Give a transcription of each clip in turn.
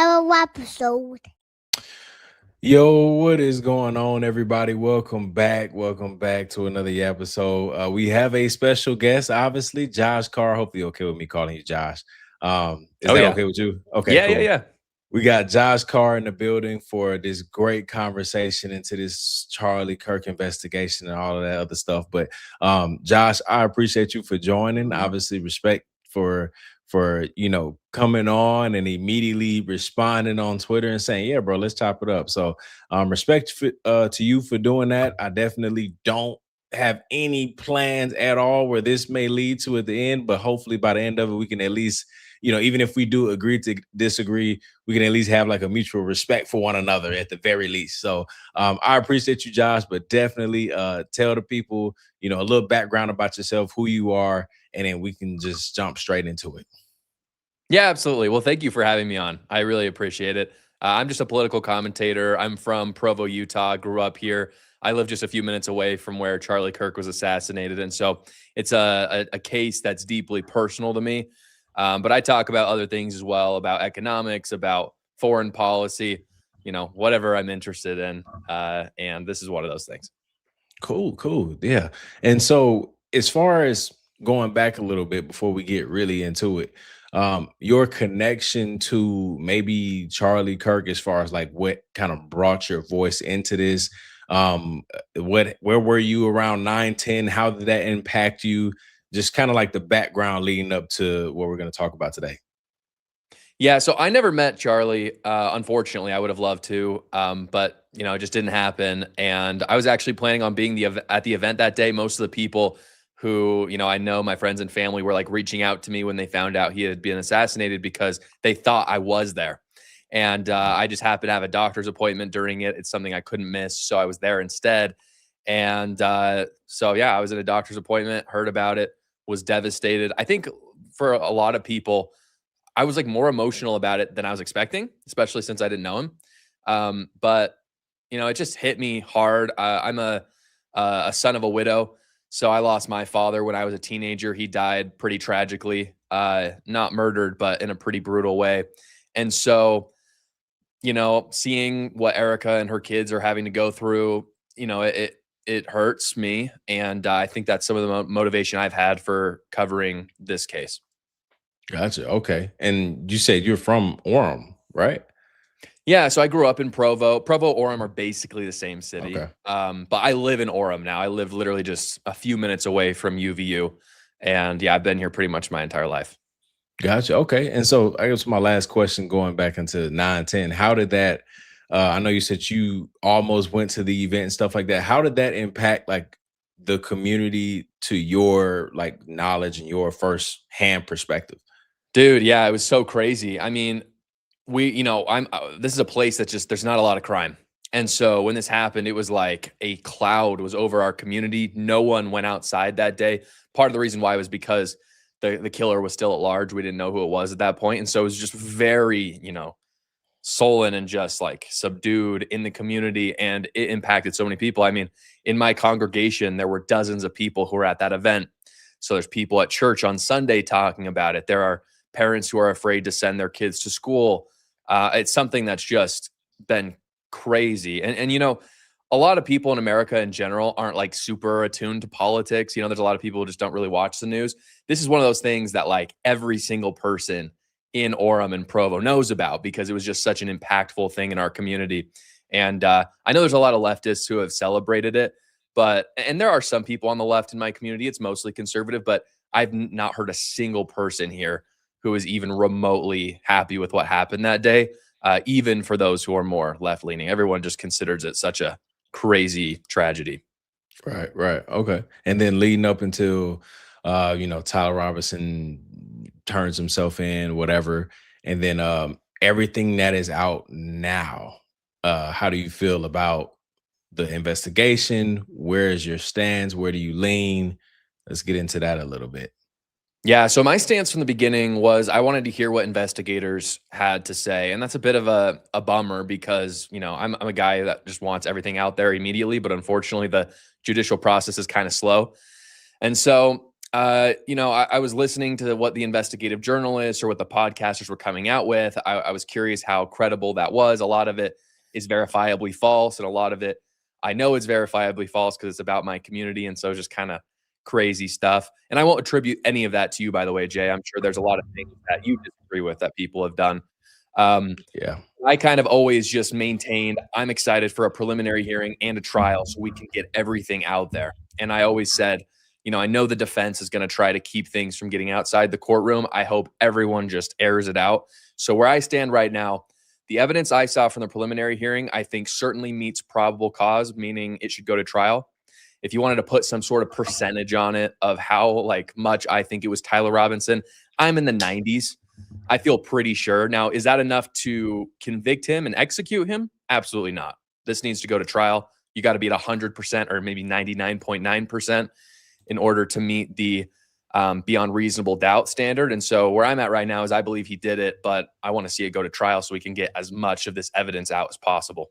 another episode. Yo, what is going on, everybody? Welcome back. Welcome back to another episode. We have a special guest, obviously, Josh Carr. Hope you're okay with me calling you Josh. Is Oh, that yeah. okay with you? Okay, Yeah, yeah, cool. yeah. We got Josh Carr in the building for this great conversation into this Charlie Kirk investigation and all of that other stuff. But Josh, I appreciate you for joining. Obviously, respect for coming on and immediately responding on Twitter and saying, "Yeah, bro, let's chop it up." So respect to you for doing that. I definitely don't have any plans at all where this may lead to at the end, but hopefully by the end of it, we can at least, even if we do agree to disagree, we can at least have like a mutual respect for one another at the very least. So I appreciate you, Josh, but definitely tell the people, a little background about yourself, who you are, and then we can just jump straight into it. Yeah, absolutely. Well, thank you for having me on. I really appreciate it. I'm just a political commentator. I'm from Provo, Utah, grew up here. I live just a few minutes away from where Charlie Kirk was assassinated. And so it's a case that's deeply personal to me. But I talk about other things as well, about economics, about foreign policy, whatever I'm interested in. And this is one of those things. Cool. Yeah. And so as far as going back a little bit before we get really into it, your connection to maybe Charlie Kirk as far as like what kind of brought your voice into this. Where were you around 9, 10? How did that impact you? Just kind of like the background leading up to what we're going to talk about today. Yeah, so I never met Charlie. Unfortunately, I would have loved to, but it just didn't happen. And I was actually planning on being at the event that day. Most of the people who I know, my friends and family, were like reaching out to me when they found out he had been assassinated because they thought I was there. And I just happened to have a doctor's appointment during it. It's something I couldn't miss, so I was there instead. And so yeah, I was at a doctor's appointment, heard about it, was devastated. I think for a lot of people, I was like more emotional about it than I was expecting, especially since I didn't know him. But it just hit me hard. I'm a son of a widow, so I lost my father when I was a teenager. He died pretty tragically, not murdered, but in a pretty brutal way. And so, seeing what Erica and her kids are having to go through, it hurts me, and I think that's some of the motivation I've had for covering this case. Gotcha. Okay. And you said you're from Orem, right? Yeah, so I grew up in Provo. Provo, Orem are basically the same city. Okay. But I live in Orem now. I live literally just a few minutes away from UVU. And yeah, I've been here pretty much my entire life. Gotcha. Okay. And so I guess my last question going back into 9, 10, how did that I know you said you almost went to the event and stuff like that. How did that impact like the community to your like knowledge and your first hand perspective? Dude, yeah, it was so crazy. I mean, this is a place that just, there's not a lot of crime. And so when this happened, it was like a cloud was over our community. No one went outside that day. Part of the reason why was because the killer was still at large. We didn't know who it was at that point. And so it was just very, sullen and just like subdued in the community. And it impacted so many people. I mean, in my congregation, there were dozens of people who were at that event. So there's people at church on Sunday talking about it. There are parents who are afraid to send their kids to school. It's something that's just been crazy. And a lot of people in America in general aren't like super attuned to politics. There's a lot of people who just don't really watch the news. This is one of those things that like every single person in Orem and Provo knows about because it was just such an impactful thing in our community. And I know there's a lot of leftists who have celebrated it, and there are some people on the left in my community. It's mostly conservative, but I've not heard a single person here who is even remotely happy with what happened that day, even for those who are more left-leaning. Everyone just considers it such a crazy tragedy. Right. Okay. And then leading up until Tyler Robinson turns himself in, whatever, and then everything that is out now. How do you feel about the investigation? Where is your stance? Where do you lean? Let's get into that a little bit. Yeah, so my stance from the beginning was I wanted to hear what investigators had to say. And that's a bit of a bummer because, I'm a guy that just wants everything out there immediately. But unfortunately, the judicial process is kind of slow. And so I was listening to what the investigative journalists or what the podcasters were coming out with. I was curious how credible that was. A lot of it is verifiably false, and a lot of it I know is verifiably false because it's about my community, and so just kind of crazy stuff. And I won't attribute any of that to you, by the way, Jay. I'm sure there's a lot of things that you disagree with that people have done. Um, Yeah. I kind of always just maintained I'm excited for a preliminary hearing and a trial so we can get everything out there. And I always said, I know the defense is going to try to keep things from getting outside the courtroom. I hope everyone just airs it out. So where I stand right now, the evidence I saw from the preliminary hearing, I think certainly meets probable cause, meaning it should go to trial. If you wanted to put some sort of percentage on it of how like much I think it was Tyler Robinson, I'm in the 90s. I feel pretty sure. Now, is that enough to convict him and execute him? Absolutely not. This needs to go to trial. You got to be at 100% or maybe 99.9% in order to meet the beyond reasonable doubt standard. And so where I'm at right now is I believe he did it, but I want to see it go to trial so we can get as much of this evidence out as possible.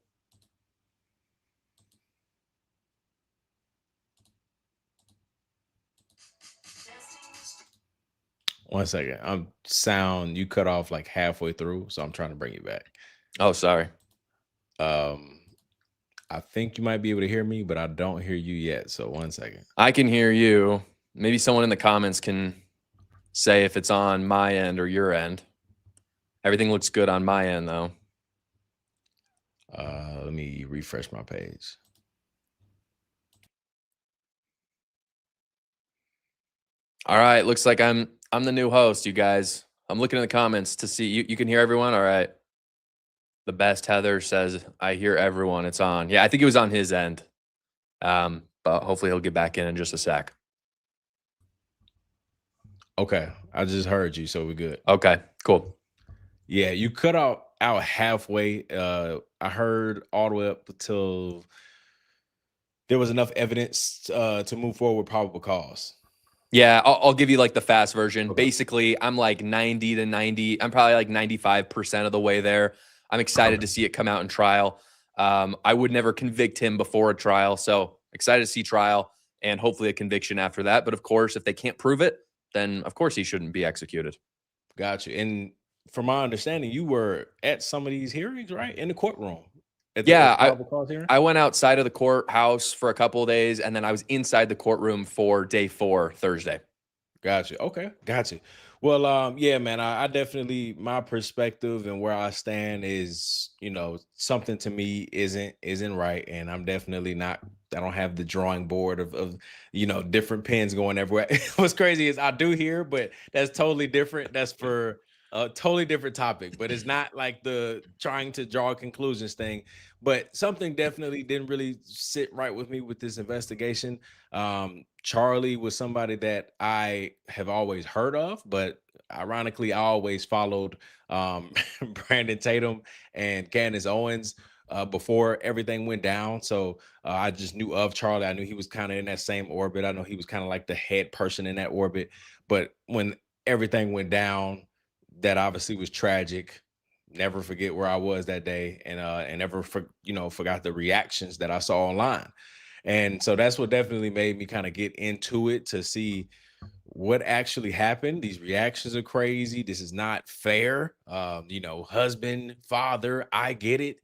One second. You cut off like halfway through, so I'm trying to bring you back. Oh, sorry. I think you might be able to hear me, but I don't hear you yet. So 1 second. I can hear you. Maybe someone in the comments can say if it's on my end or your end. Everything looks good on my end, though. Let me refresh my page. All right, looks like I'm the new host, you guys. I'm looking in the comments to see you can hear everyone. All right. The best Heather says I hear everyone. It's on. Yeah, I think it was on his end. But hopefully he'll get back in just a sec. Okay, I just heard you, so we're good. Okay, cool. Yeah, you cut out halfway. I heard all the way up until there was enough evidence to move forward with probable cause. Yeah, I'll give you like the fast version. Okay. Basically, I'm like 90 to 90. I'm probably like 95% of the way there. I'm excited to see it come out in trial. I would never convict him before a trial. So excited to see trial and hopefully a conviction after that. But of course, if they can't prove it, then of course he shouldn't be executed. Gotcha. And from my understanding, you were at some of these hearings, right? In the courtroom. Yeah, I went outside of the courthouse for a couple of days, and then I was inside the courtroom for day 4, Thursday. Gotcha. Okay. Gotcha. Well, yeah, man, I definitely my perspective and where I stand is, something to me isn't right. And I'm definitely not, I don't have the drawing board of different pens going everywhere. What's crazy is I do hear, but that's totally different. That's for a totally different topic, but it's not like the trying to draw conclusions thing. But something definitely didn't really sit right with me with this investigation. Charlie was somebody that I have always heard of, but ironically, I always followed Brandon Tatum and Candace Owens before everything went down. So I just knew of Charlie. I knew he was kind of in that same orbit. I know he was kind of like the head person in that orbit. But when everything went down, that obviously was tragic. Never forget where I was that day, and never forgot the reactions that I saw online. And so that's what definitely made me kind of get into it to see what actually happened. These reactions are crazy. This is not fair. Husband, father, I get it.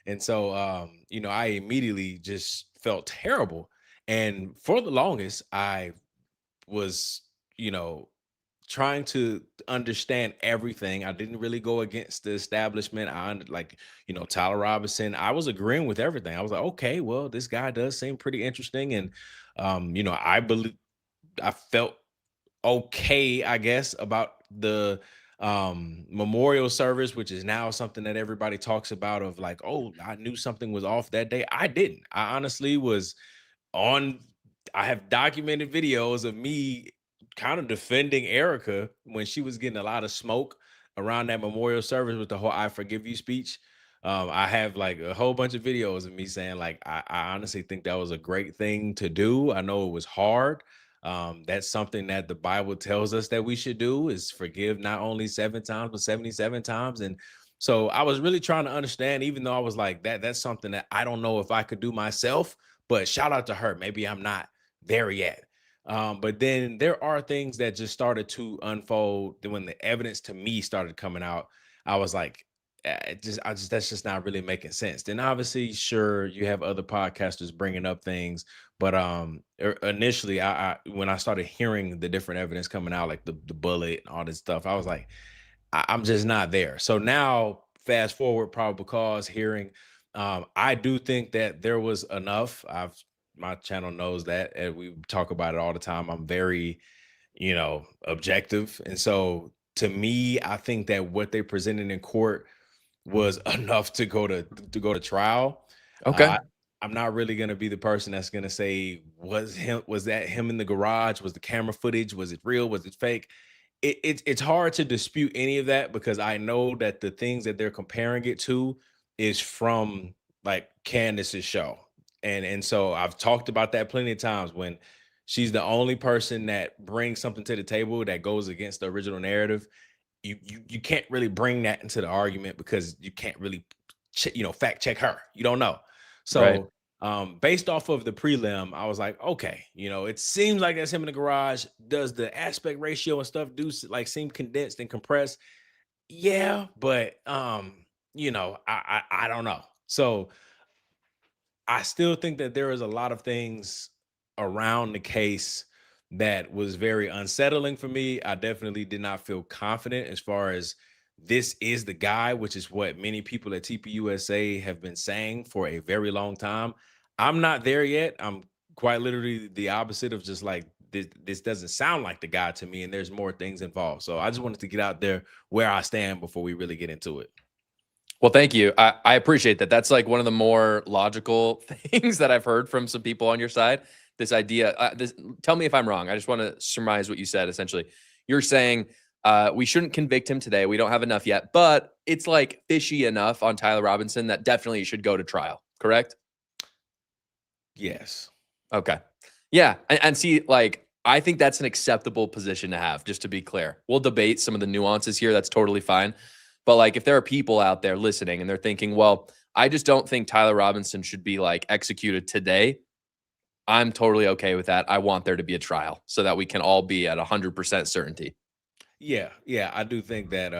And so, I immediately just felt terrible. And for the longest, I was, you know, trying to understand everything. I didn't really go against the establishment. Tyler Robinson. I was agreeing with everything. I was like, okay, well, this guy does seem pretty interesting. And I believe I felt okay, I guess, about the memorial service, which is now something that everybody talks about of like, oh, I knew something was off that day. I didn't. I honestly was on I have documented videos of me kind of defending Erica when she was getting a lot of smoke around that memorial service with the whole I forgive you speech. I have like a whole bunch of videos of me saying like I honestly think that was a great thing to do. I know it was hard. That's something that the Bible tells us that we should do is forgive not only 7 times but 77 times. And so I was really trying to understand, even though I was like that's something that I don't know if I could do myself, but shout out to her. Maybe I'm not there yet. But then there are things that just started to unfold. Then when the evidence to me started coming out, I was like, I just that's just not really making sense. Then obviously, sure, you have other podcasters bringing up things, but initially, I when I started hearing the different evidence coming out, like the bullet and all this stuff, I was like, I'm just not there. So now, fast forward, probable cause hearing, I do think that there was enough. My channel knows that, and we talk about it all the time. I'm very, objective, and so to me, I think that what they presented in court was enough to go to trial. Okay. Uh, I'm not really gonna be the person that's gonna say, was that him in the garage? Was the camera footage? Was it real? Was it fake? It's hard to dispute any of that because I know that the things that they're comparing it to is from like Candace's show. And so I've talked about that plenty of times when she's the only person that brings something to the table that goes against the original narrative. You can't really bring that into the argument because you can't really fact check her. You don't know. Right. So based off of the prelim, I was like, okay, it seems like that's him in the garage. Does the aspect ratio and stuff like seem condensed and compressed? Yeah, but I don't know. So I still think that there is a lot of things around the case that was very unsettling for me. I definitely did not feel confident as far as this is the guy, which is what many people at TPUSA have been saying for a very long time. I'm not there yet. I'm quite literally the opposite of just like this doesn't sound like the guy to me, and there's more things involved. So I just wanted to get out there where I stand before we really get into it. Well, thank you. I appreciate that. That's like one of the more logical things that I've heard from some people on your side. This idea, tell me if I'm wrong. I just want to surmise what you said. Essentially, you're saying we shouldn't convict him today. We don't have enough yet, but it's like fishy enough on Tyler Robinson that definitely should go to trial. Correct? Yes. Okay. Yeah. And see, like, I think that's an acceptable position to have, just to be clear. We'll debate some of the nuances here. That's totally fine. But like, if there are people out there listening and they're thinking, well, I just don't think Tyler Robinson should be like executed today, I'm totally okay with that. I want there to be a trial so that we can all be at 100% certainty. Yeah, I do think that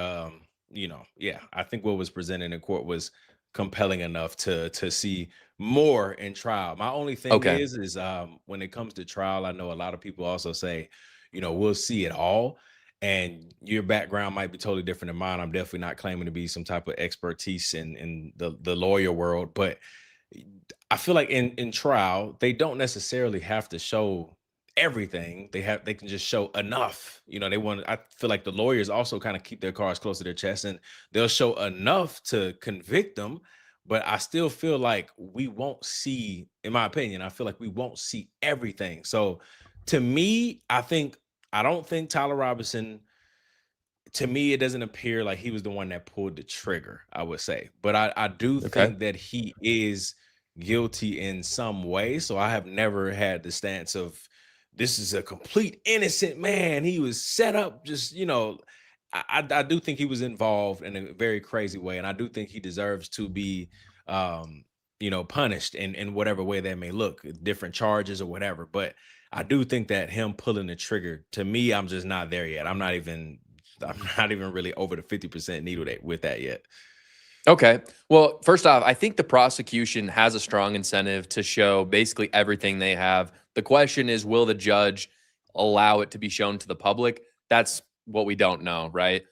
yeah, I think what was presented in court was compelling enough to see more in trial. My only thing Okay. is when it comes to trial, I know a lot of people also say, we'll see it all. And your background might be totally different than mine. I'm definitely not claiming to be some type of expertise in the lawyer world, but I feel like in trial, they don't necessarily have to show everything. They can just show enough. I feel like the lawyers also kind of keep their cards close to their chest and they'll show enough to convict them. But I still feel like we won't see, in my opinion, I feel like we won't see everything. So to me, I don't think Tyler Robinson, to me, it doesn't appear like he was the one that pulled the trigger, I would say. But I do Okay. think that he is guilty in some way. So I have never had the stance of this is a complete innocent man. He was set up, just, I do think he was involved in a very crazy way. And I do think he deserves to be punished in whatever way that may look, different charges or whatever. But I do think that him pulling the trigger, to me, I'm just not there yet. I'm not even really over the 50% needle with that yet. Okay. Well, first off, I think the prosecution has a strong incentive to show basically everything they have. The question is, will the judge allow it to be shown to the public? That's what we don't know, right?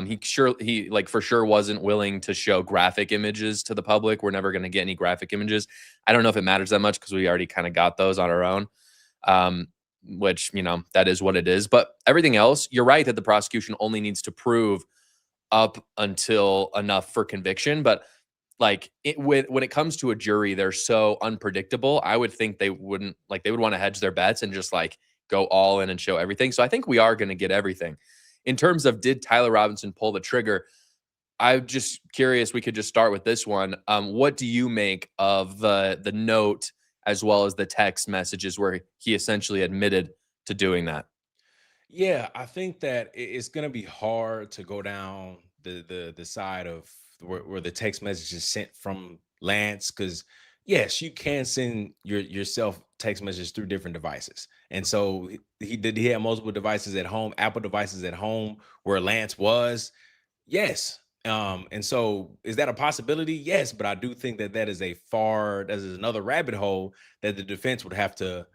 He like for sure wasn't willing to show graphic images to the public. We're never going to get any graphic images. I don't know if it matters that much because we already kind of got those on our own. Which, that is what it is. But everything else, you're right that the prosecution only needs to prove up until enough for conviction. But like when it comes to a jury, they're so unpredictable. I would think they would want to hedge their bets and just like go all in and show everything. So I think we are going to get everything. In terms of did Tyler Robinson pull the trigger? I'm just curious. We could just start with this one. What do you make of the note as well as the text messages where he essentially admitted to doing that? Yeah, I think that it's going to be hard to go down the side of where the text message is sent from Lance because yes, you can send yourself text messages through different devices. And so he had multiple devices at home, Apple devices at home where Lance was. Yes. And so is that a possibility? Yes, but I do think that that is another rabbit hole that the defense would have to,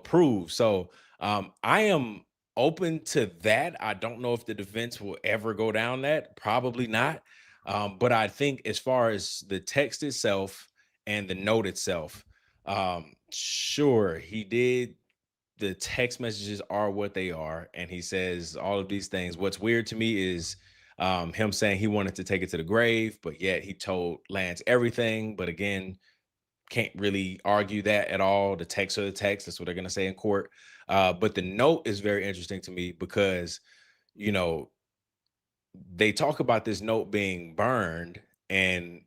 prove. So I am open to that. I don't know if the defense will ever go down that. Probably not. But I think as far as the text itself and the note itself, sure, he did. The text messages are what they are, and he says all of these things. What's weird to me is him saying he wanted to take it to the grave, but yet he told Lance everything. But again, can't really argue that at all. The text are the text. That's what they're going to say in court. But the note is very interesting to me because, you know, they talk about this note being burned, and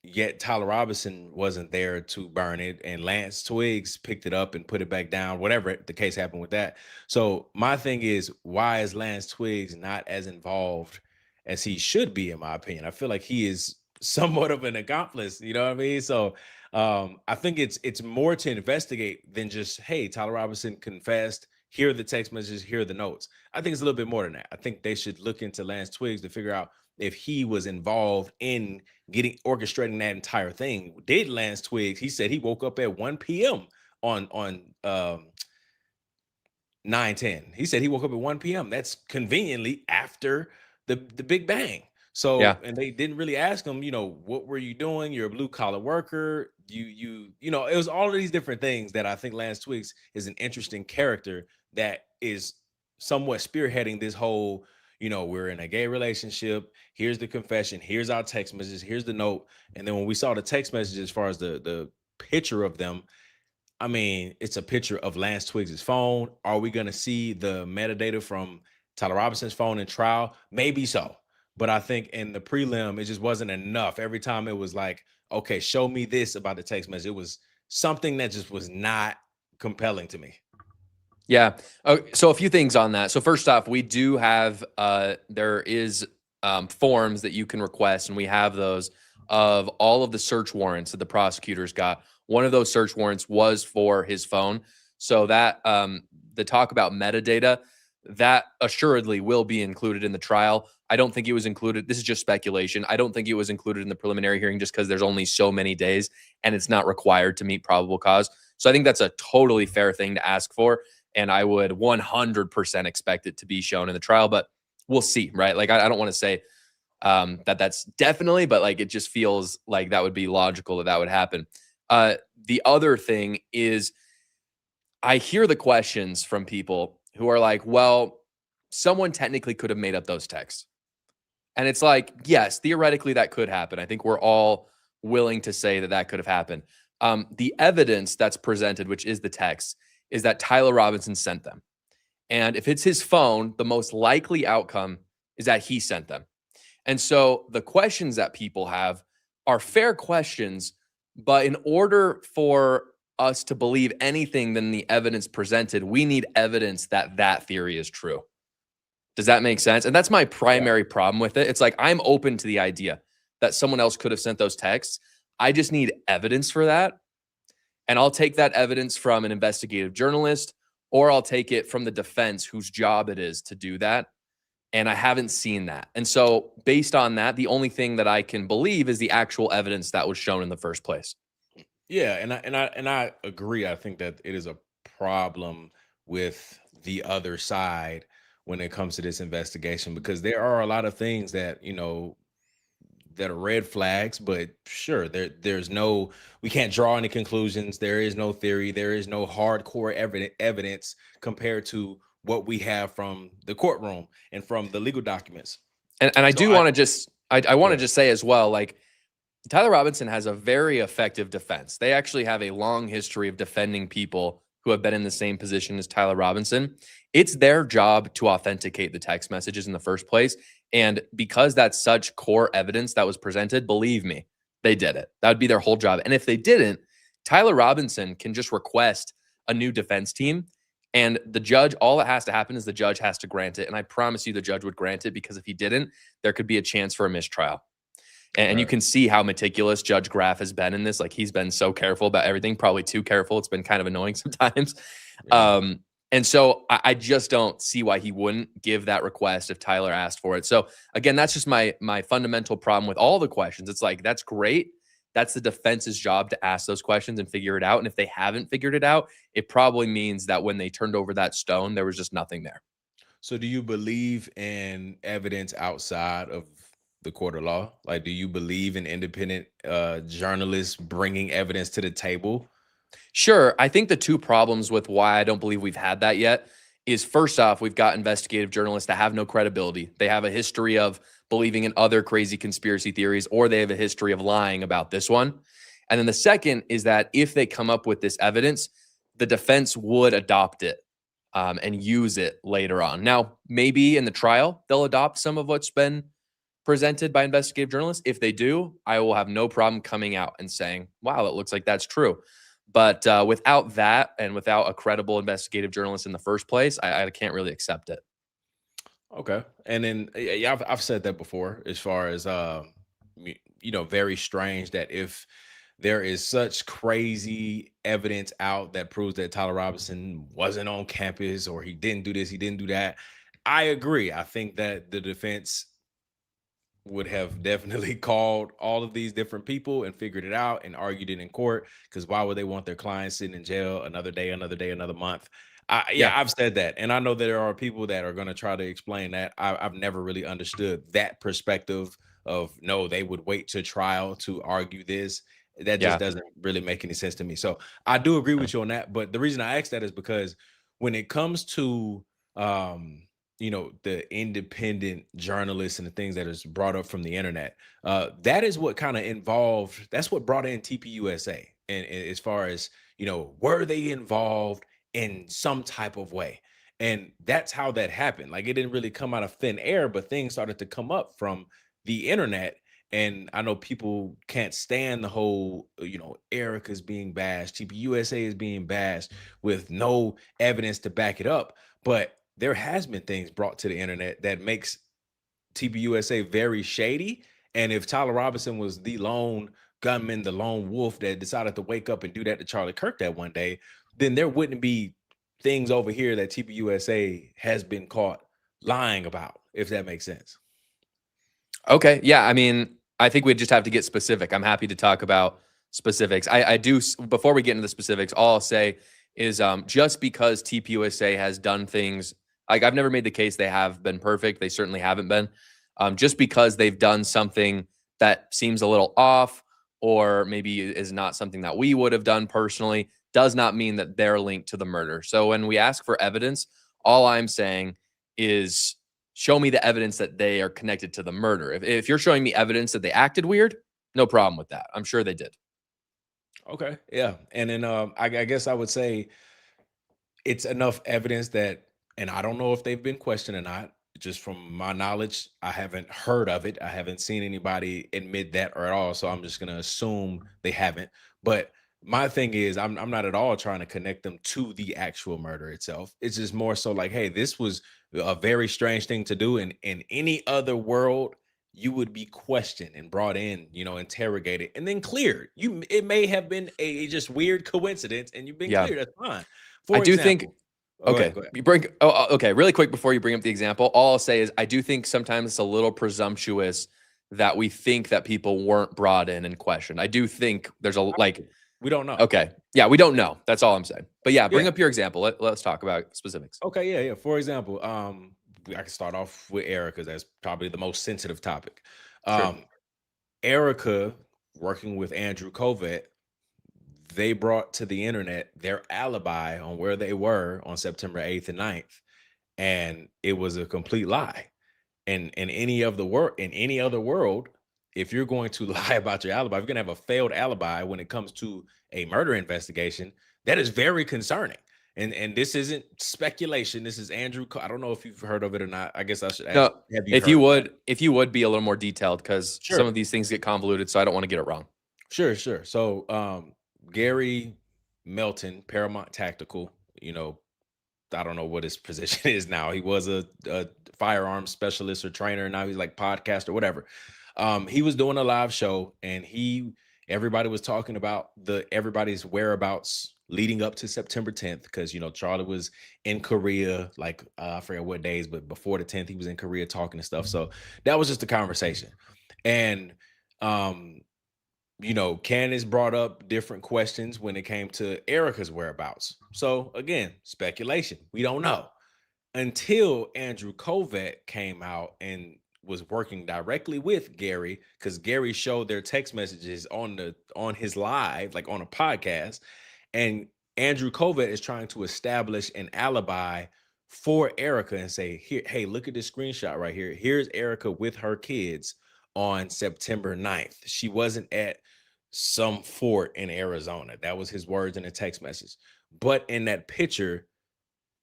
yet Tyler Robinson wasn't there to burn it, and Lance Twiggs picked it up and put it back down, whatever the case happened with that. So my thing is, why is Lance Twiggs not as involved as he should be, in my opinion? I feel like he is somewhat of an accomplice, you know what I mean? So I think it's more to investigate than just, hey, Tyler Robinson confessed, here are the text messages, here are the notes. I think it's a little bit more than that. I think they should look into Lance Twiggs to figure out if he was involved in getting orchestrating that entire thing. Did Lance Twiggs? He said he woke up at 1 p.m. on 9/10. He said he woke up at 1 p.m. That's conveniently after the Big Bang. Yeah. So, and they didn't really ask him, what were you doing? You're a blue collar worker. It was all of these different things that I think Lance Twiggs is an interesting character that is somewhat spearheading this whole, we're in a gay relationship. Here's the confession. Here's our text messages. Here's the note. And then when we saw the text messages, as far as the picture of them, I mean, it's a picture of Lance Twiggs's phone. Are we going to see the metadata from Tyler Robinson's phone in trial? Maybe so. But I think in the prelim, it just wasn't enough. Every time it was like, okay, show me this about the text message. It was something that just was not compelling to me. Yeah. So a few things on that. So first off, we do have there is forms that you can request, and we have those of all of the search warrants that the prosecutors got. One of those search warrants was for his phone. So that the talk about metadata, that assuredly will be included in the trial. I don't think it was included. This is just speculation. I don't think it was included in the preliminary hearing just because there's only so many days and it's not required to meet probable cause. So I think that's a totally fair thing to ask for. And I would 100% expect it to be shown in the trial, but we'll see, right? Like, I don't want to say that that's definitely, but like, it just feels like that would be logical that would happen. The other thing is, I hear the questions from people who are like, well, someone technically could have made up those texts. And it's like, yes, theoretically that could happen. I think we're all willing to say that that could have happened. The evidence that's presented, which is the text, is that Tyler Robinson sent them. And if it's his phone, the most likely outcome is that he sent them. And so the questions that people have are fair questions, but in order for us to believe anything than the evidence presented, we need evidence that that theory is true. Does that make sense? And that's my primary problem with it. It's like, I'm open to the idea that someone else could have sent those texts. I just need evidence for that. And I'll take that evidence from an investigative journalist, or I'll take it from the defense whose job it is to do that. And I haven't seen that. And so based on that, the only thing that I can believe is the actual evidence that was shown in the first place. Yeah, and I agree. I think that it is a problem with the other side when it comes to this investigation, because there are a lot of things that, that are red flags, but sure, there's no, we can't draw any conclusions. There is no theory. There is no hardcore evidence compared to what we have from the courtroom and from the legal documents. And I So do want to just, I want to yeah, just say as well, like, Tyler Robinson has a very effective defense. They actually have a long history of defending people who have been in the same position as Tyler Robinson. It's their job to authenticate the text messages in the first place. And because that's such core evidence that was presented, believe me, they did it. That would be their whole job. And if they didn't, Tyler Robinson can just request a new defense team. And the judge, all that has to happen is the judge has to grant it. And I promise you the judge would grant it, because if he didn't, there could be a chance for a mistrial. And you Right. can see how meticulous Judge Graff has been in this. Like, he's been so careful about everything, probably too careful. It's been kind of annoying sometimes. Yeah. Um, and so I just don't see why he wouldn't give that request if Tyler asked for it. So again, that's just my fundamental problem with all the questions. It's like, that's great. That's the defense's job to ask those questions and figure it out. And if they haven't figured it out, it probably means that when they turned over that stone, there was just nothing there. So do you believe in evidence outside of the court of law? Like, do you believe in independent journalists bringing evidence to the table? Sure. I think the two problems with why I don't believe we've had that yet is, first off, we've got investigative journalists that have no credibility. They have a history of believing in other crazy conspiracy theories, or they have a history of lying about this one. And then the second is that if they come up with this evidence, the defense would adopt it and use it later on. Now, maybe in the trial, they'll adopt some of what's been presented by investigative journalists. If they do, I will have no problem coming out and saying, wow, it looks like that's true. But without that, and without a credible investigative journalist in the first place, I can't really accept it. Okay. And then yeah, I've said that before as far as very strange that if there is such crazy evidence out that proves that Tyler Robinson wasn't on campus or he didn't do this, he didn't do that. I agree. I think that the defense would have definitely called all of these different people and figured it out and argued it in court, because why would they want their client sitting in jail another day, another day, another month? Yeah, Yeah. I've said that, and I know there are people that are going to try to explain that. I've never really understood that perspective of, no, they would wait to trial to argue this. That just Yeah. doesn't really make any sense to me. So I do agree Yeah. with you on that, but the reason I ask that is because when it comes to um the independent journalists and the things that is brought up from the internet, that is what kind of involved, that's what brought in TPUSA. And as far as, were they involved in some type of way? And that's how that happened. Like, it didn't really come out of thin air, but things started to come up from the internet. And I know people can't stand the whole, Erica's being bashed, TPUSA is being bashed with no evidence to back it up. But there has been things brought to the internet that makes TPUSA very shady. And if Tyler Robinson was the lone gunman, the lone wolf that decided to wake up and do that to Charlie Kirk that one day, then there wouldn't be things over here that TPUSA has been caught lying about, if that makes sense. Okay. Yeah. I mean, I think we just have to get specific. I'm happy to talk about specifics. I do. Before we get into the specifics, all I'll say is just because TPUSA has done things, like, I've never made the case they have been perfect. They certainly haven't been. Just because they've done something that seems a little off, or maybe is not something that we would have done personally, does not mean that they're linked to the murder. So when we ask for evidence, all I'm saying is, show me the evidence that they are connected to the murder. If you're showing me evidence that they acted weird, no problem with that. I'm sure they did. Okay. Yeah. And then I guess I would say it's enough evidence that, and I don't know if they've been questioned or not. Just from my knowledge, I haven't heard of it. I haven't seen anybody admit that or at all. So I'm just gonna assume they haven't. But my thing is, I'm not at all trying to connect them to the actual murder itself. It's just more so like, hey, this was a very strange thing to do. And in any other world, you would be questioned and brought in, interrogated and then cleared. It may have been a just weird coincidence and you've been Yeah. cleared. That's fine. I For do think, example, oh, go okay, ahead, go ahead. you bring, okay, really quick before you bring up the example, all I'll say is, I do think sometimes it's a little presumptuous that we think that people weren't brought in and questioned. I do think there's a, like, We don't know. okay. Yeah, we don't know. That's all I'm saying. But yeah, bring Yeah. up your example. Let's talk about specifics. Okay. Yeah. Yeah. For example, I can start off with Erica. That's probably the most sensitive topic. Sure. Um, Erica, working with Andrew Covett, they brought to the internet their alibi on where they were on September 8th and 9th, and it was a complete lie. And in any other world, if you're going to lie about your alibi, if you're gonna have a failed alibi when it comes to a murder investigation, that is very concerning. And this isn't speculation. This is I don't know if you've heard of it or not. I guess I should ask, No, have you heard of that? if you would be a little more detailed, because some Sure, of these things get convoluted, so I don't want to get it wrong. sure. So Gary Melton, Paramount Tactical, you know, I don't know what his position is now. He was a firearms specialist or trainer. Now he's like podcast or whatever. He was doing a live show, and everybody was talking about everybody's whereabouts leading up to September 10th, because Charlie was in Korea, like I forget what days, but before the 10th, he was in Korea talking and stuff. So that was just a conversation. And um, Candace brought up different questions when it came to Erica's whereabouts. So again, speculation. We don't know until Andrew Kovac came out and was working directly with Gary, because Gary showed their text messages on his live, like on a podcast, and Andrew Kovac is trying to establish an alibi for Erica and say, here, hey, look at this screenshot right here. Here's Erica with her kids on September 9th. She wasn't at some fort in Arizona. That was his words in a text message. But in that picture,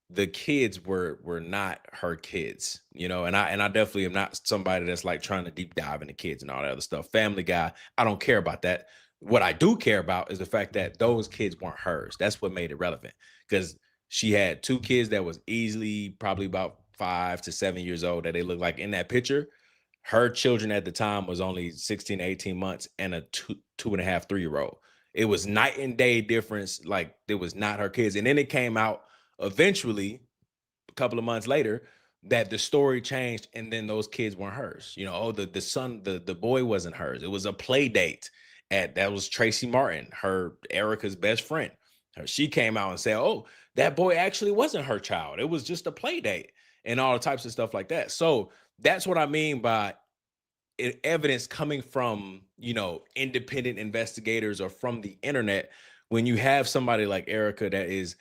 the kids were not her kids, and I definitely am not somebody that's like trying to deep dive into kids and all that other stuff. Family Guy, I don't care about that. What I do care about is the fact that those kids weren't hers. That's what made it relevant, because she had two kids that was easily probably about 5 to 7 years old that they look like in that picture. Her children at the time was only 16 to 18 months and a two and a half, 3-year old. It was night and day difference. Like, it was not her kids. And then it came out eventually, a couple of months later, that the story changed, and then those kids weren't hers. The son, the boy wasn't hers. It was a play date that was Tracy Martin, Erica's best friend. She came out and said, oh, that boy actually wasn't her child. It was just a play date and all types of stuff like that. So that's what I mean by evidence coming from, independent investigators or from the internet. When you have somebody like Erica that is,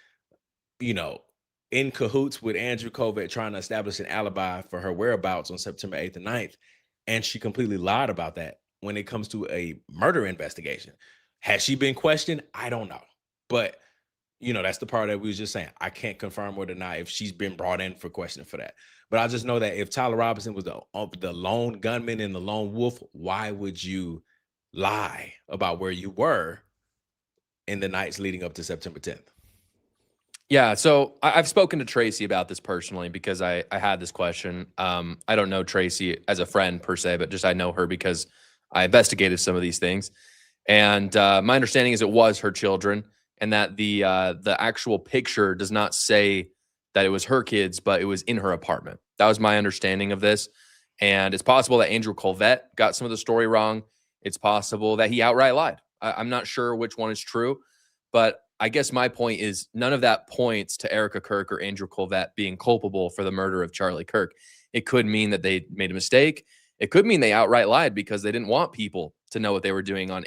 you know, in cahoots with Andrew Kovac trying to establish an alibi for her whereabouts on September 8th and 9th. And she completely lied about that when it comes to a murder investigation. Has she been questioned? I don't know. But, that's the part that we was just saying. I can't confirm or deny if she's been brought in for questioning for that. But I just know that if Tyler Robinson was the lone gunman and the lone wolf, why would you lie about where you were in the nights leading up to September 10th? Yeah, so I've spoken to Tracy about this personally because I had this question. I don't know Tracy as a friend per se, but just I know her because I investigated some of these things. And my understanding is it was her children, and that the actual picture does not say that it was her kids, but it was in her apartment. That was my understanding of this. And it's possible that Andrew Colvette got some of the story wrong. It's possible that he outright lied. I'm not sure which one is true, but I guess my point is none of that points to Erica Kirk or Andrew Colvette being culpable for the murder of Charlie Kirk. It could mean that they made a mistake. It could mean they outright lied because they didn't want people to know what they were doing on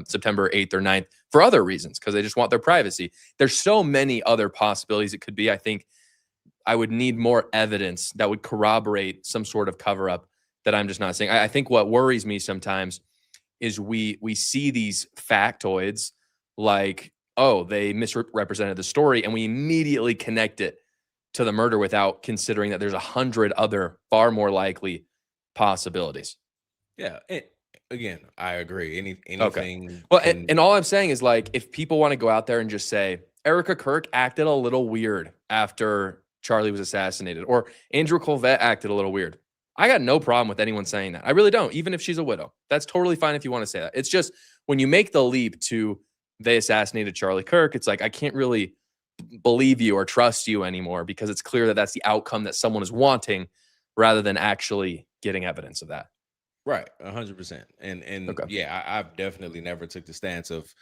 September 8th or 9th for other reasons, because they just want their privacy. There's so many other possibilities it could be. I think I would need more evidence that would corroborate some sort of cover up that I'm just not seeing. I think what worries me sometimes is we see these factoids like, oh, they misrepresented the story, and we immediately connect it to the murder without considering that there's 100 other far more likely possibilities. Yeah. Again, I agree. Anything. Okay. Well, and all I'm saying is, like, if people want to go out there and just say Erica Kirk acted a little weird after Charlie was assassinated, or Andrew Colvette acted a little weird, I got no problem with anyone saying that. I really don't, even if she's a widow. That's totally fine if you want to say that. It's just when you make the leap to they assassinated Charlie Kirk, it's like I can't really believe you or trust you anymore, because it's clear that that's the outcome that someone is wanting rather than actually getting evidence of that. Right, 100%. And Okay. yeah, I've definitely never took the stance of,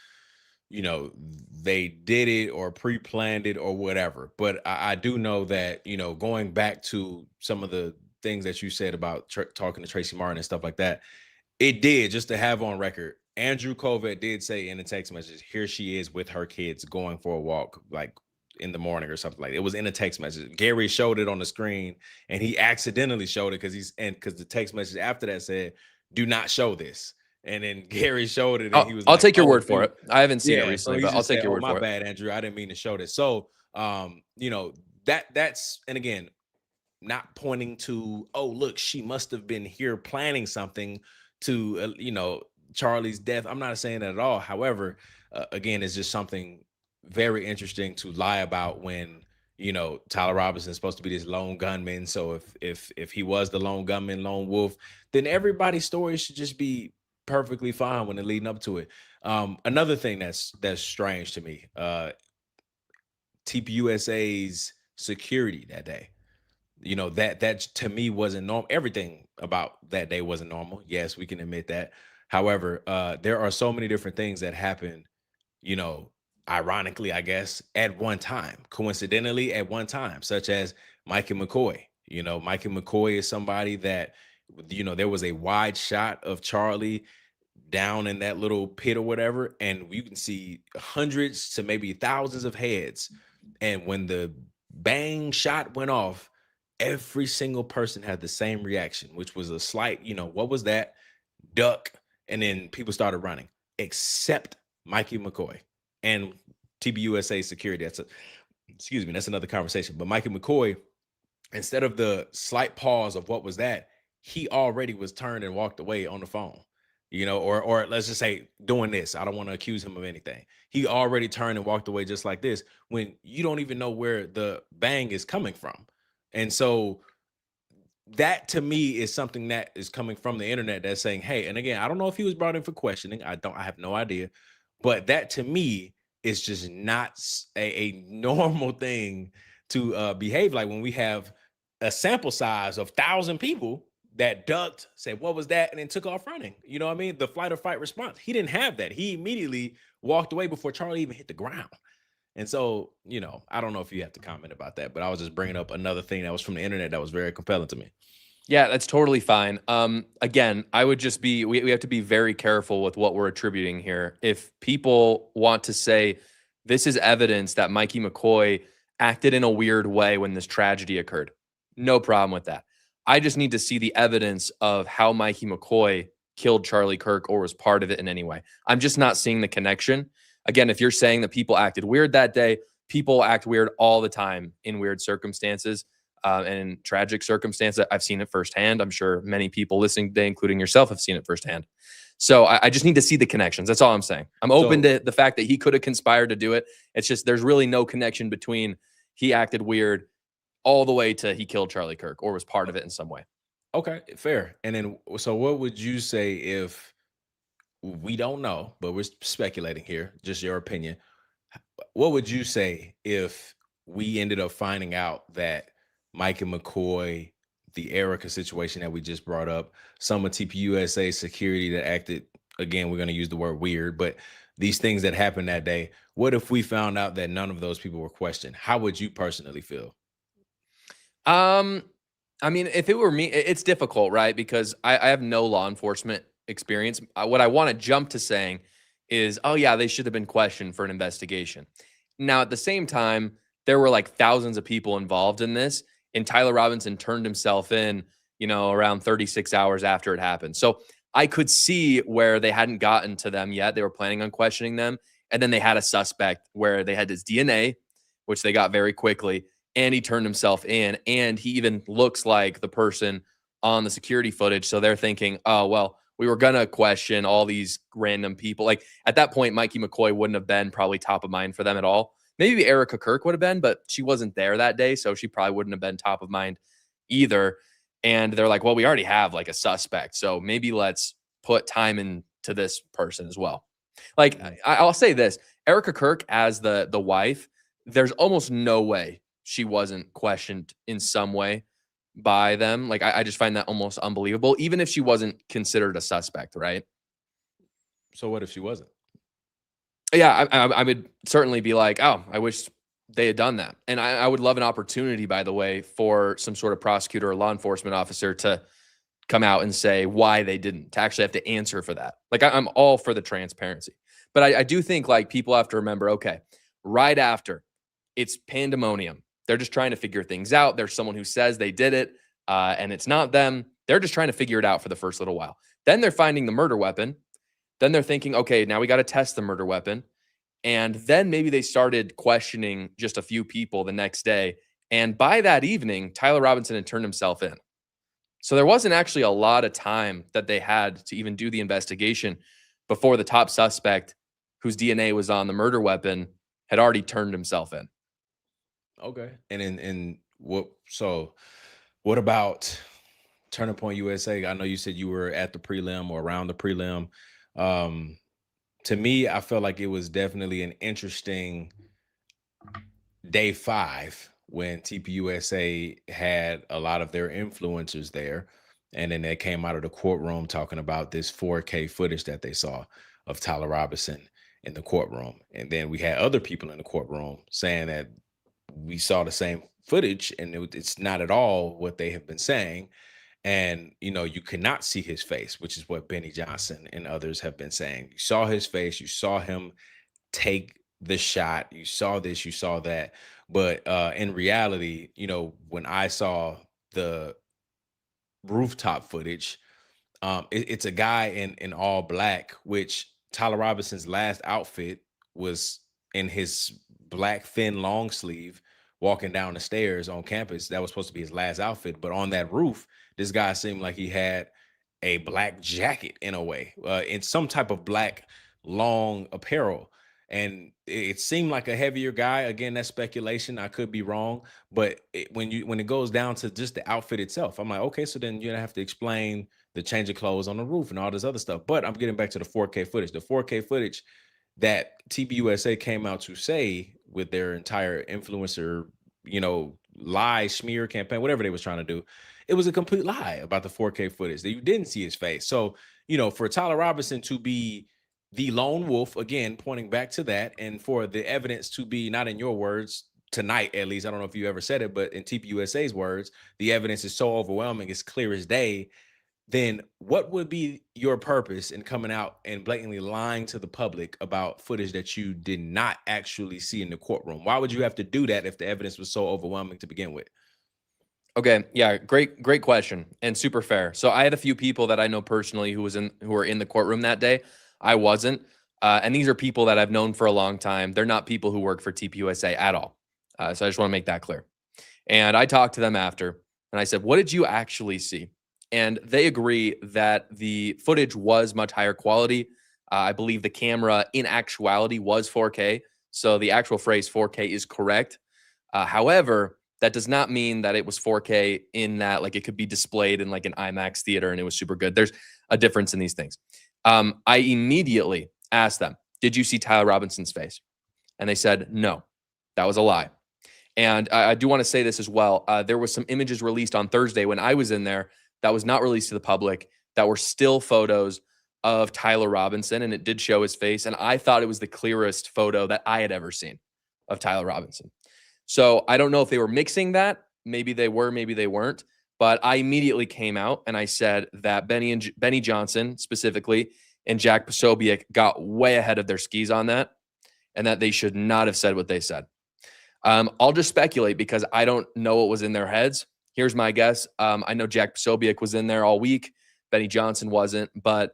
they did it or pre-planned it or whatever. But I do know that, going back to some of the things that you said about talking to Tracy Martin and stuff like that, it did, just to have on record, Andrew Kovac did say in the text message, here she is with her kids going for a walk, like in the morning or something like that. It was in a text message. Gary showed it on the screen, and he accidentally showed it because the text message after that said, do not show this. And then Gary showed it, and he was I'll like, take your oh, word for dude. it. I haven't seen it So recently, he but I'll just take said, your oh, word my for it. bad, Andrew. I didn't mean to show this. So, that's, and again, not pointing to, oh, look, she must have been here planning something to, Charlie's death. I'm not saying that at all. However, again, it's just something very interesting to lie about when Tyler Robinson's supposed to be this lone gunman. So if he was the lone gunman, lone wolf, then everybody's story should just be perfectly fine when they're leading up to it. Another thing that's strange to me, TPUSA's security that day. That to me wasn't normal. Everything about that day wasn't normal. Yes, we can admit that. However, there are so many different things that happen, you know, ironically, I guess, at one time, coincidentally at one time, such as Mikey McCoy. Mikey McCoy is somebody that, there was a wide shot of Charlie down in that little pit or whatever, and you can see hundreds to maybe thousands of heads. And when the bang shot went off, every single person had the same reaction, which was a slight, what was that? Duck. And then people started running, except Mikey McCoy and TBUSA security. Excuse me, that's another conversation. But Mikey McCoy, instead of the slight pause of what was that, he already was turned and walked away on the phone. Or let's just say doing this. I don't want to accuse him of anything. He already turned and walked away just like this when you don't even know where the bang is coming from. And so that to me is something that is coming from the internet that's saying, hey, and again, I don't know if he was brought in for questioning. I have no idea. But that to me is just not a normal thing to behave like when we have a sample size of 1,000 people that ducked, said, what was that? And then took off running. You know what I mean? The flight or fight response. He didn't have that. He immediately walked away before Charlie even hit the ground. And so, I don't know if you have to comment about that, but I was just bringing up another thing that was from the internet that was very compelling to me. Yeah, that's totally fine. Again, I would just we have to be very careful with what we're attributing here. If people want to say this is evidence that Mikey McCoy acted in a weird way when this tragedy occurred, no problem with that. I just need to see the evidence of how Mikey McCoy killed Charlie Kirk or was part of it in any way. I'm just not seeing the connection. Again, if you're saying that people acted weird that day, people act weird all the time in weird circumstances. And in tragic circumstances. I've seen it firsthand. I'm sure many people listening today, including yourself, have seen it firsthand. So I just need to see the connections. That's all I'm saying. I'm open to the fact that he could have conspired to do it. It's just there's really no connection between he acted weird all the way to he killed Charlie Kirk or was part of it in some way. Okay, fair. And then, so what would you say if we don't know, but we're speculating here, just your opinion? What would you say if we ended up finding out that Mike and McCoy, the Erica situation that we just brought up, some of TPUSA security that acted, again, we're going to use the word weird, but these things that happened that day, what if we found out that none of those people were questioned? How would you personally feel? I mean, if it were me, it's difficult, right? Because I have no law enforcement experience. What I want to jump to saying is, oh yeah, they should have been questioned for an investigation. Now, at the same time, there were like thousands of people involved in this, and Tyler Robinson turned himself in, around 36 hours after it happened. So I could see where they hadn't gotten to them yet. They were planning on questioning them. And then they had a suspect where they had his DNA, which they got very quickly, and he turned himself in. And he even looks like the person on the security footage. So they're thinking, oh, well, we were going to question all these random people. Like at that point, Mikey McCoy wouldn't have been probably top of mind for them at all. Maybe Erica Kirk would have been, but she wasn't there that day. So she probably wouldn't have been top of mind either. And they're like, well, we already have like a suspect. So maybe let's put time into this person as well. Like I'll say this, Erica Kirk as the wife, there's almost no way she wasn't questioned in some way by them. Like I just find that almost unbelievable, even if she wasn't considered a suspect, right? So what if she wasn't? Yeah, I would certainly be like, oh, I wish they had done that. And I would love an opportunity, by the way, for some sort of prosecutor or law enforcement officer to come out and say why they didn't, to actually have to answer for that. Like I'm all for the transparency. But I do think like people have to remember, okay, right after it's pandemonium. They're just trying to figure things out. There's someone who says they did it and it's not them. They're just trying to figure it out for the first little while. Then they're finding the murder weapon. Then they're thinking, okay, now we got to test the murder weapon. And then maybe they started questioning just a few people the next day. And by that evening, Tyler Robinson had turned himself in. So there wasn't actually a lot of time that they had to even do the investigation before the top suspect, whose DNA was on the murder weapon, had already turned himself in. Okay. And what about Turning Point USA? I know you said you were at the prelim or around the prelim. Um, to me, I felt like it was definitely an interesting day 5 when TPUSA had a lot of their influencers there. And then they came out of the courtroom talking about this 4K footage that they saw of Tyler Robinson in the courtroom. And then we had other people in the courtroom saying that we saw the same footage and it's not at all what they have been saying. And you cannot see his face, which is what Benny Johnson and others have been saying. You saw his face, you saw him take the shot, you saw this, you saw that. But in reality, when I saw the rooftop footage, it's a guy in all black, which Tyler Robinson's last outfit was in his black thin long sleeve walking down the stairs on campus. That was supposed to be his last outfit. But on that roof, this guy seemed like he had a black jacket in a way, in some type of black long apparel. And it seemed like a heavier guy. Again, that's speculation. I could be wrong, but when it goes down to just the outfit itself, I'm like, okay, so then you have to explain the change of clothes on the roof and all this other stuff. But I'm getting back to the 4K footage. The 4K footage that TBUSA came out to say with their entire influencer, lie, smear campaign, whatever they was trying to do, it was a complete lie about the 4K footage that you didn't see his face. So, for Tyler Robinson to be the lone wolf, again, pointing back to that, and for the evidence to be not in your words tonight, at least, I don't know if you ever said it, but in TPUSA's words, the evidence is so overwhelming, it's clear as day. Then what would be your purpose in coming out and blatantly lying to the public about footage that you did not actually see in the courtroom? Why would you have to do that if the evidence was so overwhelming to begin with? Okay, yeah, great question and super fair. So I had a few people that I know personally who were in the courtroom that day. I wasn't, and these are people that I've known for a long time. They're not people who work for TPUSA at all. So I just want to make that clear. And I talked to them after, and I said, "What did you actually see?" And they agree that the footage was much higher quality. I believe the camera, in actuality, was 4K. So the actual phrase 4K is correct. However, that does not mean that it was 4K in that like it could be displayed in like an IMAX theater and it was super good. There's a difference in these things. I immediately asked them, "Did you see Tyler Robinson's face?" And they said, "No, that was a lie." And I do want to say this as well. There was some images released on Thursday when I was in there that was not released to the public that were still photos of Tyler Robinson, and it did show his face. And I thought it was the clearest photo that I had ever seen of Tyler Robinson. So I don't know if they were mixing that. Maybe they were, maybe they weren't. But I immediately came out and I said that Benny Johnson specifically and Jack Posobiec got way ahead of their skis on that, and that they should not have said what they said. I'll just speculate because I don't know what was in their heads. Here's my guess. I know Jack Posobiec was in there all week. Benny Johnson wasn't. But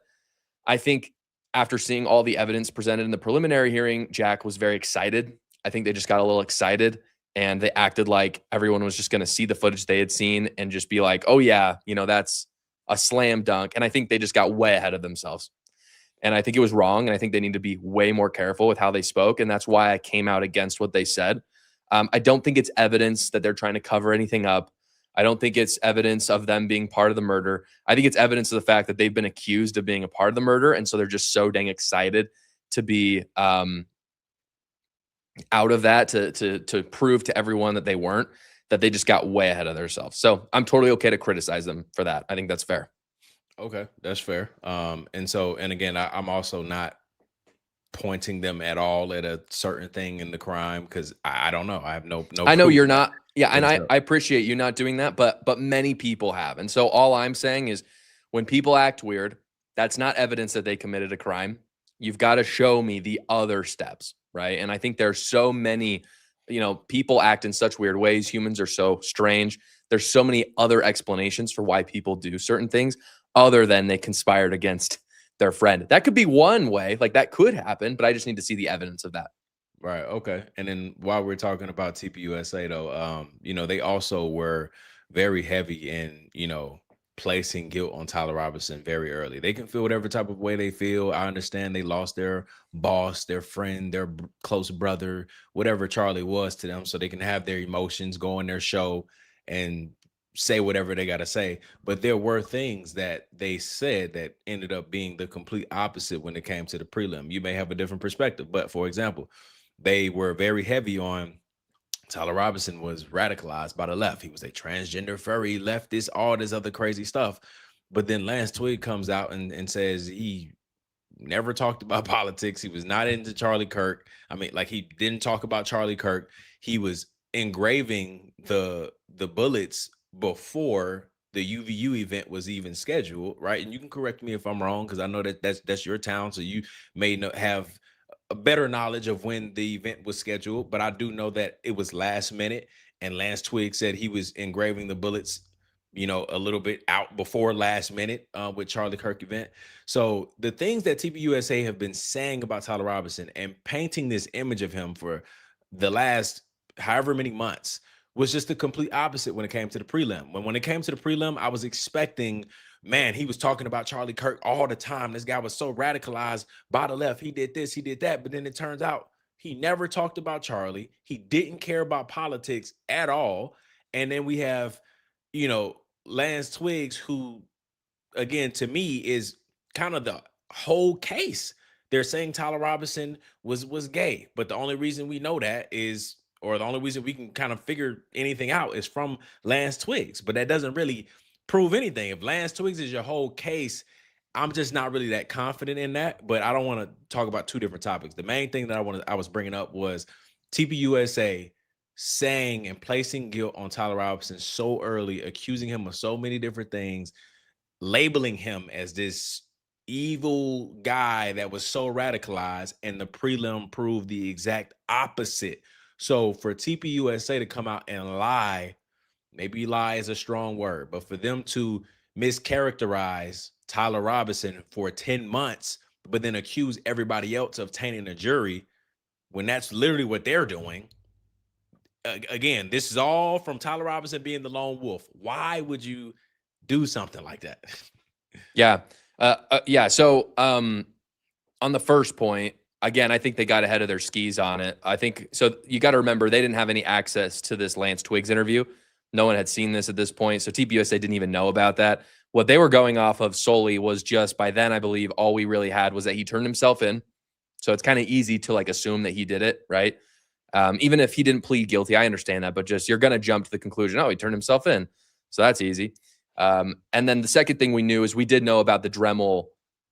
I think after seeing all the evidence presented in the preliminary hearing, Jack was very excited. I think they just got a little excited and they acted like everyone was just going to see the footage they had seen and just be like, "Oh yeah, that's a slam dunk." And I think they just got way ahead of themselves. And I think it was wrong. And I think they need to be way more careful with how they spoke. And that's why I came out against what they said. I don't think it's evidence that they're trying to cover anything up. I don't think it's evidence of them being part of the murder. I think it's evidence of the fact that they've been accused of being a part of the murder. And so they're just so dang excited to be out of that, to prove to everyone that they weren't, that they just got way ahead of themselves. So I'm totally okay to criticize them for that. I think that's fair. Okay, that's fair. And again, I'm also not pointing them at all at a certain thing in the crime because I don't know. I have no I know proof you're of that. not. Yeah, and And I appreciate you not doing that, but many people have. And so all I'm saying is when people act weird, that's not evidence that they committed a crime. You've got to show me the other steps, right? And I think there's so many, people act in such weird ways. Humans are so strange. There's so many other explanations for why people do certain things other than they conspired against their friend. That could be one way, like that could happen, but I just need to see the evidence of that. Right. Okay. And then while we're talking about TPUSA though, they also were very heavy in, placing guilt on Tyler Robinson very early. They can feel whatever type of way they feel. I understand they lost their boss, their friend, their close brother, whatever Charlie was to them, so they can have their emotions, go on their show, and say whatever they got to say. But there were things that they said that ended up being the complete opposite when it came to the prelim. You may have a different perspective, but for example, they were very heavy on Tyler Robinson was radicalized by the left. He was a transgender furry leftist, all this other crazy stuff. But then Lance Twig comes out and says he never talked about politics. He was not into Charlie Kirk. I mean, like, he didn't talk about Charlie Kirk. He was engraving the bullets before the UVU event was even scheduled, right? And you can correct me if I'm wrong, because I know that that's your town, so you may not have a better knowledge of when the event was scheduled, but I do know that it was last minute. And Lance Twig said he was engraving the bullets, a little bit out before last minute with Charlie Kirk event. So the things that TPUSA have been saying about Tyler Robinson and painting this image of him for the last however many months was just the complete opposite when it came to the prelim. When it came to the prelim, I was expecting, man, he was talking about Charlie Kirk all the time. This guy was so radicalized by the left. He did this, he did that. But then it turns out he never talked about Charlie. He didn't care about politics at all. And then we have, Lance Twigs, who, again, to me, is kind of the whole case. They're saying Tyler Robinson was gay, but the only reason we know that is, or the only reason we can kind of figure anything out, is from Lance Twigs. But that doesn't really prove anything. If Lance Twigs is your whole case, I'm just not really that confident in that. But I don't want to talk about two different topics. The main thing that I was bringing up was TPUSA saying and placing guilt on Tyler Robinson so early, accusing him of so many different things, labeling him as this evil guy that was so radicalized, and the prelim proved the exact opposite. So for TPUSA to come out and lie, maybe lie is a strong word, but for them to mischaracterize Tyler Robinson for 10 months, but then accuse everybody else of tainting the jury when that's literally what they're doing. Again, this is all from Tyler Robinson being the lone wolf. Why would you do something like that? Yeah. Yeah. So on the first point, again, I think they got ahead of their skis on it. I think so. You got to remember, they didn't have any access to this Lance Twigs interview. No one had seen this at this point. So TPUSA didn't even know about that. What they were going off of solely was just, by then, I believe all we really had was that he turned himself in. So it's kind of easy to assume that he did it, right? Even if he didn't plead guilty, I understand that, but just you're going to jump to the conclusion, oh, he turned himself in. So that's easy. And then the second thing we knew is we did know about the Dremel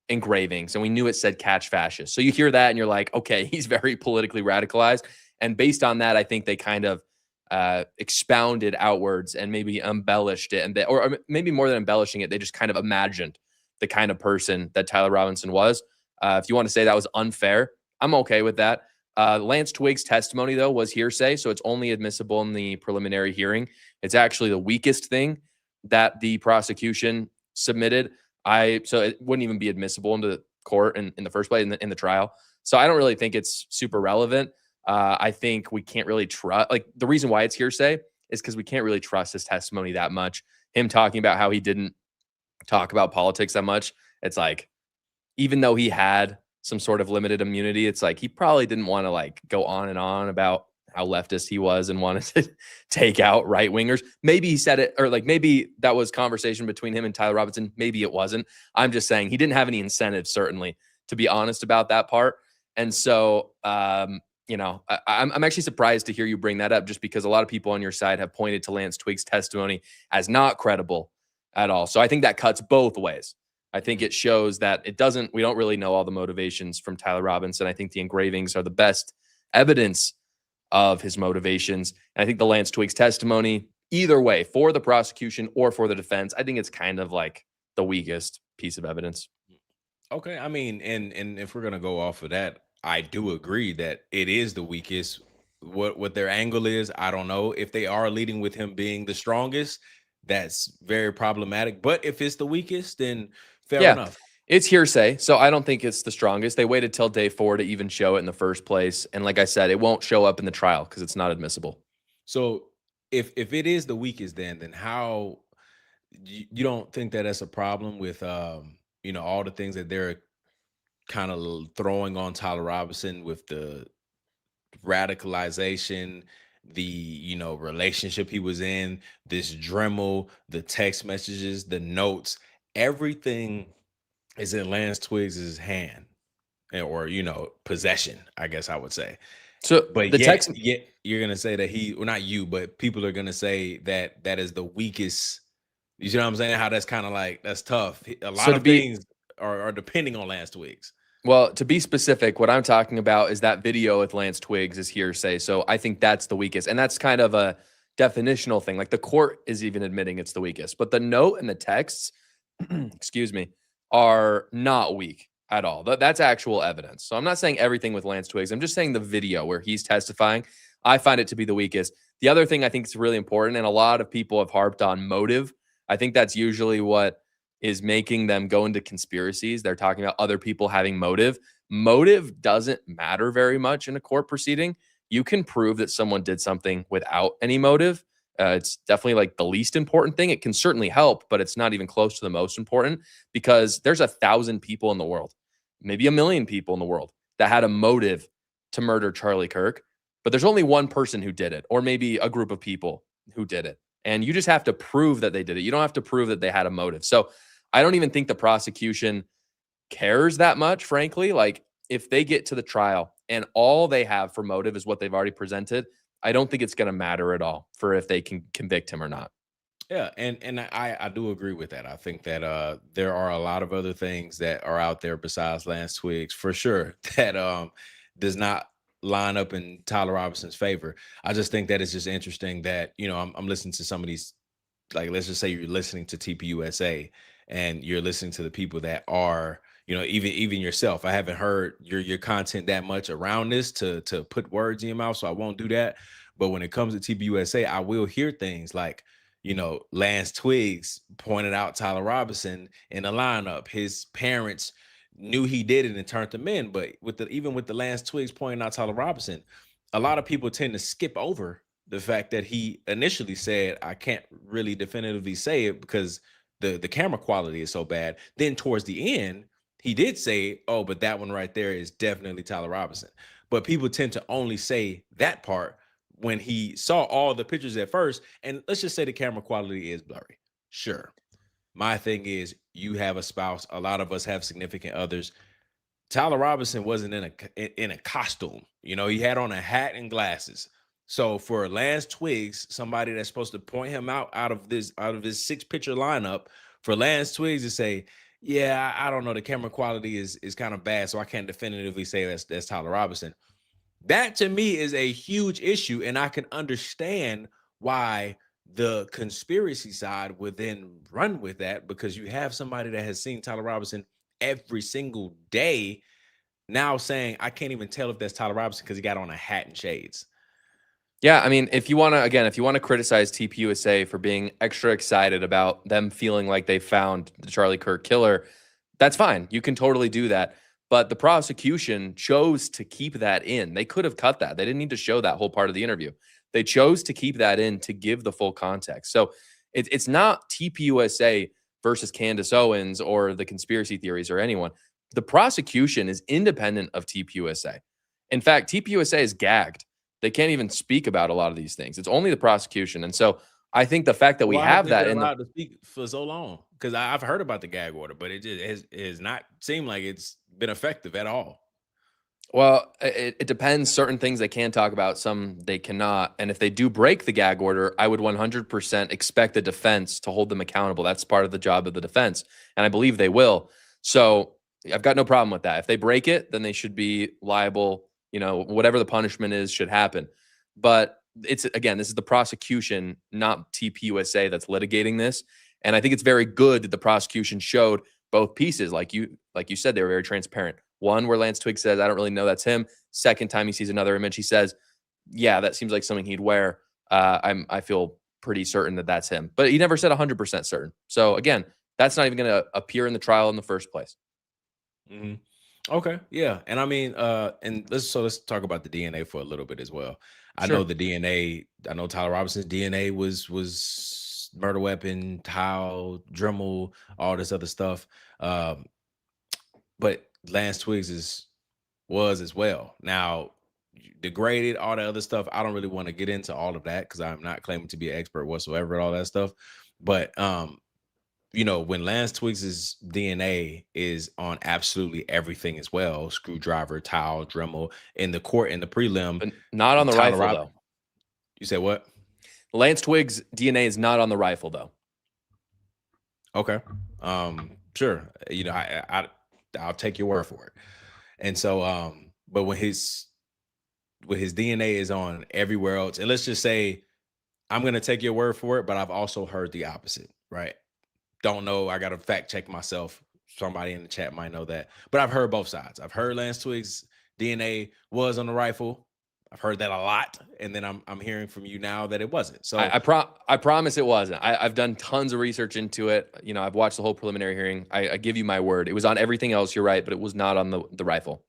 engravings, and we knew it said catch fascist. So you hear that and you're like, okay, he's very politically radicalized. And based on that, I think they kind of expounded outwards and maybe embellished it. Or maybe more than embellishing it, they just kind of imagined the kind of person that Tyler Robinson was. If you want to say that was unfair, I'm okay with that. Lance Twig's testimony, though, was hearsay, so it's only admissible in the preliminary hearing. It's actually the weakest thing that the prosecution submitted. So it wouldn't even be admissible into the court in the first place in the trial. So I don't really think it's super relevant. I think we can't really trust. The reason why it's hearsay is because we can't really trust his testimony that much. Him talking about how he didn't talk about politics that much. It's like, even though he had some sort of limited immunity, it's like he probably didn't want to go on and on about how leftist he was and wanted to take out right wingers. Maybe he said it, or maybe that was conversation between him and Tyler Robinson. Maybe it wasn't. I'm just saying he didn't have any incentive, certainly, to be honest about that part. And so, I'm actually surprised to hear you bring that up, just because a lot of people on your side have pointed to Lance Twig's testimony as not credible at all. So I think that cuts both ways. I think it shows that we don't really know all the motivations from Tyler Robinson. I think the engravings are the best evidence of his motivations. And I think the Lance Twig's testimony, either way, for the prosecution or for the defense, I think it's kind of the weakest piece of evidence. Okay. I mean, and if we're going to go off of that, I do agree that it is the weakest. What their angle is, I don't know. If they are leading with him being the strongest, that's very problematic. But if it's the weakest, then fair enough. It's hearsay, so I don't think it's the strongest. They waited till day 4 to even show it in the first place. And like I said, it won't show up in the trial because it's not admissible. So if it is the weakest, then how, you don't think that that's a problem with all the things that they're kind of throwing on Tyler Robinson with the radicalization, the relationship he was in, this Dremel, the text messages, the notes, everything is in Lance Twiggs's hand, or possession, I guess I would say. So But the text. yet you're gonna say that well, not you, but people are gonna say that that is the weakest. You see what I'm saying? How that's kind of like that's tough. A So lot to of be things are depending on Lance Twigs. Well, to be specific, what I'm talking about is that video with Lance Twiggs is hearsay. So I think that's the weakest. And that's kind of a definitional thing. Like the court is even admitting it's the weakest. But the note and the texts, excuse me, are not weak at all. That's actual evidence. So I'm not saying everything with Lance Twiggs. I'm just saying the video where he's testifying. I find it to be the weakest. The other thing I think is really important, and a lot of people have harped on motive. I think that's usually what is making them go into conspiracies. They're talking about other people having motive. Motive doesn't matter very much in a court proceeding. You can prove that someone did something without any motive. It's definitely like the least important thing. It can certainly help, but it's not even close to the most important, because there's 1,000 people in the world, maybe 1,000,000 people in the world that had a motive to murder Charlie Kirk, but there's only one person who did it, or maybe a group of people who did it. And you just have to prove that they did it. You don't have to prove that they had a motive. So I don't even think the prosecution cares that much, frankly. Like, if they get to the trial and all they have for motive is what they've already presented, I don't think it's going to matter at all for if they can convict him or not. Yeah, and I do agree with that. I think that there are a lot of other things that are out there besides Lance Twigs for sure that does not line up in Tyler Robinson's favor. I just think that it's just interesting that I'm listening to some of these, like, let's just say you're listening to TPUSA and you're listening to the people that are even yourself. I haven't heard your content that much around this to put words in your mouth, so I won't do that. But when it comes to TPUSA, I will hear things like, Lance Twigs pointed out Tyler Robinson in the lineup. His parents knew he did it and turned him in. But even with the Lance Twigs pointing out Tyler Robinson, a lot of people tend to skip over the fact that he initially said, I can't really definitively say it because the camera quality is so bad. Then towards the end, he did say, oh, but that one right there is definitely Tyler Robinson. But people tend to only say that part when he saw all the pictures at first. And let's just say the camera quality is blurry. Sure. My thing is, you have a spouse. A lot of us have significant others. Tyler Robinson wasn't in a costume. He had on a hat and glasses. So for Lance Twigs, somebody that's supposed to point him out of this 6-picture lineup, for Lance Twigs to say, "Yeah, I don't know, the camera quality is kind of bad, so I can't definitively say that's Tyler Robinson." That to me is a huge issue, and I can understand why the conspiracy side would then run with that, because you have somebody that has seen Tyler Robinson every single day now saying, I can't even tell if that's Tyler Robinson because he got on a hat and shades. Yeah, I mean, if you want to criticize TPUSA for being extra excited about them feeling like they found the Charlie Kirk killer, that's fine. You can totally do that. But the prosecution chose to keep that in. They could have cut that. They didn't need to show that whole part of the interview. They chose to keep that in to give the full context. So it's not TPUSA versus Candace Owens or the conspiracy theories or anyone. The prosecution is independent of TPUSA. In fact, TPUSA is gagged. They can't even speak about a lot of these things. It's only the prosecution. And so I think the fact that we Why have have they that been in the allowed to speak for so long? Because I've heard about the gag order, but it has not seemed like it's been effective at all. Well, it depends. Certain things they can talk about, some they cannot. And if they do break the gag order, I would 100% expect the defense to hold them accountable. That's part of the job of the defense. And I believe they will. So I've got no problem with that. If they break it, then they should be liable. Whatever the punishment is should happen. But again, this is the prosecution, not TPUSA, that's litigating this. And I think it's very good that the prosecution showed both pieces. Like you said, they were very transparent. One where Lance Twiggs says, I don't really know that's him. Second time he sees another image, he says, yeah, that seems like something he'd wear. I feel pretty certain that that's him. But he never said 100% certain. So again, that's not even going to appear in the trial in the first place. Mm-hmm. Okay, yeah, and I mean, and let's talk about the DNA for a little bit as well. I know Sure. the DNA. I know Tyler Robinson's DNA was murder weapon, towel, Dremel, all this other stuff. Um, but Lance Twiggs was as well. Now, degraded, all the other stuff. I don't really want to get into all of that because I'm not claiming to be an expert whatsoever at all that stuff. But when Lance Twiggs's DNA is on absolutely everything as well, screwdriver, towel, Dremel, in the court in the prelim, But not on the Tyler rifle, though. You said what? Lance Twiggs' DNA is not on the rifle, though. Okay. Sure. I'll take your word for it. And so, but when his DNA is on everywhere else, and let's just say I'm gonna take your word for it, but I've also heard the opposite, right? Don't know. I gotta fact check myself. Somebody in the chat might know that, but I've heard both sides. I've heard Lance Twiggs' DNA was on the rifle. I've heard that a lot, and then I'm hearing from you now that it wasn't. So I promise it wasn't. I've done tons of research into it. I've watched the whole preliminary hearing. I give you my word. It was on everything else. You're right, but it was not on the rifle.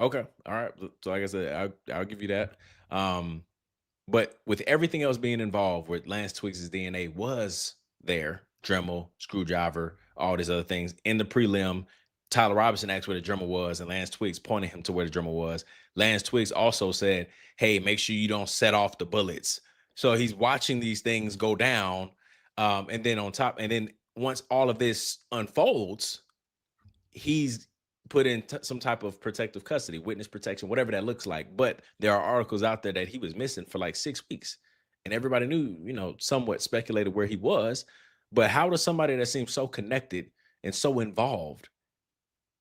Okay. All right. So like I said, I'll give you that. But with everything else being involved, where Lance Twiggs' DNA was there, Dremel, screwdriver, all these other things in the prelim. Tyler Robinson asked where the Dremel was, and Lance Twiggs pointed him to where the Dremel was. Lance Twiggs also said, "Hey, make sure you don't set off the bullets." So he's watching these things go down, and then on top, and then once all of this unfolds, he's put in some type of protective custody, witness protection, whatever that looks like. But there are articles out there that he was missing for like 6 weeks, and everybody knew, somewhat speculated where he was. But how does somebody that seems so connected and so involved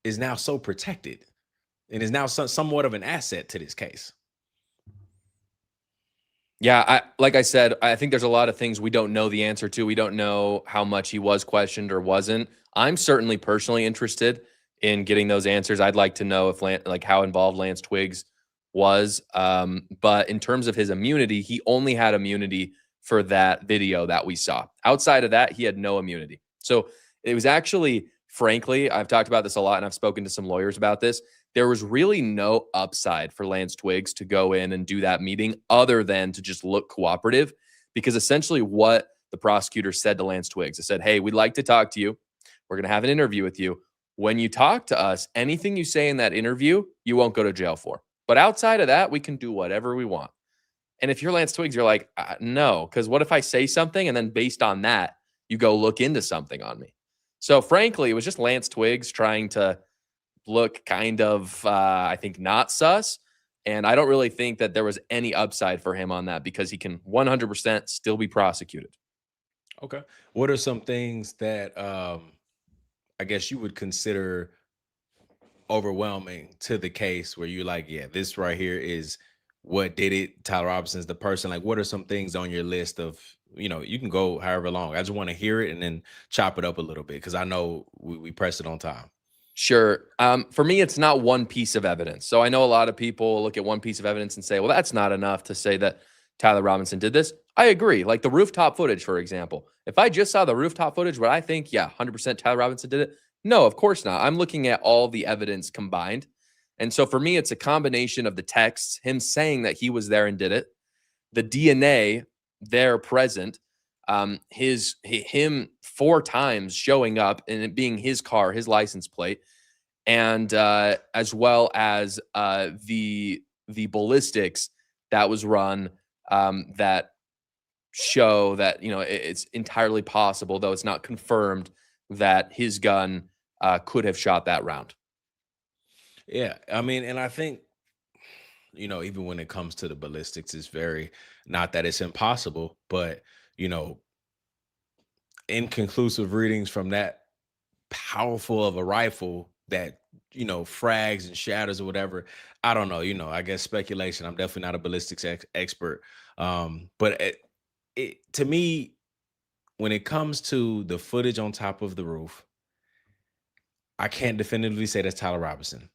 is now so protected and is now somewhat of an asset to this case? Yeah, like I said, I think there's a lot of things we don't know the answer to. We don't know how much he was questioned or wasn't. I'm certainly personally interested in getting those answers. I'd like to know if how involved Lance Twiggs was. But in terms of his immunity, he only had immunity for that video that we saw. Outside of that, he had no immunity. So it was actually, frankly, I've talked about this a lot and I've spoken to some lawyers about this. There was really no upside for Lance Twiggs to go in and do that meeting other than to just look cooperative, because essentially what the prosecutor said to Lance Twiggs, they said, "Hey, we'd like to talk to you. We're going to have an interview with you. When you talk to us, anything you say in that interview, you won't go to jail for. But outside of that, we can do whatever we want." And if you're Lance Twiggs, you're like, no, because what if I say something and then based on that, you go look into something on me? So frankly, it was just Lance Twiggs trying to look kind of, I think, not sus. And I don't really think that there was any upside for him on that, because he can 100% still be prosecuted. Okay. What are some things that I guess you would consider overwhelming to the case where you're like, yeah, this right here is what did it? Tyler Robinson's the person. Like, what are some things on your list of, you can go however long. I just want to hear it and then chop it up a little bit, because I know we press it on time. Sure. For me, it's not one piece of evidence. So I know a lot of people look at one piece of evidence and say, well, that's not enough to say that Tyler Robinson did this. I agree. Like the rooftop footage, for example. If I just saw the rooftop footage, would I think, yeah, 100% Tyler Robinson did it? No, of course not. I'm looking at all the evidence combined. And so for me, it's a combination of the texts, him saying that he was there and did it, the DNA there present, him 4 times showing up and it being his car, his license plate, and as well as the ballistics that was run that show that it's entirely possible, though it's not confirmed, that his gun could have shot that round. Yeah, I mean, and I think even when it comes to the ballistics, it's very, not that it's impossible, but inconclusive readings from that powerful of a rifle that frags and shatters or whatever. I don't know. I guess speculation. I'm definitely not a ballistics expert. But to me, when it comes to the footage on top of the roof, I can't definitively say that's Tyler Robinson.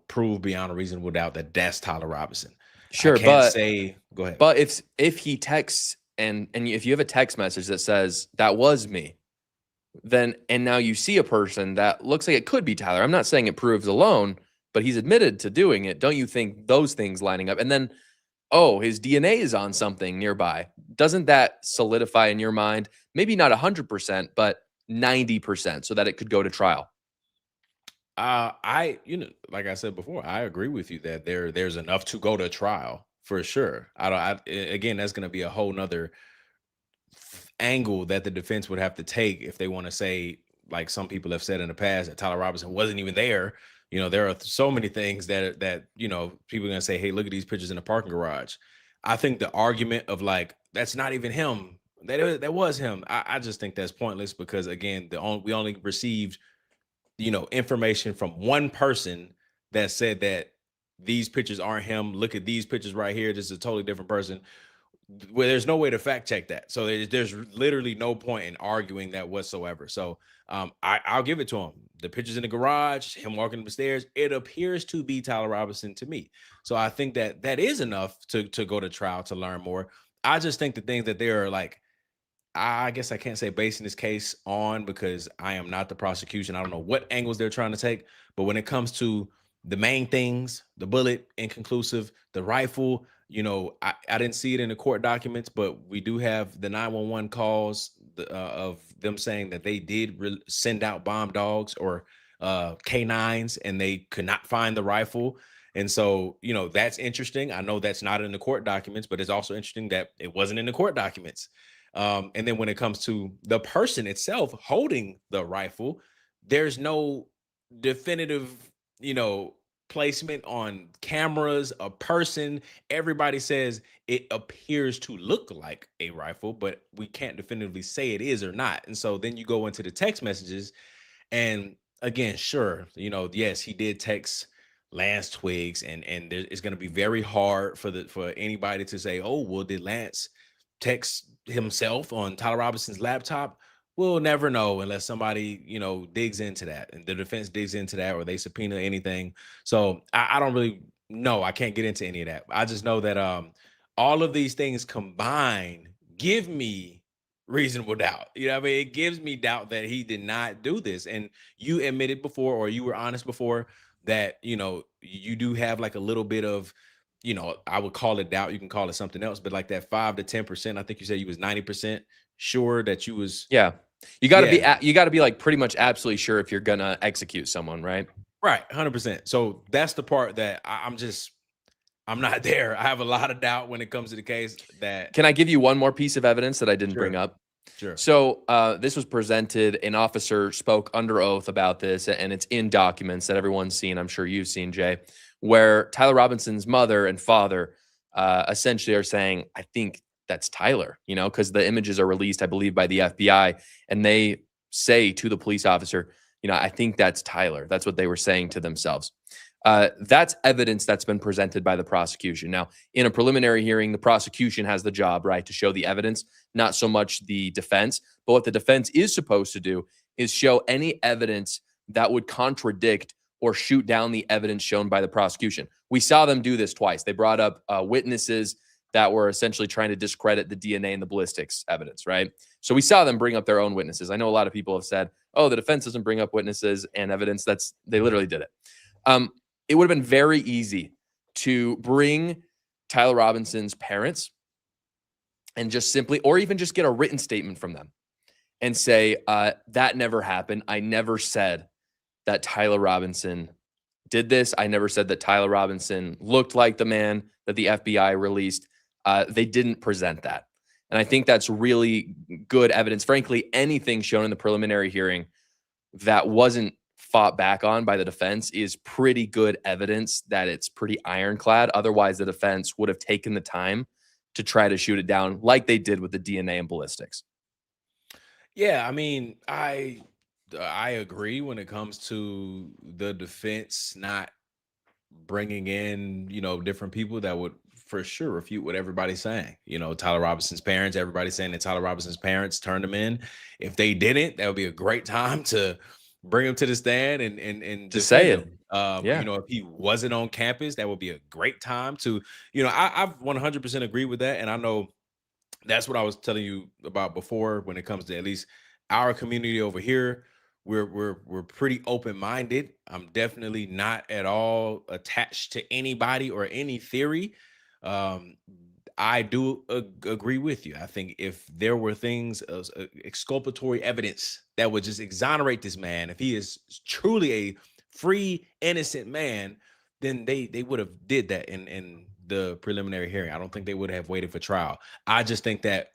Prove beyond a reasonable doubt that that's Tyler Robinson. Sure, I can't say. Go ahead. But if he texts and if you have a text message that says that was me, then and now you see a person that looks like it could be Tyler. I'm not saying it proves alone, but he's admitted to doing it. Don't you think those things lining up? And then, oh, his DNA is on something nearby. Doesn't that solidify in your mind, maybe not 100%, but 90% so that it could go to trial? Like I said before, I agree with you that there's enough to go to trial for sure. I don't. Again, that's going to be a whole nother angle that the defense would have to take if they want to say, like some people have said in the past, that Tyler Robinson wasn't even there. There are so many things that people are gonna say, hey, look at these pictures in the parking garage. I think the argument of like that's not even him, that was him. I just think that's pointless because again, we only received information from one person that said that these pictures aren't him. Look at these pictures right here. This is a totally different person. Well, there's no way to fact check that. So there's literally no point in arguing that whatsoever. So I'll give it to him. The pictures in the garage, him walking up the stairs, it appears to be Tyler Robinson to me. So I think that is enough to go to trial to learn more. I just think the things that they are like, I guess I can't say basing this case on because I am not the prosecution. I don't know what angles they're trying to take, but when it comes to the main things, the bullet, inconclusive, the rifle, I didn't see it in the court documents, but we do have the 911 calls of them saying that they did send out bomb dogs or canines and they could not find the rifle. And so, that's interesting. I know that's not in the court documents, but it's also interesting that it wasn't in the court documents. And then when it comes to the person itself holding the rifle, there's no definitive, you know, placement on cameras, a person. Everybody says it appears to look like a rifle, but we can't definitively say it is or not. And so then you go into the text messages and again, sure, yes, he did text Lance Twigs, and it's going to be very hard for anybody to say, oh, well, did Lance text himself on Tyler Robinson's laptop? We'll never know unless somebody digs into that, and the defense digs into that, or they subpoena anything. So I don't really know. I can't get into any of that. I just know that all of these things combined give me reasonable doubt. What I mean? It gives me doubt that he did not do this. And you admitted before, or you were honest before, that you do have like a little bit of, I would call it doubt. You can call it something else, but like that 5 to 10%. I think you said you was 90% sure that you was. Yeah. You got to be Yeah. you got to be like pretty much absolutely sure if you're going to execute someone, right? Right, 100%. So that's the part that I'm not there. I have a lot of doubt when it comes to the case. That Can I give you one more piece of evidence that I didn't bring Sure. up? Sure. So this was presented. An officer spoke under oath about this, and it's in documents that everyone's seen. I'm sure you've seen, Jay, where Tyler Robinson's mother and father essentially are saying, I think that's Tyler, because the images are released, I believe, by the FBI. And they say to the police officer, I think that's Tyler. That's what they were saying to themselves. That's evidence that's been presented by the prosecution. Now, in a preliminary hearing, the prosecution has the job, right, to show the evidence, not so much the defense. But what the defense is supposed to do is show any evidence that would contradict or shoot down the evidence shown by the prosecution. We saw them do this twice. They brought up witnesses that were essentially trying to discredit the DNA and the ballistics evidence, right? So we saw them bring up their own witnesses. I know a lot of people have said, oh, the defense doesn't bring up witnesses and evidence. They literally did it. It would have been very easy to bring Tyler Robinson's parents and just simply, or even just get a written statement from them and say, that never happened. I never said that Tyler Robinson did this. I never said that Tyler Robinson looked like the man that the FBI released. They didn't present that. And I think that's really good evidence. Frankly, anything shown in the preliminary hearing that wasn't fought back on by the defense is pretty good evidence that it's pretty ironclad. Otherwise, the defense would have taken the time to try to shoot it down like they did with the DNA and ballistics. Yeah, I mean, I agree when it comes to the defense not bringing in, different people that would for sure refute what everybody's saying. Tyler Robinson's parents, everybody's saying that Tyler Robinson's parents turned him in. If they didn't, that would be a great time to bring him to the stand and To say defend it. him. Yeah. If he wasn't on campus, that would be a great time to, I've 100% agree with that. And I know that's what I was telling you about before when it comes to at least our community over here. We're pretty open-minded. I'm definitely not at all attached to anybody or any theory. Um, I do agree with you. I think if there were things, exculpatory evidence that would just exonerate this man, if he is truly a free, innocent man, then they would have did that in the preliminary hearing. I don't think they would have waited for trial. I just think that,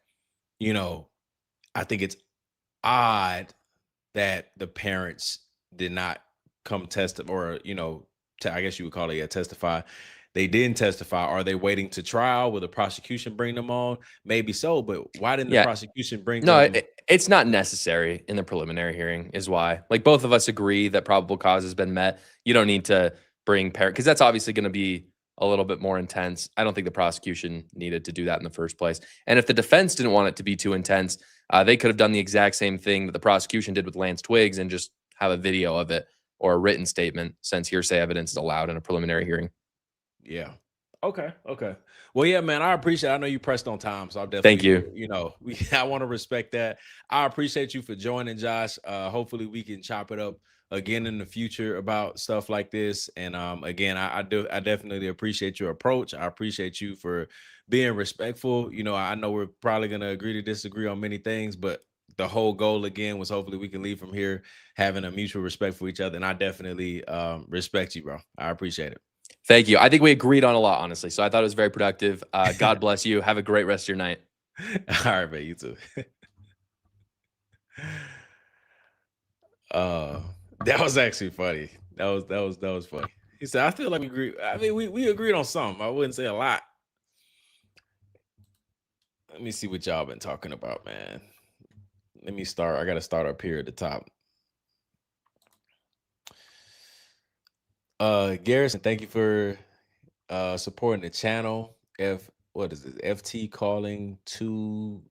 you know, I think it's odd that the parents did not come testify, or I guess you would call it, yeah, testify. They didn't testify. Are they waiting to trial? Will the prosecution bring them on? Maybe so, but why didn't the Yeah. prosecution bring No, them? it's not necessary in the preliminary hearing is why. Like both of us agree that probable cause has been met. You don't need to bring parent because that's obviously going to be a little bit more intense. I don't think the prosecution needed to do that in the first place. And if the defense didn't want it to be too intense, they could have done the exact same thing that the prosecution did with Lance Twiggs and just have a video of it or a written statement, since hearsay evidence is allowed in a preliminary hearing. Yeah. Okay. Okay. Well, yeah, man, I appreciate it. I know you pressed on time, so I'll Thank definitely, you. I want to respect that. I appreciate you for joining, Josh. Hopefully we can chop it up again in the future about stuff like this. And again, I definitely appreciate your approach. I appreciate you for being respectful. I know we're probably gonna agree to disagree on many things, but the whole goal again was hopefully we can leave from here having a mutual respect for each other. And I definitely respect you, bro. I appreciate it. Thank you. I think we agreed on a lot, honestly. So I thought it was very productive. God bless you. Have a great rest of your night. All right, man. You too. uh, that was actually funny. That was funny. He said, "I feel like we agree. I mean, we agreed on something. I wouldn't say a lot." Let me see what y'all been talking about, man. Let me start. I got to start up here at the top. Garrison, thank you for supporting the channel. What is it? FT calling to.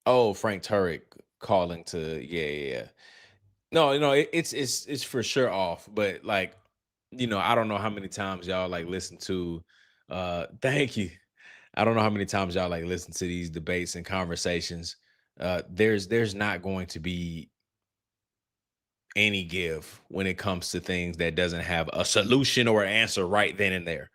Oh, Frank Turek calling to. Yeah. No, it's for sure off, but like, I don't know how many times y'all like listen to thank you. I don't know how many times y'all like listen to these debates and conversations. There's not going to be any give when it comes to things that doesn't have a solution or answer right then and there.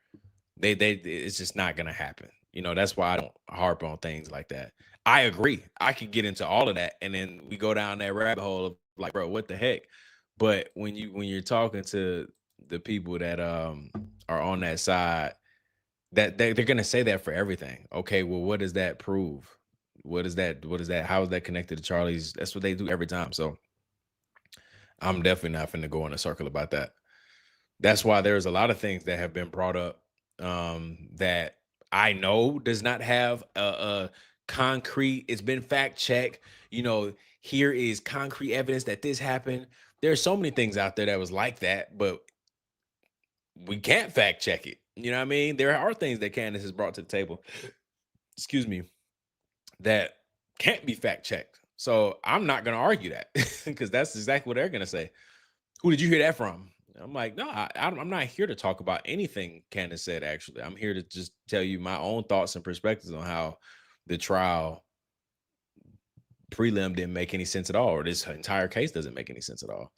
They it's just not gonna happen. That's why I don't harp on things like that. I agree. I could get into all of that, and then we go down that rabbit hole of like, bro, what the heck? But when you're talking to the people that are on that side, that they're gonna say that for everything. Okay, well, what does that prove? What is that? What is that? How is that connected to Charlie's? That's what they do every time. So I'm definitely not finna go in a circle about that. That's why there's a lot of things that have been brought up that I know does not have a concrete. It's been fact checked. Here is concrete evidence that this happened. There's so many things out there that was like that, but we can't fact check it. You know what I mean? There are things that Candace has brought to the table. Excuse me, that can't be fact checked. So I'm not going to argue that because that's exactly what they're going to say. Who did you hear that from? I'm like, no, I'm not here to talk about anything Candace said, actually. I'm here to just tell you my own thoughts and perspectives on how the trial prelim didn't make any sense at all, or this entire case doesn't make any sense at all.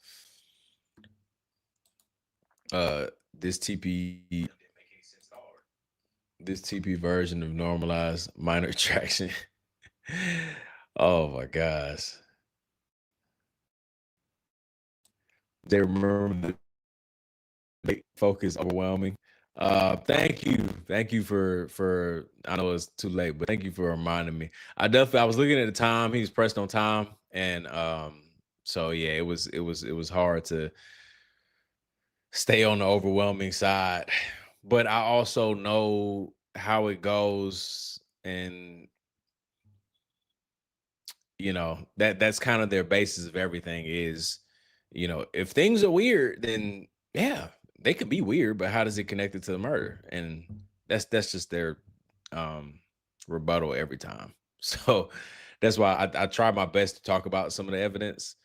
This TP version of normalized minor attraction. Oh my gosh. They remember the focus overwhelming. Thank you for I know it's too late, but thank you for reminding me. I was looking at the time, he was pressed on time, and so yeah, it was hard to stay on the overwhelming side. But I also know how it goes, and that's kind of their basis of everything is, if things are weird, then yeah, they could be weird, but how does it connect it to the murder? And that's just their rebuttal every time. So that's why I try my best to talk about some of the evidence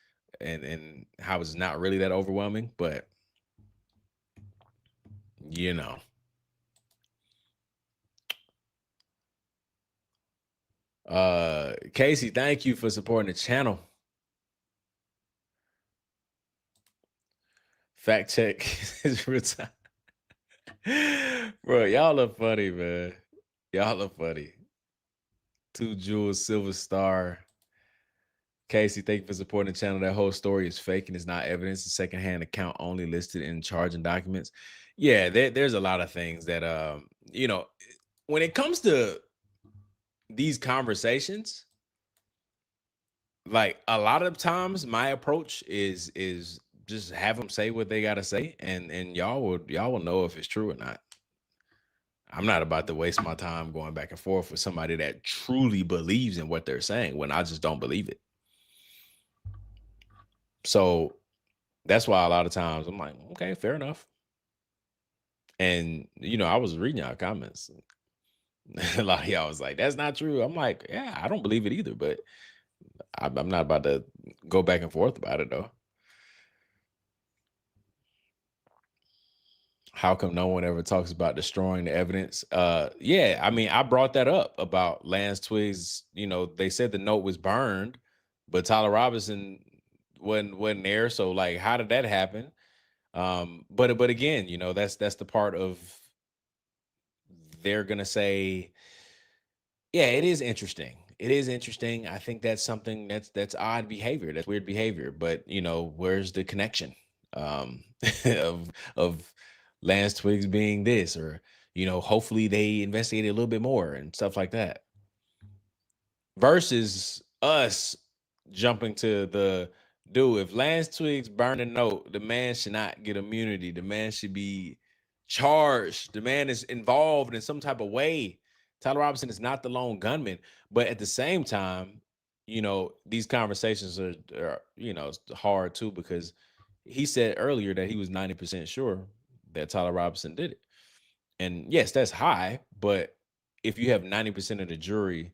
and how it's not really that overwhelming, but you know. Casey, thank you for supporting the channel. Fact check is real time. Bro, y'all are funny, man. Y'all are funny. Two Jewels, Silver Star. Casey, thank you for supporting the channel. That whole story is fake and is not evidence. A secondhand account only listed in charging documents. Yeah, there's a lot of things that when it comes to these conversations, like a lot of times my approach is just have them say what they gotta say, and y'all will know if it's true or not. I'm not about to waste my time going back and forth with somebody that truly believes in what they're saying when I just don't believe it. So that's why a lot of times I'm like, okay, fair enough. And I was reading y'all comments. A lot of y'all was like, that's not true. I'm like, yeah, I don't believe it either, but I'm not about to go back and forth about it though. How come no one ever talks about destroying the evidence? Yeah, I mean, I brought that up about Lance Twiggs. They said the note was burned, but Tyler Robinson wasn't there. So like, how did that happen? But again, that's the part of they're gonna say, yeah, it is interesting. It is interesting. I think that's something that's odd behavior. That's weird behavior. But where's the connection of Lance Twiggs being this, or hopefully they investigate a little bit more and stuff like that versus us jumping to the dude. If Lance Twiggs burned a note, the man should not get immunity. The man should be charged. The man is involved in some type of way. Tyler Robinson is not the lone gunman, but at the same time, these conversations are it's hard too, because he said earlier that he was 90% sure that Tyler Robinson did it. And yes, that's high, but if you have 90% of the jury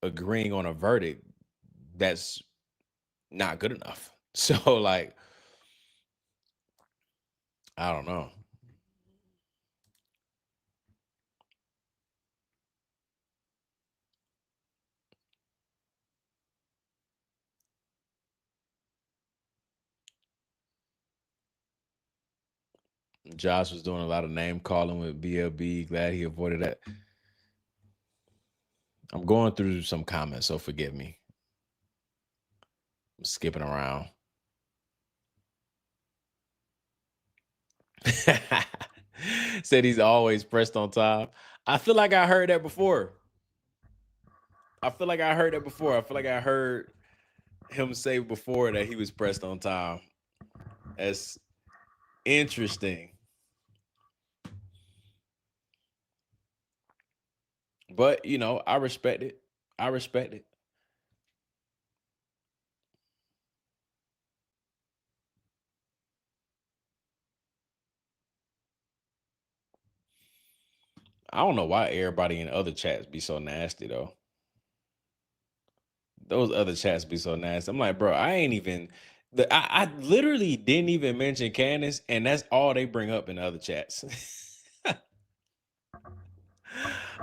agreeing on a verdict, that's not good enough. So like, I don't know. Josh was doing a lot of name calling with BLB. Glad he avoided that. I'm going through some comments, so forgive me. I'm skipping around. Said he's always pressed on time. I feel like I heard that before. I feel like I heard that before. I feel like I heard him say before that he was pressed on time. That's interesting. But I respect it. I respect it. I don't know why everybody in other chats be so nasty though. Those other chats be so nasty. I'm like, bro, I ain't even. I literally didn't even mention Candace, and that's all they bring up in the other chats.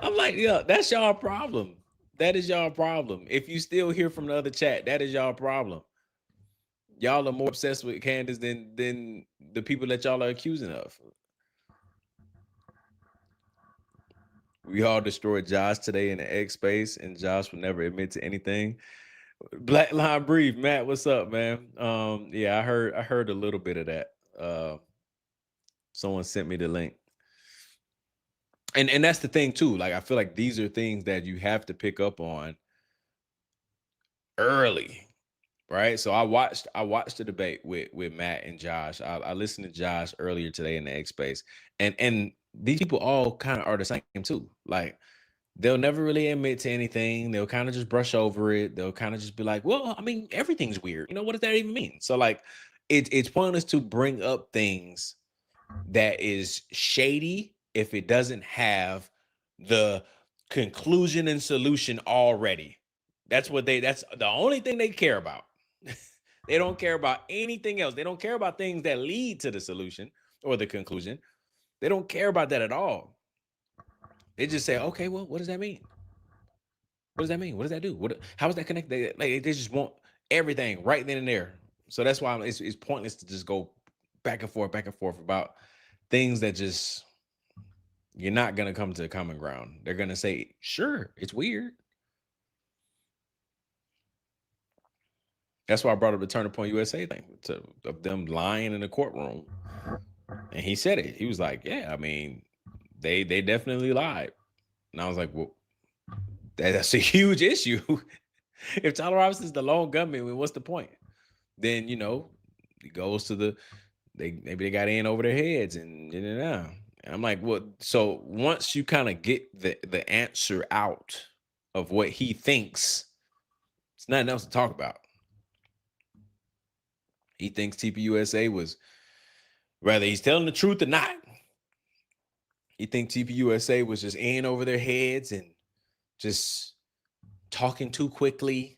I'm like, yeah, that's y'all problem. That is y'all problem. If you still hear from the other chat, that is y'all problem. Y'all are more obsessed with Candace than the people that y'all are accusing of. We all destroyed Josh today in the X space, and Josh would never admit to anything. Black Line Brief, Matt, what's up, man? Yeah, I heard a little bit of that. Someone sent me the link. And that's the thing too. Like, I feel like these are things that you have to pick up on early, right? So I watched the debate with Matt and Josh. I listened to Josh earlier today in the X space, and these people all kind of are the same too. Like, they'll never really admit to anything. They'll kind of just brush over it. They'll kind of just be like, well, I mean, everything's weird. What does that even mean? So like, it's pointless to bring up things that is shady if it doesn't have the conclusion and solution already. That's the only thing they care about. They don't care about anything else. They don't care about things that lead to the solution or the conclusion. They don't care about that at all. They just say, okay, well, what does that mean? What does that mean? What does that do? How is that connected? They just want everything right then and there. So that's why it's pointless to just go back and forth about things that just you're not gonna come to a common ground. They're gonna say, sure, it's weird. That's why I brought up the Turning Point USA thing of them lying in the courtroom. And he said it. He was like, yeah, I mean, they definitely lied. And I was like, well, that's a huge issue. If Tyler Robinson's the lone gunman, well, what's the point? Then it goes to maybe they got in over their heads and And I'm like, well, so once you kind of get the answer out of what he thinks, it's nothing else to talk about. He thinks TPUSA was, whether he's telling the truth or not, he thinks TPUSA was just in over their heads and just talking too quickly.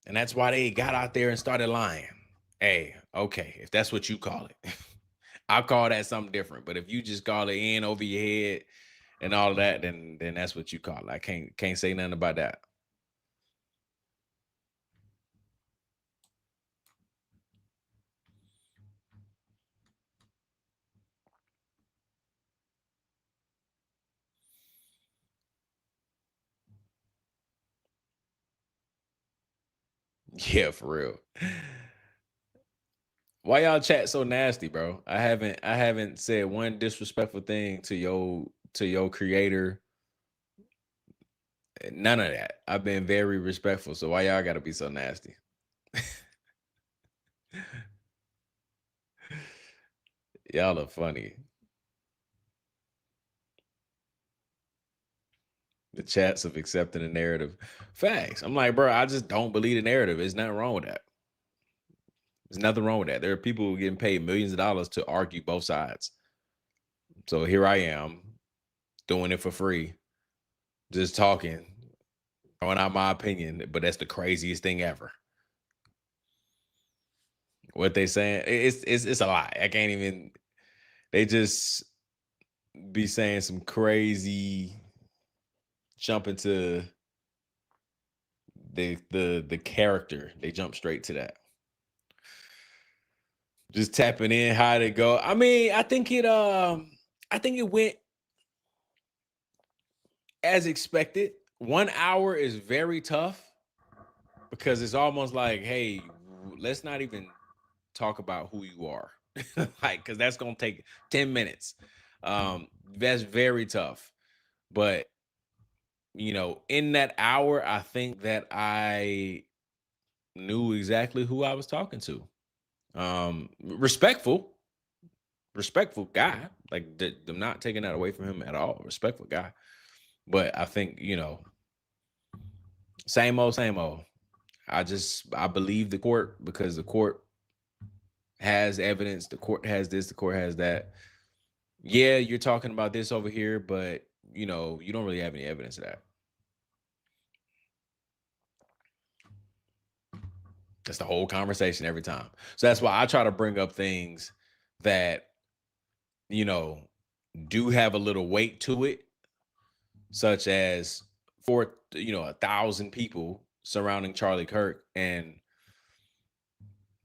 And that's why they got out there and started lying. Hey, okay, if that's what you call it. I'll call that something different. But if you just call it in over your head and all of that, then that's what you call it. I can't say nothing about that. Yeah, for real. Why y'all chat so nasty, bro? I haven't said one disrespectful thing to your creator. None of that. I've been very respectful. So why y'all gotta be so nasty? Y'all are funny. The chats of accepting the narrative. Facts. I'm like, bro, I just don't believe the narrative. There's nothing wrong with that. There's nothing wrong with that. There are people getting paid millions of dollars to argue both sides. So here I am doing it for free, just talking, throwing out my opinion, but that's the craziest thing ever. What they saying, it's a lie. I can't even. They just be saying some crazy, jump into the character. They jump straight to that. Just tapping in how to go. I mean, I think it went as expected. 1 hour is very tough because it's almost like, hey, let's not even talk about who you are. Like, because that's gonna take 10 minutes. That's very tough. But in that hour, I think that I knew exactly who I was talking to. Respectful guy. Like, I'm not taking that away from him at all. Respectful guy. But I think, same old, same old. I believe the court because the court has evidence. The court has this, the court has that. Yeah, you're talking about this over here, but you don't really have any evidence of that. That's the whole conversation every time. So that's why I try to bring up things that, do have a little weight to it, such as 1,000 people surrounding Charlie Kirk, and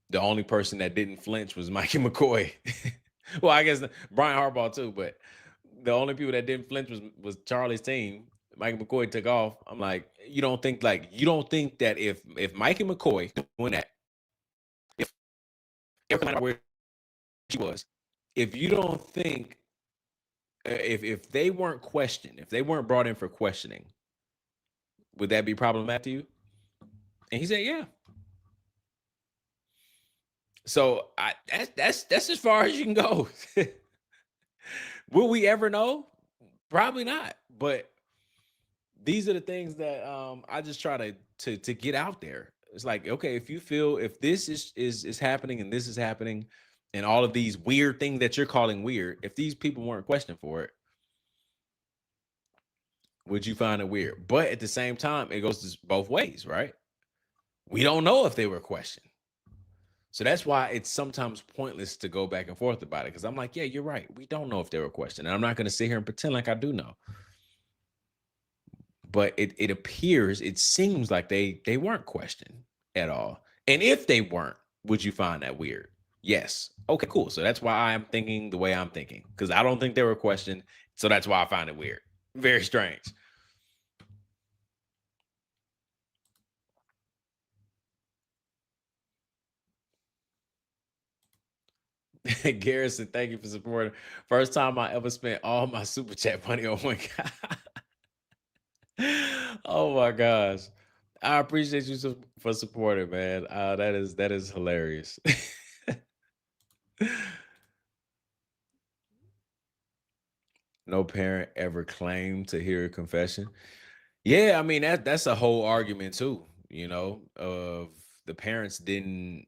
the only person that didn't flinch was Mikey McCoy. Well, I guess Brian Harbaugh too, but the only people that didn't flinch was Charlie's team. Mikey McCoy took off. I'm like, you don't think that if Mikey McCoy doing that, if where she was, if you don't think if they weren't questioned, if they weren't brought in for questioning, would that be problematic to you? And he said, yeah. So that's as far as you can go. Will we ever know? Probably not. But these are the things that I just try to get out there. It's like, okay, if you feel if this is happening and this is happening, and all of these weird things that you're calling weird, if these people weren't questioned for it, would you find it weird? But at the same time, it goes both ways, right? We don't know if they were questioned. So that's why it's sometimes pointless to go back and forth about it. Because I'm like, yeah, you're right. We don't know if they were questioned. And I'm not going to sit here and pretend like I do know. But it appears, it seems like they weren't questioned at all. And if they weren't, would you find that weird? Yes. Okay, cool. So that's why I'm thinking the way I'm thinking because I don't think they were questioned. So that's why I find it weird. Very strange. Garrison, thank you for supporting. First time I ever spent all my super chat money on one guy. Oh my gosh. I appreciate you for supporting, man. That is hilarious. No parent ever claimed to hear a confession. Yeah, I mean that's a whole argument too, of the parents didn't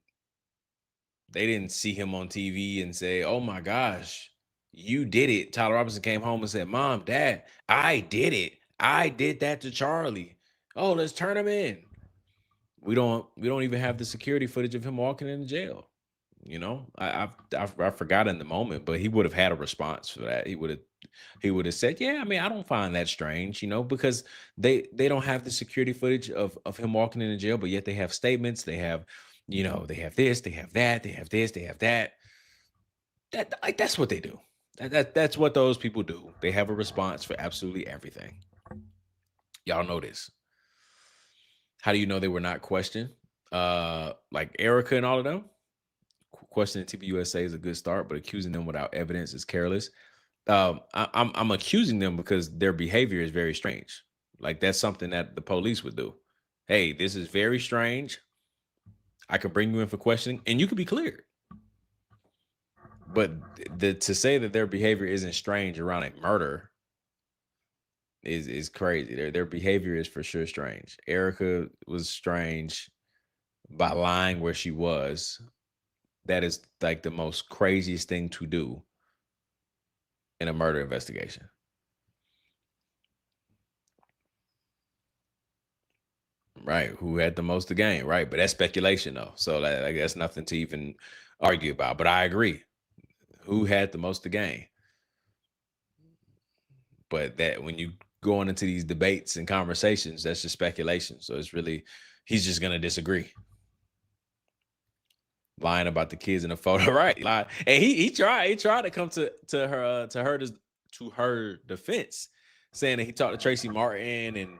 see him on TV and say, "Oh my gosh, you did it." Tyler Robinson came home and said, "Mom, Dad, I did it. I did that to Charlie. Oh, let's turn him in." We don't even have the security footage of him walking into jail. I forgot in the moment, but he would have had a response for that. He would have said, "Yeah, I mean, I don't find that strange, because they don't have the security footage of him walking into jail, but yet they have statements, they have this, they have that, they have this, they have that. That's what they do. That's what those people do. They have a response for absolutely everything. Y'all know this. How do you know they were not questioned? Like Erica and all of them. Questioning TV USA is a good start, but accusing them without evidence is careless. I'm accusing them because their behavior is very strange. Like that's something that the police would do. Hey, this is very strange. I could bring you in for questioning, and you could be cleared. But to say that their behavior isn't strange around a murder is crazy. Their behavior is for sure strange. Erica was strange by lying where she was. That is like the most craziest thing to do in a murder investigation. Right. Who had the most to gain? Right. But that's speculation though. So like that's nothing to even argue about. But I agree. Who had the most to gain? But that when you going into these debates and conversations, that's just speculation. So it's really he's just gonna disagree. Lying about the kids in the photo, right? Lie. And he tried to come to her defense, saying that he talked to Tracy Martin and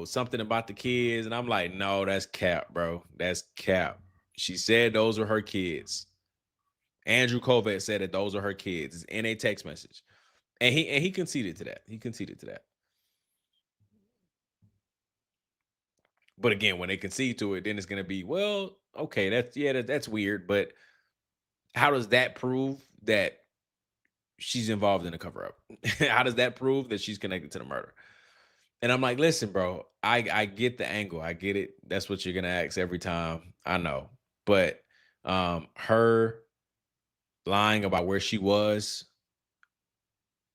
something about the kids. And I'm like, no, that's cap, bro. That's cap. She said those are her kids. Andrew Kovac said that those are her kids. It's in a text message. And he conceded to that. He conceded to that. But again, when they concede to it, then it's gonna be, well, okay, that's weird. But how does that prove that she's involved in a cover up? How does that prove that she's connected to the murder? And I'm like, listen, bro, I get the angle. I get it. That's what you're gonna ask every time. I know. But her lying about where she was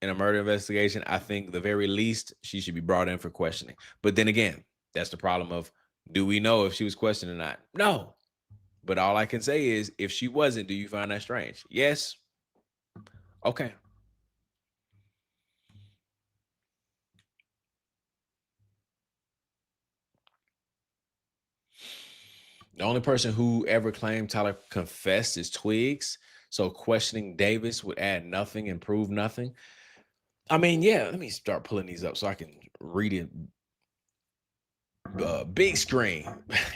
in a murder investigation, I think the very least she should be brought in for questioning. But then again, that's the problem of, do we know if she was questioned or not? No. But all I can say is, if she wasn't, do you find that strange? Yes. Okay. The only person who ever claimed Tyler confessed is Twigs. So questioning Davis would add nothing and prove nothing. I mean, yeah, let me start pulling these up so I can read it. Big screen.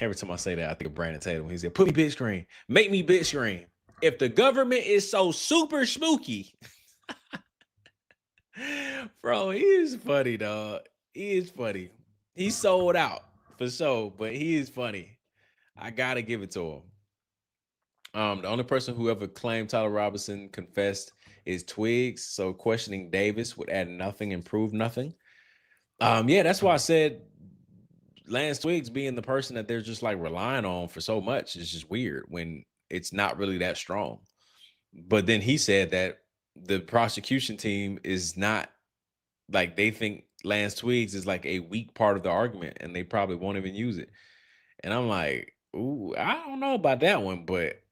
Every time I say that, I think of Brandon Tatum. He said, "Put me big screen. Make me big screen. If the government is so super spooky." Bro, he is funny, dog. He is funny. He sold out for sure, but he is funny. I gotta give it to him. The only person who ever claimed Tyler Robinson confessed is Twigs. So questioning Davis would add nothing and prove nothing. Yeah, that's why I said Lance Twigs being the person that they're just like relying on for so much is just weird when it's not really that strong. But then he said that the prosecution team is not, like, they think Lance Twigs is like a weak part of the argument and they probably won't even use it. And I'm like, ooh, I don't know about that one, but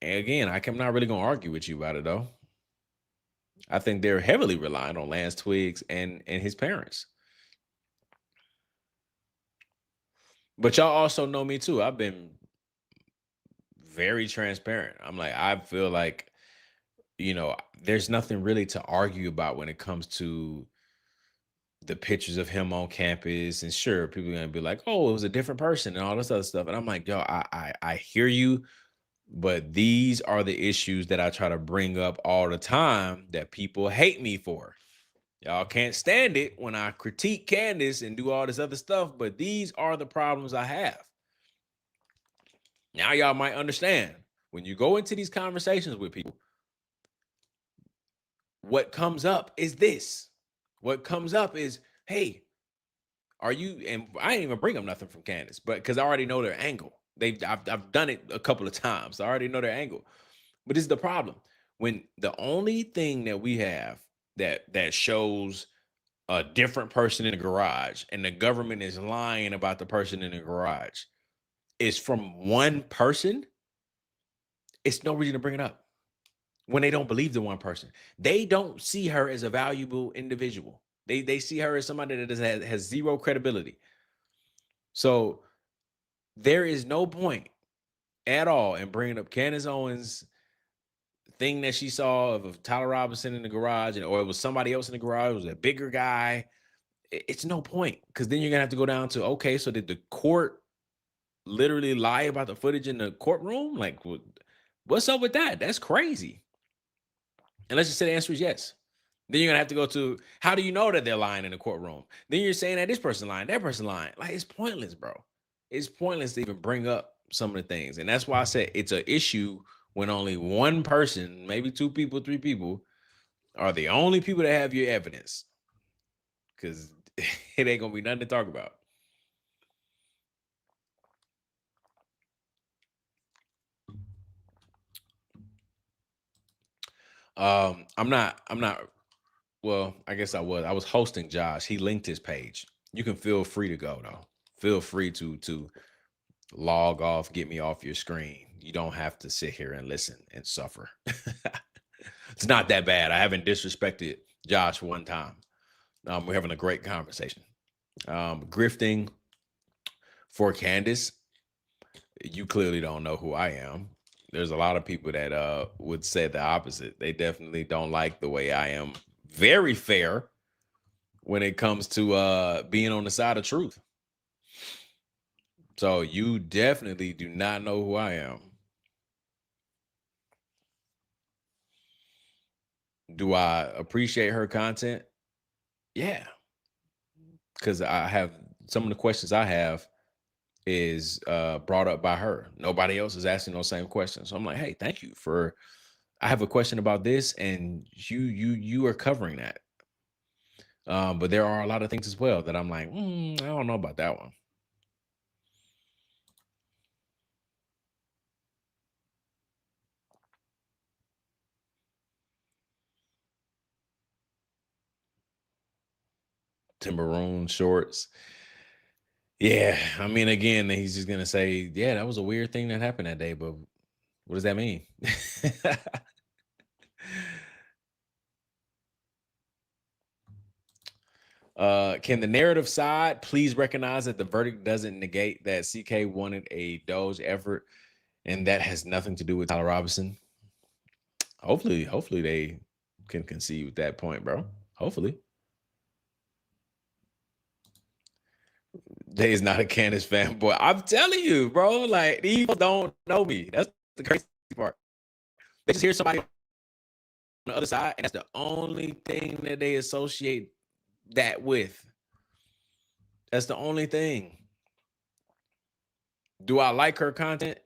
again, I'm not really gonna argue with you about it though. I think they're heavily reliant on Lance Twigs and his parents. But y'all also know me too. I've been very transparent. I'm like, I feel like, there's nothing really to argue about when it comes to the pictures of him on campus. And sure, people are gonna be like, "Oh, it was a different person," and all this other stuff. And I'm like, "Yo, I hear you, but these are the issues that I try to bring up all the time that people hate me for. Y'all can't stand it when I critique Candace and do all this other stuff, but these are the problems I have. Now y'all might understand when you go into these conversations with people, what comes up is this. What comes up is, hey, are you? And I ain't even bring up nothing from Candace, but because I already know their angle. I've done it a couple of times. So I already know their angle. But this is the problem. When the only thing that we have that shows a different person in the garage and the government is lying about the person in the garage is from one person, it's no reason to bring it up when they don't believe the one person. They don't see her as a valuable individual. They see her as somebody that has zero credibility. So there is no point at all in bringing up Candace Owens' thing that she saw of Tyler Robinson in the garage, or it was somebody else in the garage, it was a bigger guy. It's no point, because then you're gonna have to go down to, okay, so did the court literally lie about the footage in the courtroom? Like, what's up with that? That's crazy. And let's just say the answer is yes. Then you're gonna have to go to, how do you know that they're lying in the courtroom? Then you're saying that this person lying, that person lying. Like, it's pointless, bro. It's pointless to even bring up some of the things. And that's why I said it's an issue when only one person, maybe two people, three people, are the only people that have your evidence. Because it ain't gonna be nothing to talk about. I'm not. Well, I guess I was hosting Josh. He linked his page. You can feel free to go though. Feel free to log off, get me off your screen. You don't have to sit here and listen and suffer. It's not that bad. I haven't disrespected Josh one time. We're having a great conversation. Grifting for Candace, you clearly don't know who I am. There's a lot of people that would say the opposite. They definitely don't like the way I am very fair when it comes to being on the side of truth. So you definitely do not know who I am. Do I appreciate her content? Yeah, because I have some of the questions I have is brought up by her. Nobody else is asking those same questions. So I'm like, hey, thank you for. I have a question about this, and you are covering that. But there are a lot of things as well that I'm like, I don't know about that one. Timberone shorts. Yeah, I mean, again, he's just gonna say, yeah, that was a weird thing that happened that day, but what does that mean? Can the narrative side please recognize that the verdict doesn't negate that CK wanted a Doge effort, and that has nothing to do with Tyler Robinson? Hopefully they can concede with that point, bro. Hopefully. They is not a Candace fanboy. I'm telling you, bro. Like, these people don't know me. That's the crazy part. They just hear somebody on the other side, and that's the only thing that they associate that with. That's the only thing. Do I like her content?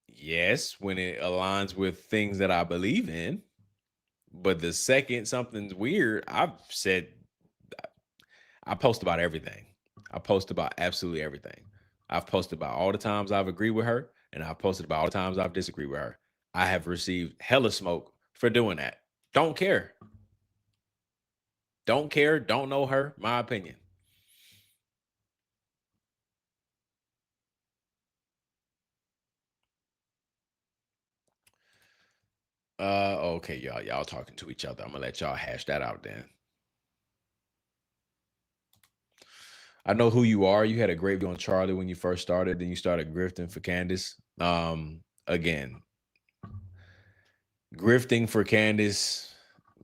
Yes, when it aligns with things that I believe in. But the second something's weird, I've said I post about everything. I post about absolutely everything. I've posted about all the times I've agreed with her, and I've posted about all the times I've disagreed with her. I have received hella smoke for doing that. Don't care. Don't care. Don't know her. My opinion. Okay, y'all. Y'all talking to each other. I'm gonna let y'all hash that out then. I know who you are. You had a great view on Charlie when you first started, then you started grifting for Candace. Again, grifting for Candace,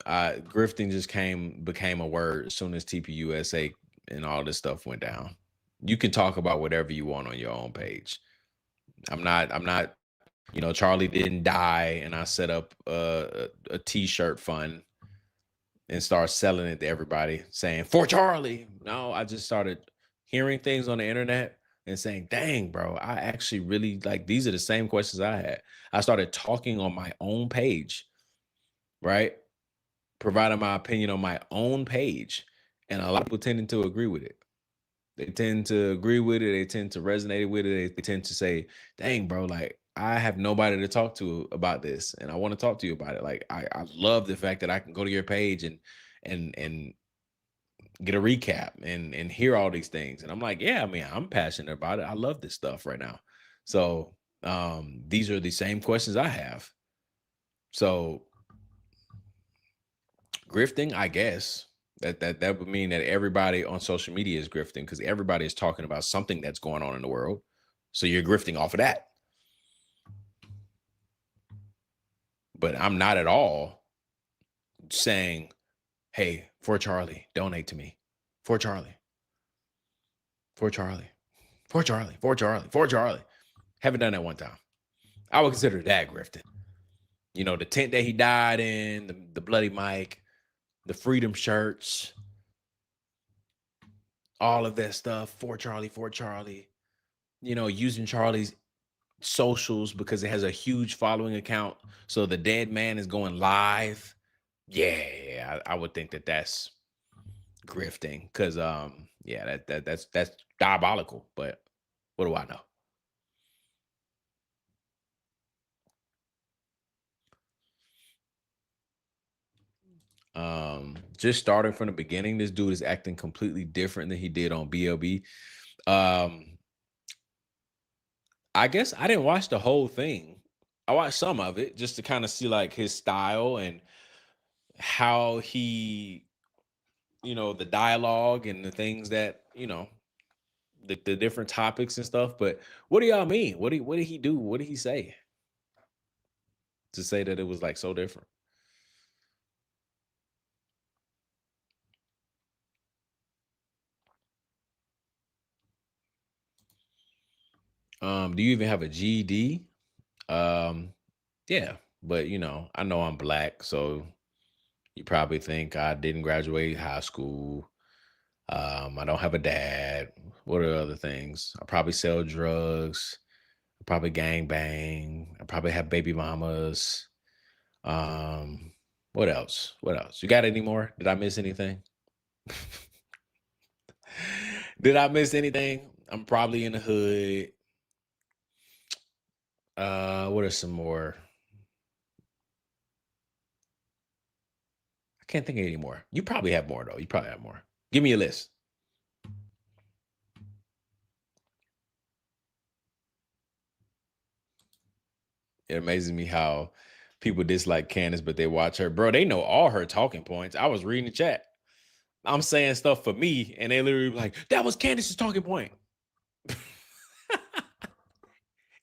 grifting just became a word as soon as TPUSA and all this stuff went down. You can talk about whatever you want on your own page. I'm not, Charlie didn't die and I set up a t-shirt fund and start selling it to everybody saying for Charlie. No, I just started hearing things on the internet and saying, dang, bro, I actually really like these are the same questions I had. I started talking on my own page, right? Providing my opinion on my own page. And a lot of people tending to agree with it. They tend to agree with it. They tend to resonate with it. They tend to say, dang, bro, like I have nobody to talk to about this. And I want to talk to you about it. Like I love the fact that I can go to your page and get a recap and hear all these things. And I'm like, yeah, I mean, I'm passionate about it. I love this stuff right now. So these are the same questions I have. So grifting, I guess that would mean that everybody on social media is grifting because everybody is talking about something that's going on in the world. So you're grifting off of that. But I'm not at all saying, hey, for Charlie, donate to me. For Charlie. For Charlie. For Charlie. For Charlie. For Charlie. Haven't done that one time. I would consider that grifting. The tent that he died in, the bloody mic, the freedom shirts, all of that stuff. For Charlie. Using Charlie's socials because it has a huge following account. So the dead man is going live. Yeah, I would think that that's grifting because yeah, that's diabolical. But what do I know? Just starting from the beginning, this dude is acting completely different than he did on BLB. I guess I didn't watch the whole thing. I watched some of it just to kind of see like his style and how he, the dialogue and the things that, the different topics and stuff. But what do y'all mean? What did he do? What did he say to say that it was like so different? Do you even have a GED? Yeah, but I know I'm black, so you probably think I didn't graduate high school. I don't have a dad. What are other things? I probably sell drugs. I probably gang bang. I probably have baby mamas. Um, what else? What else? You got any more? Did I miss anything? Did I miss anything? I'm probably in the hood. What are some more? I can't think of any more. You probably have more though. You probably have more. Give me a list. It amazes me how people dislike Candace, but they watch her. Bro, they know all her talking points. I was reading the chat. I'm saying stuff for me, and they literally like, that was Candace's talking point.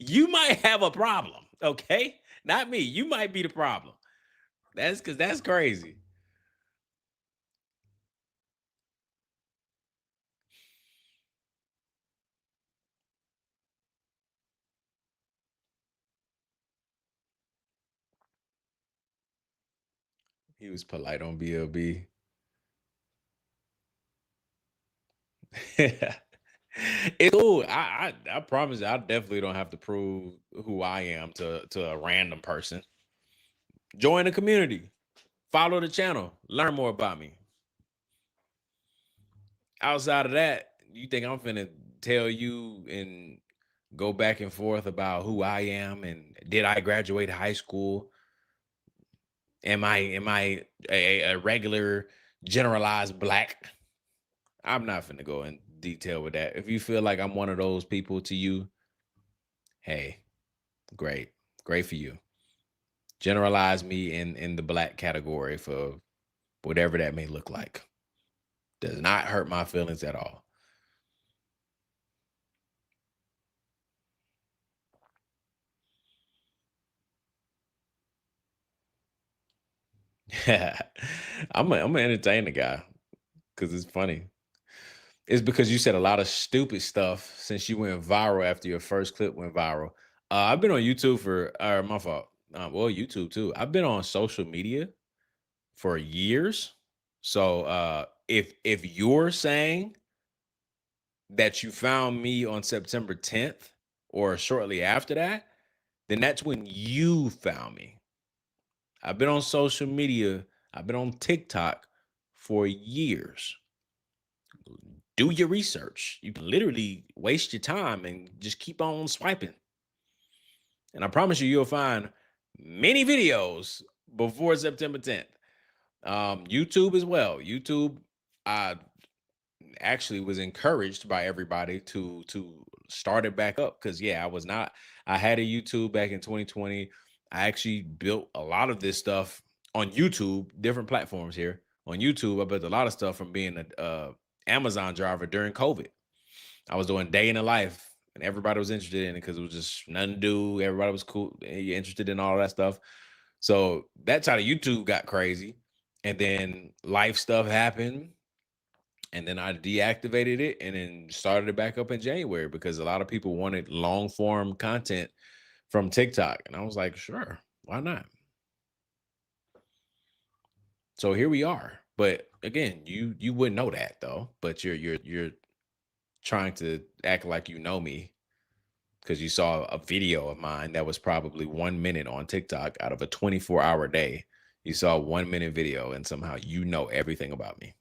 You might have a problem, okay? Not me. You might be the problem. That's because that's crazy. He was polite on BLB. It's cool. I promise you, I definitely don't have to prove who I am to a random person. Join the community, follow the channel, learn more about me. Outside of that, you think I'm finna tell you and go back and forth about who I am and did I graduate high school? Am I a regular generalized black? I'm not finna go in detail with that. If you feel like I'm one of those people to you, hey, great. Great for you. Generalize me in the black category for whatever that may look like. Does not hurt my feelings at all. I'm gonna entertain the guy because it's funny. It's because you said a lot of stupid stuff since you went viral after your first clip went viral. I've been on YouTube for, my fault. Well, YouTube too. I've been on social media for years. So if you're saying that you found me on September 10th or shortly after that, then that's when you found me. I've been on social media, I've been on TikTok for years. Do your research. You can literally waste your time and just keep on swiping. And I promise you, you'll find many videos before September 10th. YouTube as well. YouTube, I actually was encouraged by everybody to start it back up because yeah, I was not. I had a YouTube back in 2020. I actually built a lot of this stuff on YouTube, different platforms here on YouTube. I built a lot of stuff from being a Amazon driver during COVID. I was doing day in the life, and everybody was interested in it because it was just nothing to do. Everybody was cool, interested in all that stuff. So that's how the YouTube got crazy. And then life stuff happened, and then I deactivated it and then started it back up in January because a lot of people wanted long form content from TikTok. And I was like, sure, why not? So here we are. But again, you wouldn't know that though. But you're trying to act like you know me because you saw a video of mine that was probably 1 minute on TikTok out of a 24-hour day. You saw a 1 minute video and somehow you know everything about me.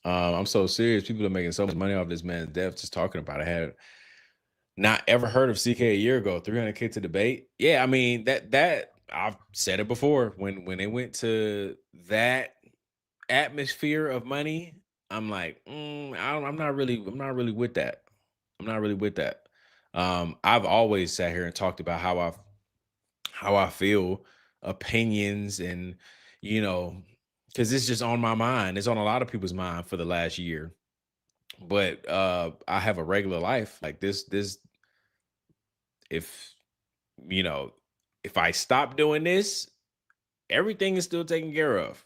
I'm so serious. People are making so much money off this man's death just talking about it. I had not ever heard of CK a year ago. 300K to debate. Yeah, I mean that I've said it before. When it went to that atmosphere of money, I'm like, I'm not really with that. I'm not really with that. I've always sat here and talked about how I feel, opinions, and you know, because it's just on my mind. It's on a lot of people's mind for the last year. But I have a regular life. Like this if you know, if I stop doing this, everything is still taken care of.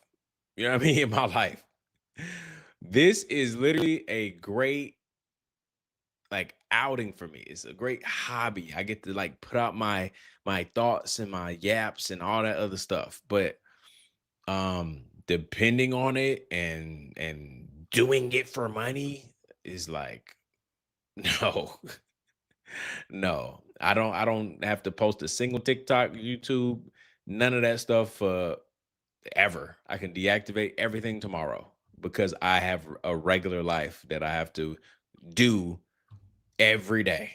You know what I mean? In my life. This is literally a great like outing for me. It's a great hobby. I get to like put out my thoughts and my yaps and all that other stuff. But depending on it and doing it for money is like no. No. I don't have to post a single TikTok, YouTube, none of that stuff ever. I can deactivate everything tomorrow because I have a regular life that I have to do every day.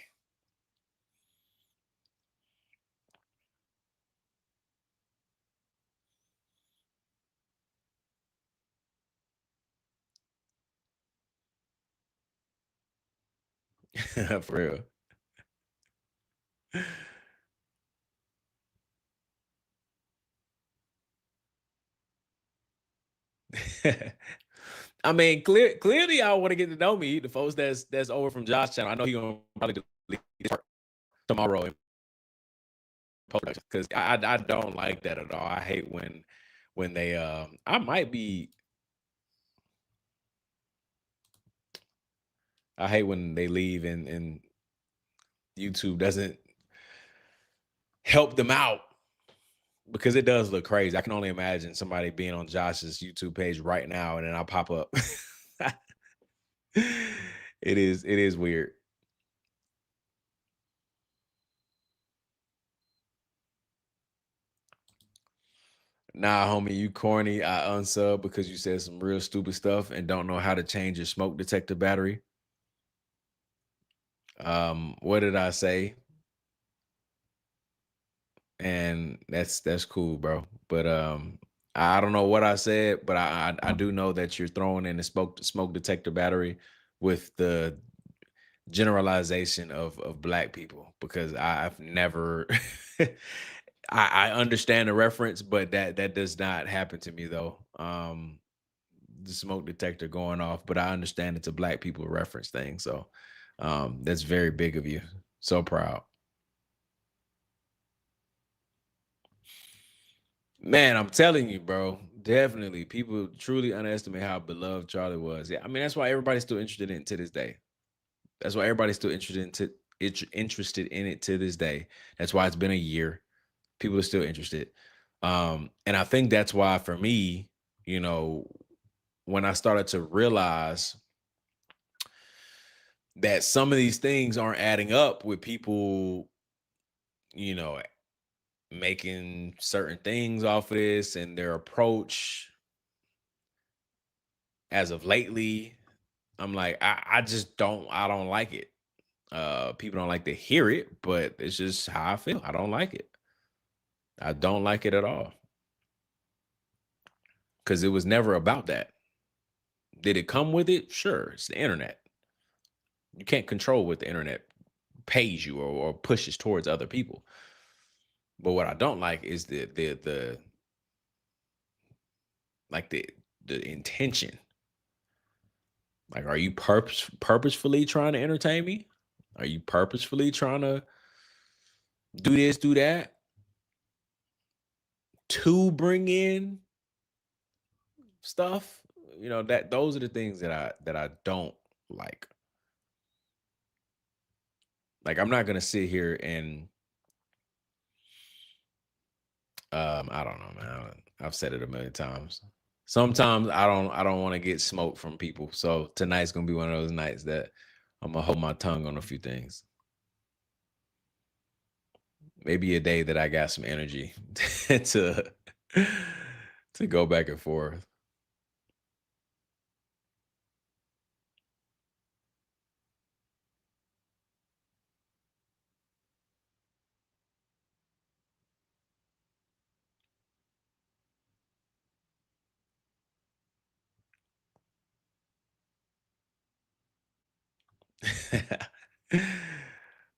For real. I mean, clearly, I want to get to know me. The folks that's over from Josh channel. I know he gonna probably delete this part tomorrow and post because I don't like that at all. I hate when they I might be I hate when they leave and YouTube doesn't help them out because it does look crazy. I can only imagine somebody being on Josh's YouTube page right now and then I'll pop up. It is weird. Nah, homie, you corny. I unsub because you said some real stupid stuff and don't know how to change your smoke detector battery. What did I say? And that's cool, bro. But I don't know what I said, but I do know that you're throwing in the smoke detector battery with the generalization of black people because I've never I understand the reference, but that does not happen to me though. The smoke detector going off, but I understand it's a black people reference thing. So that's very big of you. So proud. Man, I'm telling you, bro. Definitely. People truly underestimate how beloved Charlie was. Yeah, I mean, that's why everybody's still interested in it to this day. That's why everybody's still interested in it to this day. That's why it's been a year. People are still interested. And I think that's why for me, you know, when I started to realize that some of these things aren't adding up with people, you know, making certain things off of this and their approach as of lately, I'm like, I just don't like it. People don't like to hear it, but it's just how I feel. I don't like it. I don't like it at all. Because it was never about that. Did it come with it? Sure. It's the internet. You can't control what the internet pays you or pushes towards other people. But what I don't like is the like the intention. Like, are you purposefully trying to entertain me? Are you purposefully trying to do this, do that to bring in stuff? You know, that those are the things that I don't like. Like, I'm not gonna sit here and I don't know, man. I've said it a million times. Sometimes I don't want to get smoke from people. So tonight's gonna be one of those nights that I'm gonna hold my tongue on a few things. Maybe a day that I got some energy to to go back and forth.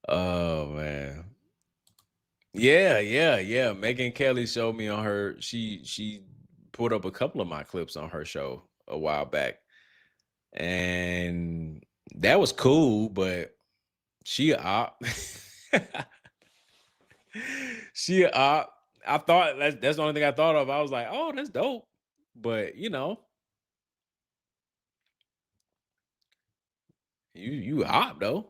Oh man. Yeah, yeah, yeah. Megan Kelly showed me on her. She put up a couple of my clips on her show a while back, and that was cool. But she a op. She a op. I thought that's the only thing I thought of. I was like, oh, that's dope. But you a op though.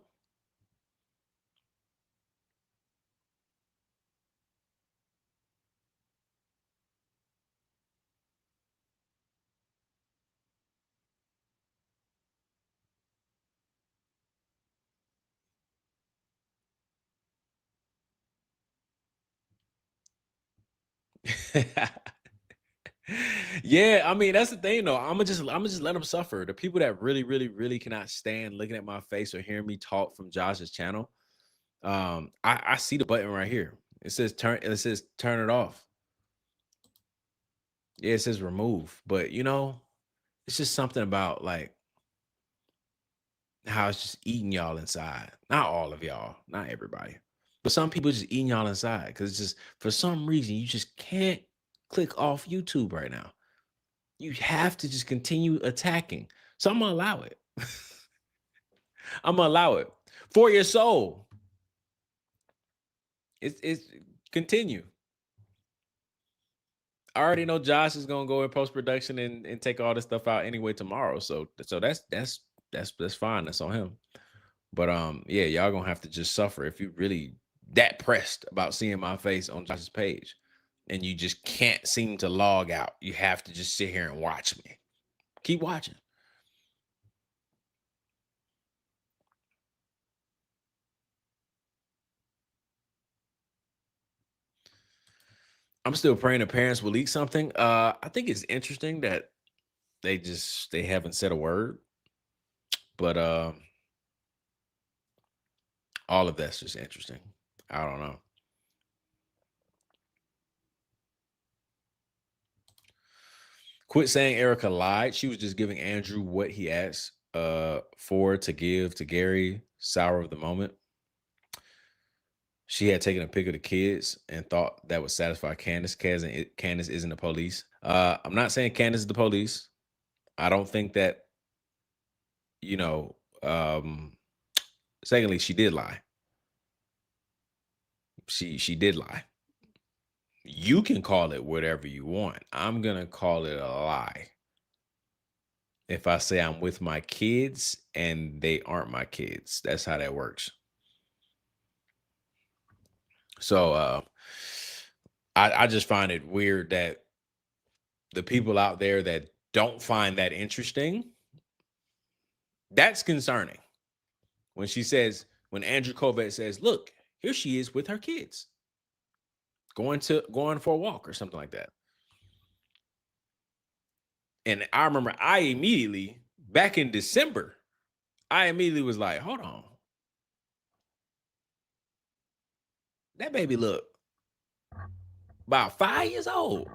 Yeah, I mean that's the thing though. I'm gonna just let them suffer. The people that really, really, really cannot stand looking at my face or hearing me talk from Josh's channel. I see the button right here. It says turn it off. Yeah, it says remove. But it's just something about like how it's just eating y'all inside. Not all of y'all, not everybody. But some people just eating y'all inside because it's just for some reason you just can't click off YouTube right now. You have to just continue attacking. So I'm gonna allow it. I'm gonna allow it for your soul. It's continue. I already know Josh is gonna go in post production and take all this stuff out anyway tomorrow. So that's fine. That's on him. But yeah, y'all gonna have to just suffer if you really that pressed about seeing my face on Josh's page, and you just can't seem to log out. You have to just sit here and watch me. Keep watching. I'm still praying the parents will leak something. I think it's interesting that they haven't said a word, but all of that's just interesting. I don't know. Quit saying Erica lied. She was just giving Andrew what he asked for to give to Gary, sour of the moment. she had taken a pic of the kids and thought that would satisfy Candace. Candace isn't the police. I'm not saying Candace is the police. I don't think that, you know, um, secondly, she did lie. She did lie. You can call it whatever you want. I'm gonna call it a lie if I say I'm with my kids and they aren't my kids. That's how that works. So I just find it weird that the people out there that don't find that interesting, that's concerning. When Andrew Covett says, look, here she is with her kids, going for a walk or something like that. And I remember back in December, I immediately was like, hold on. That baby look about 5 years old.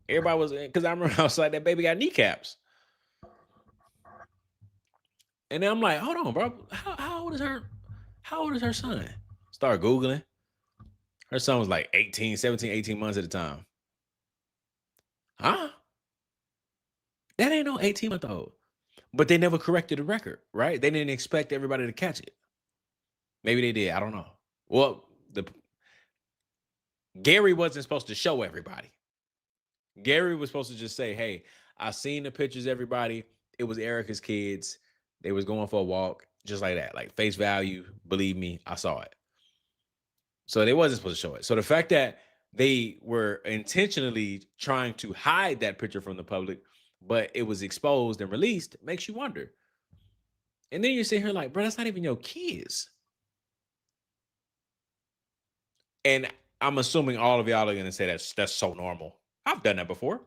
Everybody was, because I remember I was like, that baby got kneecaps. And then I'm like, hold on, bro. How old is her? How old is her son? Start Googling. Her son was like 17, 18 months at the time. Huh? That ain't no 18-month-old. But they never corrected the record, right? They didn't expect everybody to catch it. Maybe they did. I don't know. Well, Gary wasn't supposed to show everybody. Gary was supposed to just say, hey, I seen the pictures, everybody. It was Erica's kids. They was going for a walk, just like that. Like face value, believe me, I saw it. So they wasn't supposed to show it. So the fact that they were intentionally trying to hide that picture from the public, but it was exposed and released, makes you wonder. And then you're sitting here like, bro, that's not even your kids. And I'm assuming all of y'all are gonna say that's so normal. I've done that before.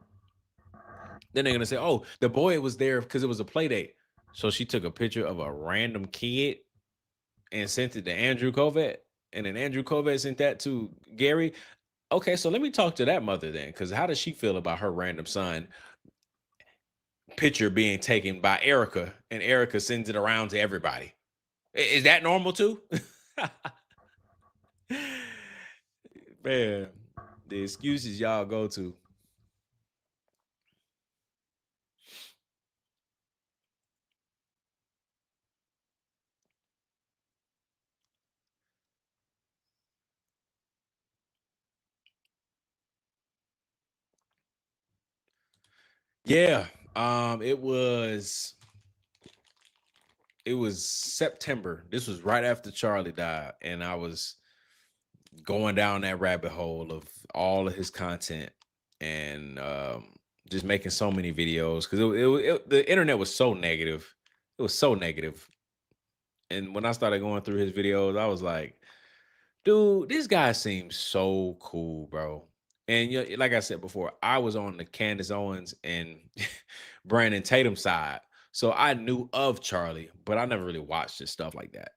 Then they're gonna say, oh, the boy was there because it was a play date. So she took a picture of a random kid and sent it to Andrew Covett. And then Andrew Covett sent that to Gary. Okay, so let me talk to that mother then, because how does she feel about her random son picture being taken by Erica, and Erica sends it around to everybody? Is that normal too? Man, the excuses y'all go to. Yeah, it was September. This was right after Charlie died, and I was going down that rabbit hole of all of his content and just making so many videos because the internet was so negative. It was so negative. And when I started going through his videos, I was like, dude, this guy seems so cool, bro. And like I said before, I was on the Candace Owens and Brandon Tatum side. So I knew of Charlie, but I never really watched his stuff like that.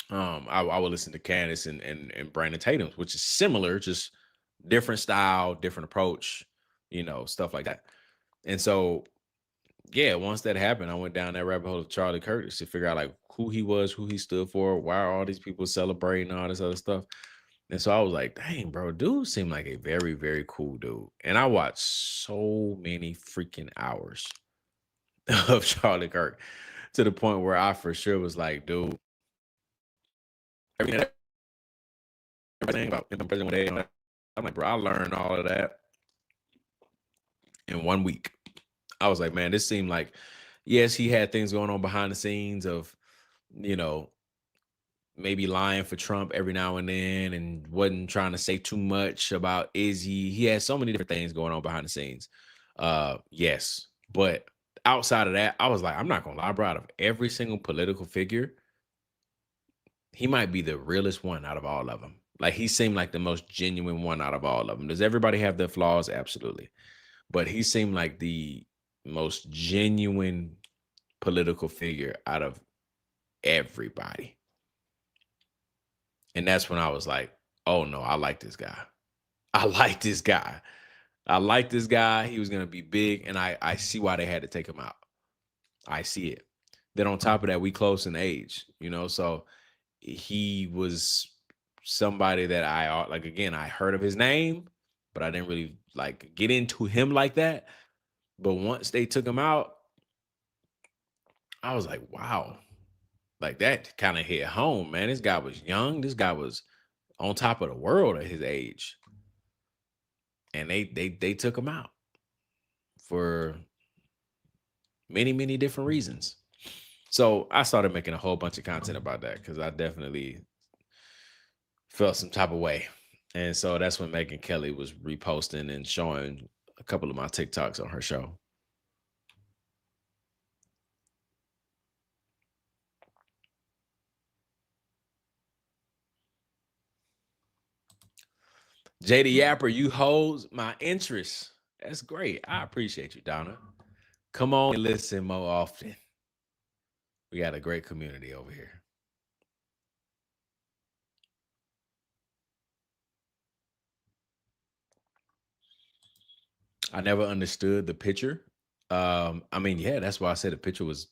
I would listen to Candace and Brandon Tatum's, which is similar, just different style, different approach, stuff like that. And so, yeah, once that happened, I went down that rabbit hole of Charlie Curtis to figure out like who he was, who he stood for, why are all these people celebrating all this other stuff. And so I was like, dang, bro, dude seemed like a very, very cool dude. And I watched so many freaking hours of Charlie Kirk to the point where I for sure was like, dude, everything about President Day. I'm like, bro, I learned all of that in 1 week. I was like, man, this seemed like, yes, he had things going on behind the scenes of, maybe lying for Trump every now and then and wasn't trying to say too much about Izzy. He had so many different things going on behind the scenes. Yes. But outside of that, I was like, I'm not gonna lie, bro, out of every single political figure, he might be the realest one out of all of them. Like he seemed like the most genuine one out of all of them. Does everybody have their flaws? Absolutely. But he seemed like the most genuine political figure out of everybody. And that's when I was like, oh no, I like this guy. I like this guy. I like this guy. He was going to be big. And I see why they had to take him out. I see it. Then on top of that, we close in age, so he was somebody that I like, again, I heard of his name, but I didn't really like get into him like that. But once they took him out, I was like, wow, like that kind of hit home, man. This guy was young. This guy was on top of the world at his age. And they took him out for many, many different reasons. So I started making a whole bunch of content about that because I definitely felt some type of way. And so that's when Megan Kelly was reposting and showing a couple of my TikToks on her show. JD Yapper, you hold my interest. That's great. I appreciate you, Donna. Come on and listen more often. We got a great community over here. I never understood the picture. I mean, yeah, that's why I said the picture was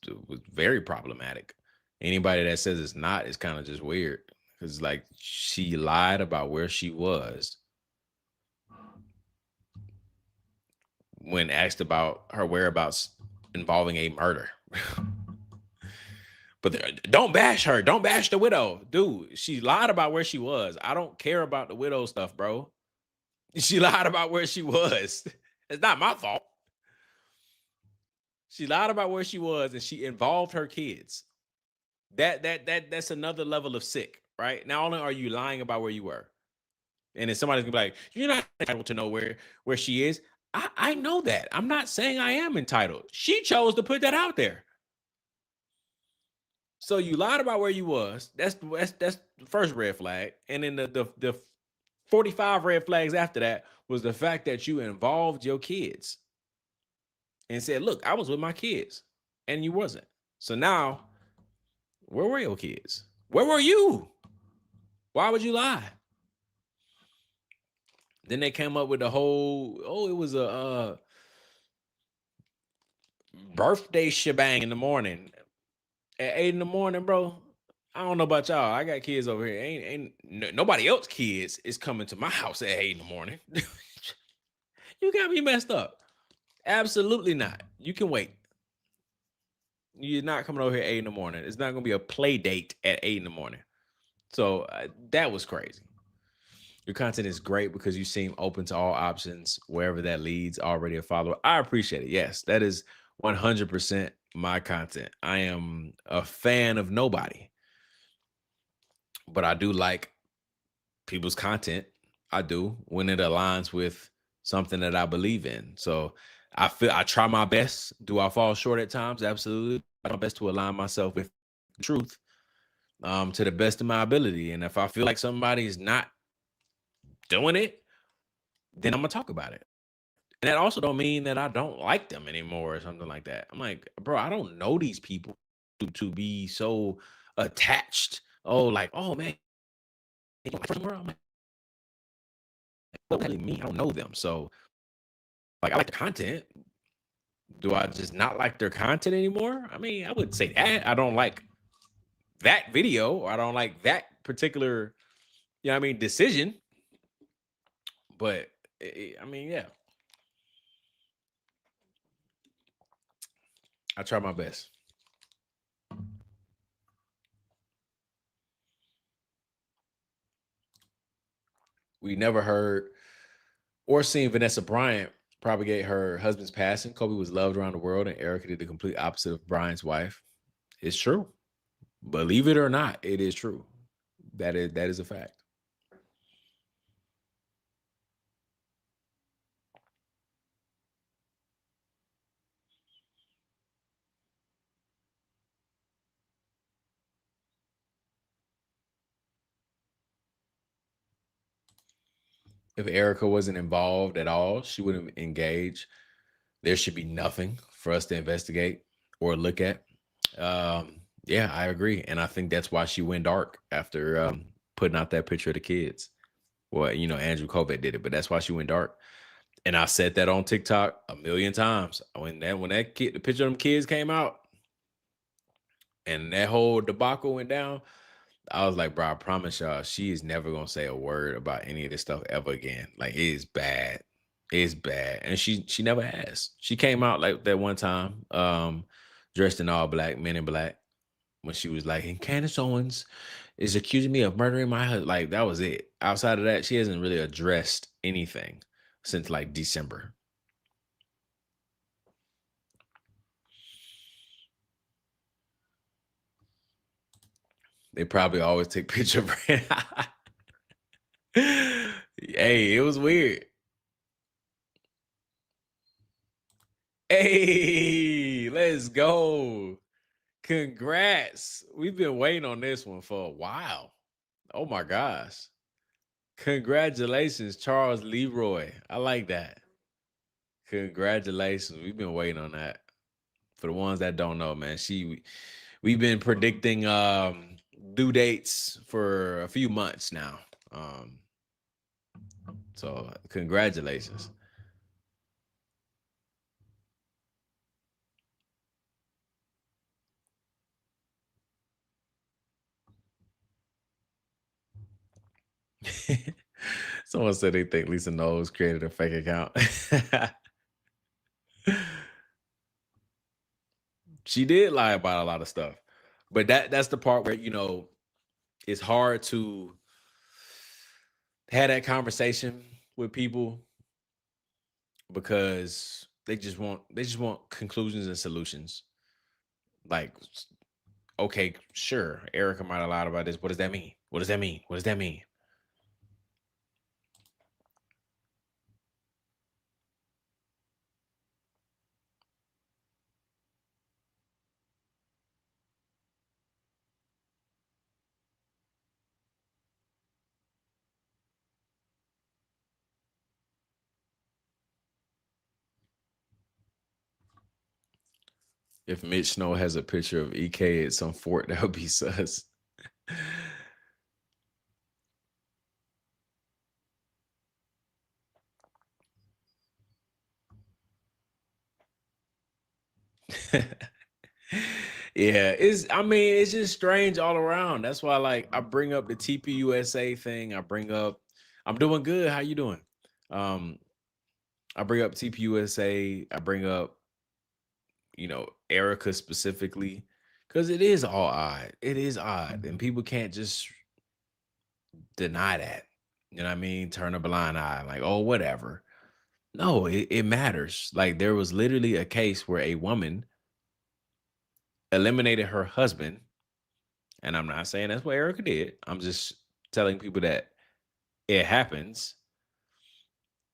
very problematic. Anybody that says it's not is kind of just weird because, like, she lied about where she was when asked about her whereabouts involving a murder. But don't bash her. Don't bash the widow. Dude, she lied about where she was. I don't care about the widow stuff, bro. She lied about where she was. It's not my fault. She lied about where she was and she involved her kids. That's another level of sick, right? Not only are you lying about where you were, and then somebody's gonna be like, you're not entitled to know where she is. I know that. I'm not saying I am entitled. She chose to put that out there. So you lied about where you was. That's the first red flag. And then the 45 red flags after that was the fact that you involved your kids and said, look, I was with my kids and you wasn't. So now, where were your kids? Where were you? Why would you lie? Then they came up with the whole, it was a birthday shebang in the morning. At 8 in the morning, bro. I don't know about y'all. I got kids over here. Ain't nobody else kids is coming to my house at 8 in the morning. You got me messed up. Absolutely not. You can wait. You're not coming over here 8 in the morning. It's not going to be a play date at 8 in the morning. So that was crazy. Your content is great because you seem open to all options, wherever that leads. Already a follower. I appreciate it. Yes, that is 100% my content. I am a fan of nobody, but I do like people's content. I do when it aligns with something that I believe in. So I try my best. Do I fall short at times? Absolutely. I try my best to align myself with the truth to the best of my ability. And if I feel like somebody's not doing it, then I'm gonna talk about it. And that also don't mean that I don't like them anymore or something like that. I'm like, bro, I don't know these people to be so attached. Oh, like, oh man, I'm like, what does that mean? I don't know them. So, like, I like the content. Do I just not like their content anymore? I mean, I wouldn't say that. I don't like that video, or I don't like that particular, decision. But I mean, yeah, I try my best. We never heard or seen Vanessa Bryant propagate her husband's passing. Kobe was loved around the world, and Erica did the complete opposite of Bryant's wife. It's true. Believe it or not, it is true. That is a fact. If Erica wasn't involved at all, she wouldn't engage. There should be nothing for us to investigate or look at. Yeah, I agree, and I think that's why she went dark after putting out that picture of the kids. Well, Andrew Kovac did it, but that's why she went dark. And I said that on TikTok a million times. When the picture of them kids came out, and that whole debacle went down, I was like, bro, I promise y'all, she is never gonna say a word about any of this stuff ever again. Like, it is bad. It's bad. And she never has. She came out like that one time, dressed in all black, men in black, when she was like, and Candace Owens is accusing me of murdering my husband. Like, that was it. Outside of that, she hasn't really addressed anything since like December. They probably always take picture of her. Hey, it was weird. Hey, let's go. Congrats. We've been waiting on this one for a while. Oh my gosh. Congratulations, Charles Leroy. I like that. Congratulations. We've been waiting on that. For the ones that don't know, man, we've been predicting due dates for a few months now. So congratulations. Someone said they think Lisa Knowles created a fake account. She did lie about a lot of stuff. But that's the part where, it's hard to have that conversation with people because they just want conclusions and solutions. Like, okay, sure, Erica might have lied about this. What does that mean? What does that mean? What does that mean? If Mitch Snow has a picture of EK at some fort, that would be sus. Yeah, it's just strange all around. That's why, like, I bring up the TPUSA thing. I'm doing good. How you doing? Um, I bring up TPUSA. I bring up, Erica specifically, because it is all odd. It is odd, and people can't just deny that. You know what I mean? Turn a blind eye, like, oh, whatever. No, it matters. Like, there was literally a case where a woman eliminated her husband. And I'm not saying that's what Erica did. I'm just telling people that it happens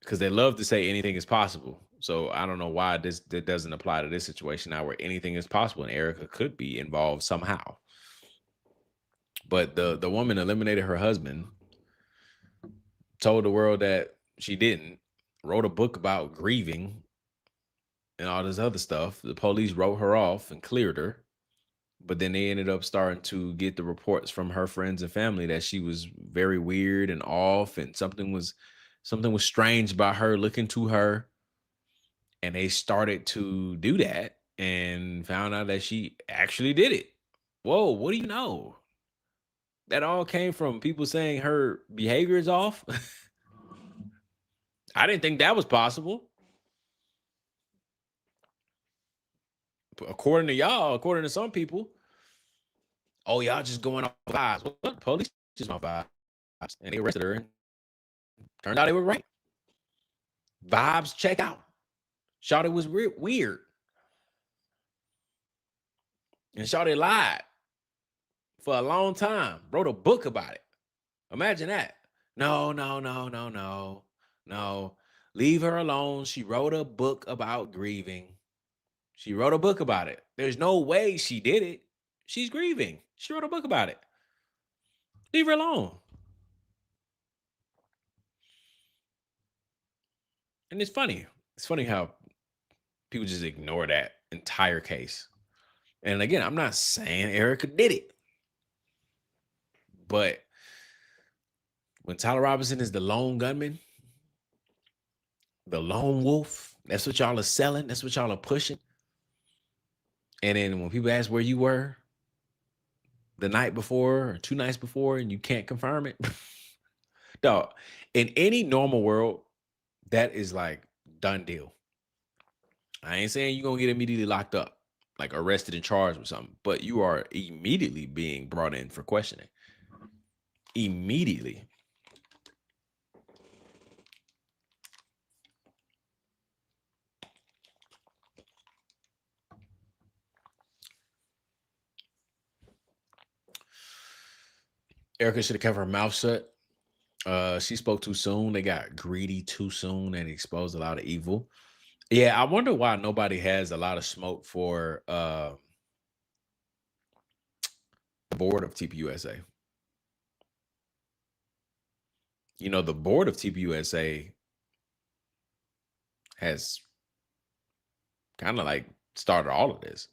because they love to say anything is possible. So I don't know why that doesn't apply to this situation now where anything is possible and Erica could be involved somehow. But the woman eliminated her husband, told the world that she didn't, wrote a book about grieving and all this other stuff. The police wrote her off and cleared her. But then they ended up starting to get the reports from her friends and family that she was very weird and off, and something was strange about her looking to her. And they started to do that and found out that she actually did it. Whoa, what do you know? That all came from people saying her behavior is off. I didn't think that was possible. According to y'all, according to some people, oh, y'all just going off vibes. What? Police just on vibes. And they arrested her. And turned out they were right. Vibes check out. Shawty was weird. And Shawty lied for a long time. Wrote a book about it. Imagine that. No, no, no, no, no, no. Leave her alone. She wrote a book about grieving. She wrote a book about it. There's no way she did it. She's grieving. She wrote a book about it. Leave her alone. And it's funny. It's funny how people just ignore that entire case. And again, I'm not saying Erica did it, but when Tyler Robinson is the lone gunman, the lone wolf, that's what y'all are selling. That's what y'all are pushing. And then when people ask where you were, the night before or 2 nights before and you can't confirm it. Dog, in any normal world, that is like done deal. I ain't saying you're gonna get immediately locked up, like arrested and charged with something, but you are immediately being brought in for questioning. Immediately. Erica should have kept her mouth shut. She spoke too soon. They got greedy too soon and exposed a lot of evil. Yeah, I wonder why nobody has a lot of smoke for the board of TPUSA. You know, the board of TPUSA has kind of like started all of this.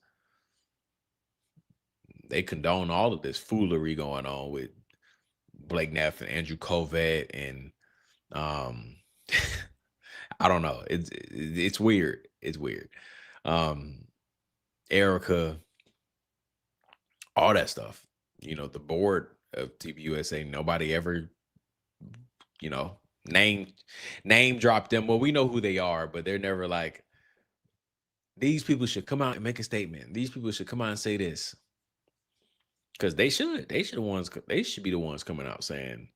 They condone all of this foolery going on with Blake Neff and Andrew Covett and I don't know. It's weird. It's weird. Um Erica, all that stuff. You know, the board of TPUSA, nobody ever, you know, name drop them. Well, we know who they are, but they're never like, these people should come out and make a statement. These people should come out and say this. Because they should. They should be the ones coming out saying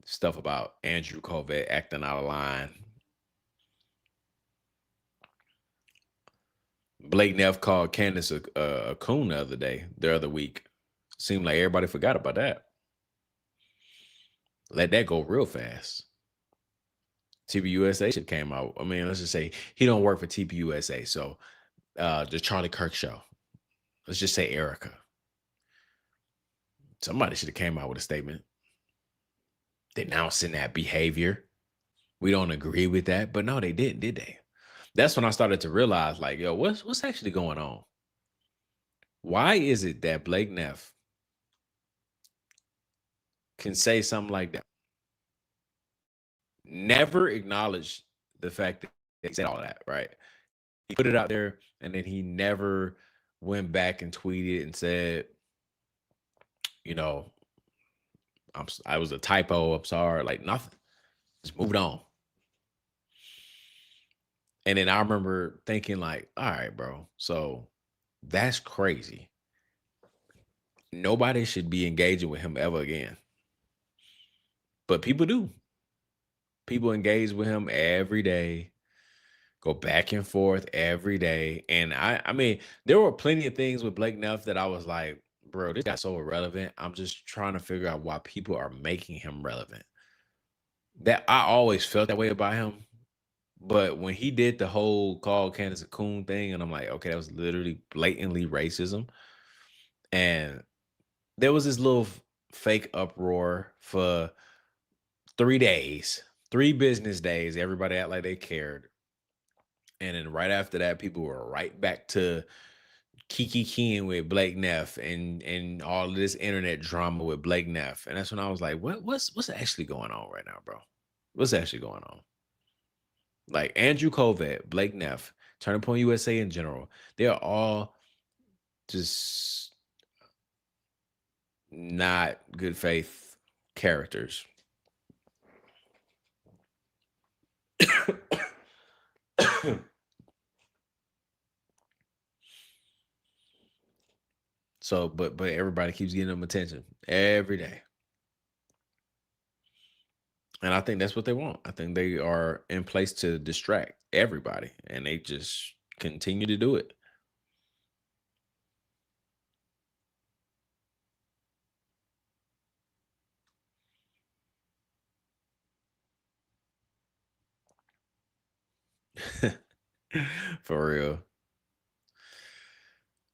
stuff about Andrew Covett acting out of line. Blake Neff called Candace a coon the other week. Seemed like everybody forgot about that. Let that go real fast. TPUSA should came out. I mean, let's just say he don't work for TPUSA. So the Charlie Kirk show. Let's just say Erica. Somebody should have came out with a statement denouncing that behavior. We don't agree with that. But no, they didn't, did they? That's when I started to realize, like, yo, what's actually going on? Why is it that Blake Neff can say something like that? Never acknowledge the fact that he said all that, right? He put it out there and then he never went back and tweeted and said, you know, I was a typo. I'm sorry. Like nothing. Just moved on. And then I remember thinking, like, all right, bro. So that's crazy. Nobody should be engaging with him ever again. But people do. People engage with him every day, go back and forth every day. And I mean, there were plenty of things with Blake Neff that I was like, bro, this guy's so irrelevant. I'm just trying to figure out why people are making him relevant. That I always felt that way about him. But when he did the whole call Candace a coon thing, and I'm like, okay, that was literally blatantly racism. And there was this little fake uproar for 3 days, 3 business days. Everybody act like they cared. And then right after that, people were right back to Kiki King with Blake Neff and all of this internet drama with Blake Neff. And that's when I was like, what's actually going on right now, bro? What's actually going on? Like Andrew Covett, Blake Neff, Turning Point USA in general, they are all just not good faith characters. So, but everybody keeps getting them attention every day. And I think that's what they want. I think they are in place to distract everybody, and they just continue to do it. For real.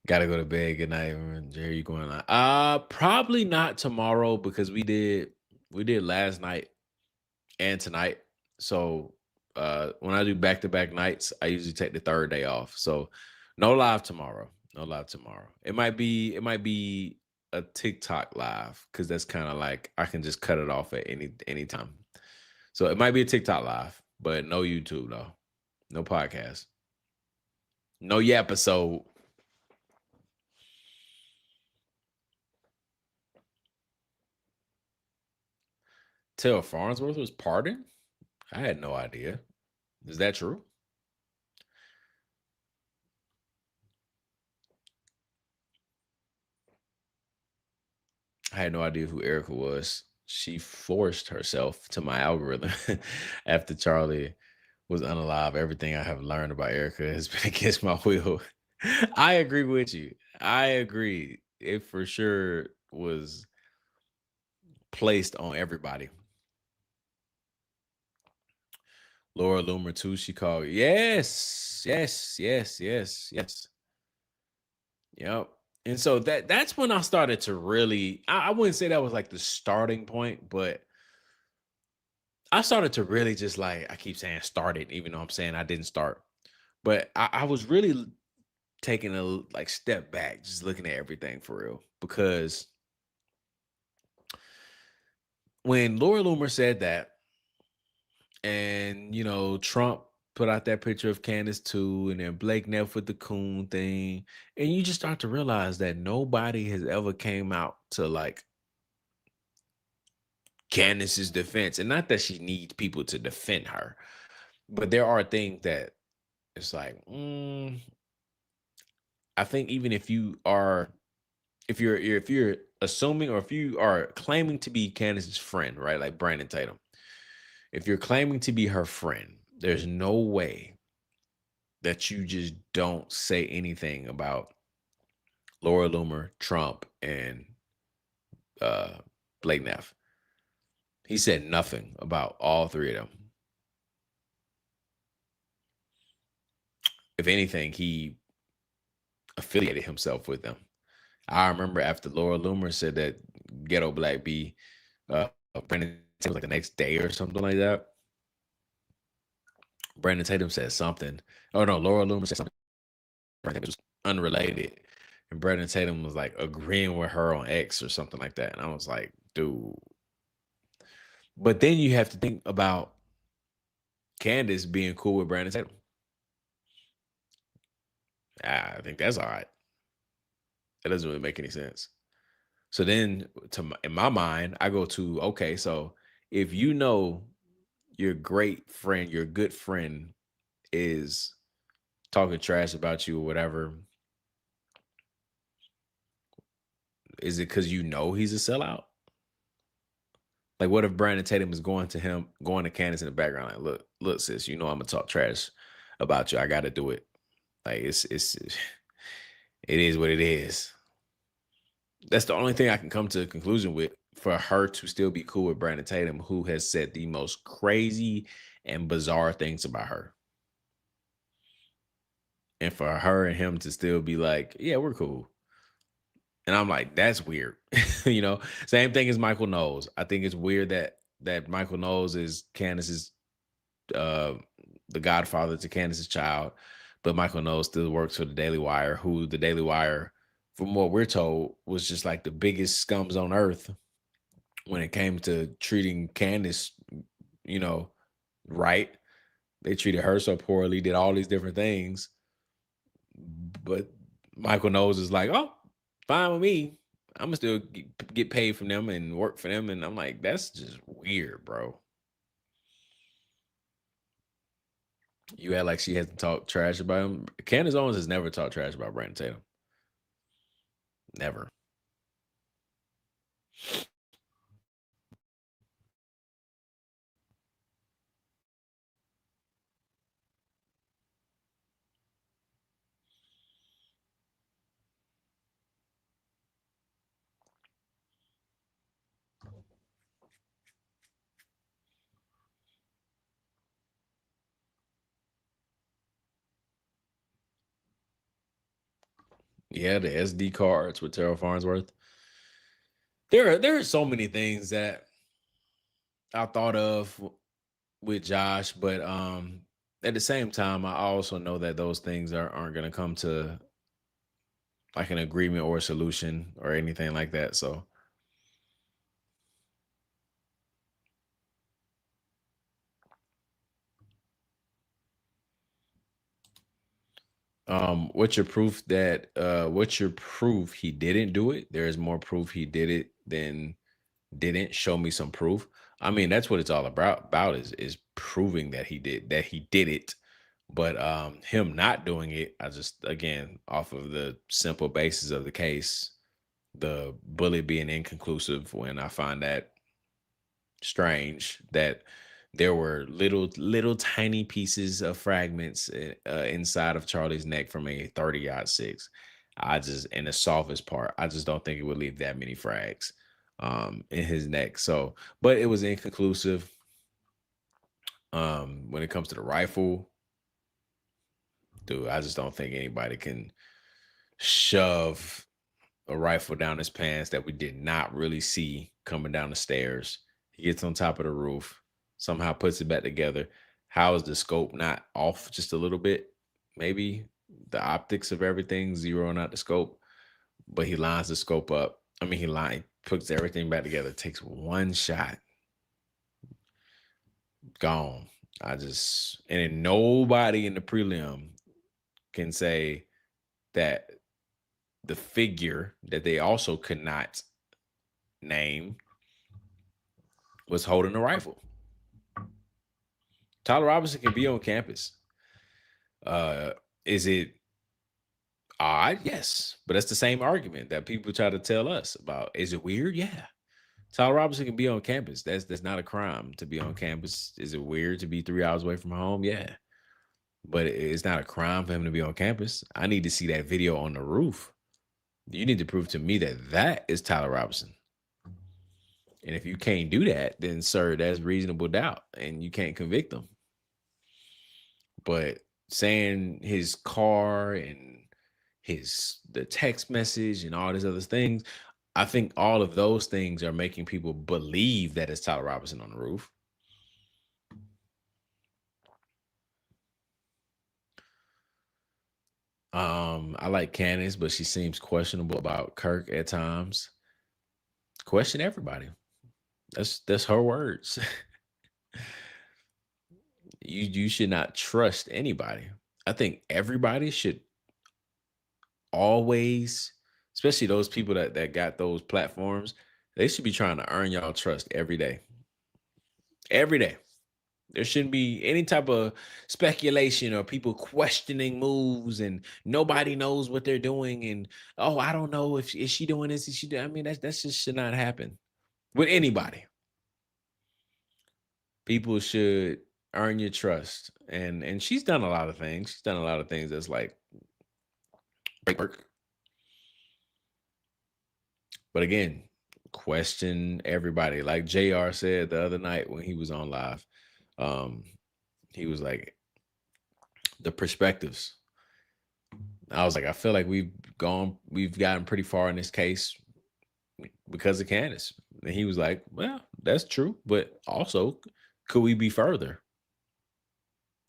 Gotta go to bed. Good night, everyone. Jerry, you going on? Probably not tomorrow because we did last night and tonight. So when I do back-to-back nights, I usually take the third day off. So no live tomorrow. No live tomorrow. It might be a TikTok live because that's kind of like I can just cut it off at any time. So it might be a TikTok live, but no YouTube though. No podcast. No episode. Tell Farnsworth was pardoned? I had no idea. Is that true? I had no idea who Erica was. She forced herself to my algorithm after Charlie was unalive. Everything I have learned about Erica has been against my will. I agree with you. I agree. It for sure was placed on everybody. Laura Loomer too. She called. Yes, yes, yes, yes, yes. Yep. And so that's when I started to really. I wouldn't say that was like the starting point, but I started to really just like I keep saying started, even though I'm saying I didn't start. But I was really taking a like step back, just looking at everything for real. Because when Laura Loomer said that, and Trump put out that picture of Candace too, and then Blake Neff with the coon thing, and you just start to realize that nobody has ever came out to like Candace's defense. And not that she needs people to defend her, but there are things that it's like, I think even if you're assuming or if you are claiming to be Candace's friend, right? Like Brandon Tatum, if you're claiming to be her friend, there's no way that you just don't say anything about Laura Loomer, Trump, and uh Blake Neff. He said nothing about all three of them. If anything, he affiliated himself with them. I remember after Laura Loomer said that Ghetto Black B, uh, Brandon Tatum, like the next day or something like that. Brandon Tatum said something. Oh no, Laura Loomer said something that was unrelated, and Brandon Tatum was like agreeing with her on X or something like that. And I was like, dude. But then you have to think about Candace being cool with Brandon Tatum. I think that's all right. That doesn't really make any sense. So then, in my mind, I go to okay. So if you know your great friend, your good friend is talking trash about you or whatever, is it because you know he's a sellout? Like, what if Brandon Tatum is going to Candace in the background, like, look, sis, I'm gonna talk trash about you. I got to do it. Like, it is what it is. That's the only thing I can come to a conclusion with for her to still be cool with Brandon Tatum, who has said the most crazy and bizarre things about her. And for her and him to still be like, yeah, we're cool. And I'm like, that's weird. Same thing as Michael Knowles. I think it's weird that Michael Knowles is Candace's uh the godfather to Candace's child, but Michael Knowles still works for the Daily Wire, who the Daily Wire, from what we're told, was just like the biggest scums on earth when it came to treating Candace, you know, right. They treated her so poorly, did all these different things. But Michael Knowles is like, oh, fine with me. I'm gonna still get paid from them and work for them. And I'm like, that's just weird, bro. You act like she hasn't talked trash about him. Candace Owens has never talked trash about Brandon Tatum. Never. Yeah, the SD cards with Terrell Farnsworth. There are so many things that I thought of with Josh, but at the same time, I also know that those things aren't gonna come to like an agreement or a solution or anything like that. So what's your proof he didn't do it? There is more proof he did it than didn't show me some proof. I mean, that's what it's all about is proving that he did it. But him not doing it, I just again off of the simple basis of the case, the bullet being inconclusive, when I find that strange that there were little tiny pieces of fragments inside of Charlie's neck from a 30-06. I just, in the softest part, I just don't think it would leave that many frags in his neck. So, but it was inconclusive. When it comes to the rifle, dude, I just don't think anybody can shove a rifle down his pants that we did not really see coming down the stairs. He gets on top of the roof, somehow puts it back together. How is the scope not off just a little bit? Maybe the optics of everything zeroing out the scope, but he lines the scope up. I mean, puts everything back together, takes one shot, gone. And then nobody in the prelim can say that the figure that they also could not name was holding a rifle. Tyler Robinson can be on campus. Is it odd? Yes, but that's the same argument that people try to tell us about. Is it weird? Yeah. Tyler Robinson can be on campus. That's not a crime to be on campus. Is it weird to be 3 hours away from home? Yeah, but it's not a crime for him to be on campus. I need to see that video on the roof. You need to prove to me that that is Tyler Robinson. And if you can't do that, then sir, that's reasonable doubt, and you can't convict him. But saying his car and the text message and all these other things, I think all of those things are making people believe that it's Tyler Robinson on the roof. I like Candace, but she seems questionable about Kirk at times. Question everybody. That's her words. You should not trust anybody. I think everybody should always, especially those people that got those platforms, they should be trying to earn y'all trust every day. Every day. There shouldn't be any type of speculation or people questioning moves and nobody knows what they're doing. And oh, I don't know if is she doing this? Is she doing? I mean, that just should not happen with anybody. People should earn your trust. And she's done a lot of things. She's done a lot of things that's like great work. But again, question everybody. Like JR said the other night when he was on live. Um, he was like, the perspectives. I was like, I feel like we've gotten pretty far in this case because of Candace. And he was like, well, that's true. But also, could we be further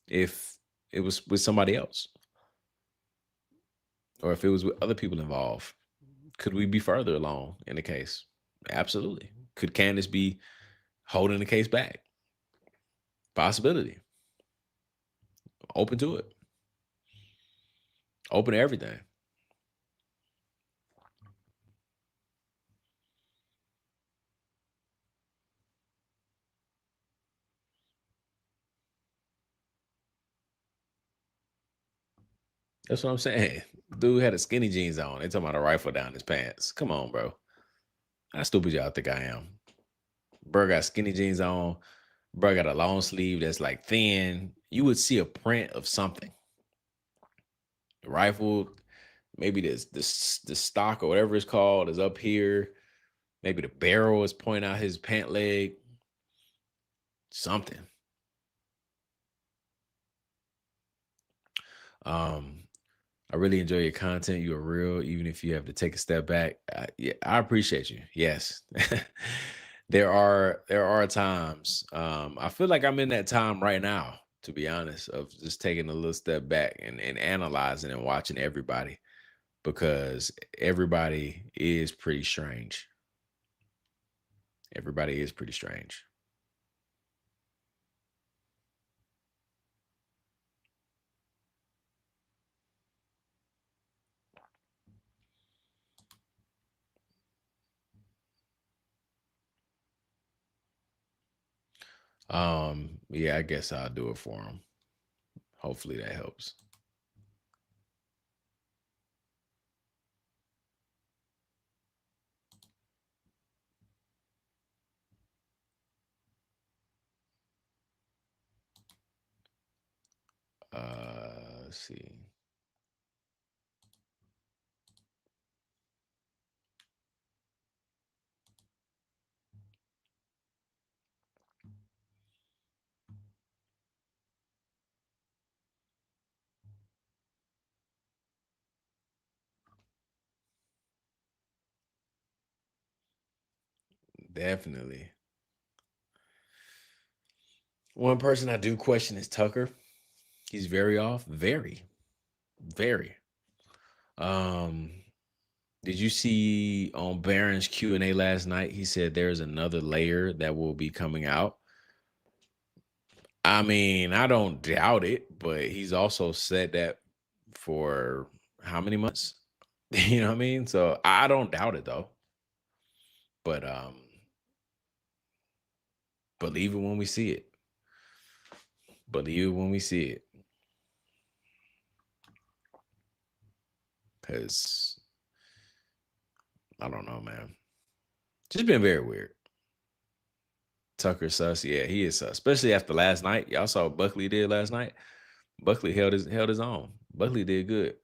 if it was with somebody else? Or if it was with other people involved? Could we be further along in the case? Absolutely. Could Candace be holding the case back? Possibility. Open to it. Open to everything. That's what I'm saying. Dude had a skinny jeans on. They talking about a rifle down his pants. Come on, bro. How stupid y'all think I am? Bro got skinny jeans on. Bro got a long sleeve that's like thin. You would see a print of something. The rifle, maybe the stock or whatever it's called is up here. Maybe the barrel is pointing out his pant leg. Something. I really enjoy your content. You are real, even if you have to take a step back. Yeah, I appreciate you. Yes, there are times. I feel like I'm in that time right now, to be honest, of just taking a little step back and analyzing and watching everybody, because everybody is pretty strange. Everybody is pretty strange. Yeah, I guess I'll do it for him. Hopefully that helps. Let's see. Definitely. One person I do question is Tucker. He's very off. Very, very. Um, did you see on Barron's Q&A last night? He said there's another layer that will be coming out. I mean, I don't doubt it, but he's also said that for how many months? You know what I mean? So I don't doubt it though. But believe it when we see it. Believe it when we see it. Cause I don't know, man. Just been very weird. Tucker sus, yeah, he is sus. Especially after last night. Y'all saw what Buckley did last night. Buckley held his own. Buckley did good.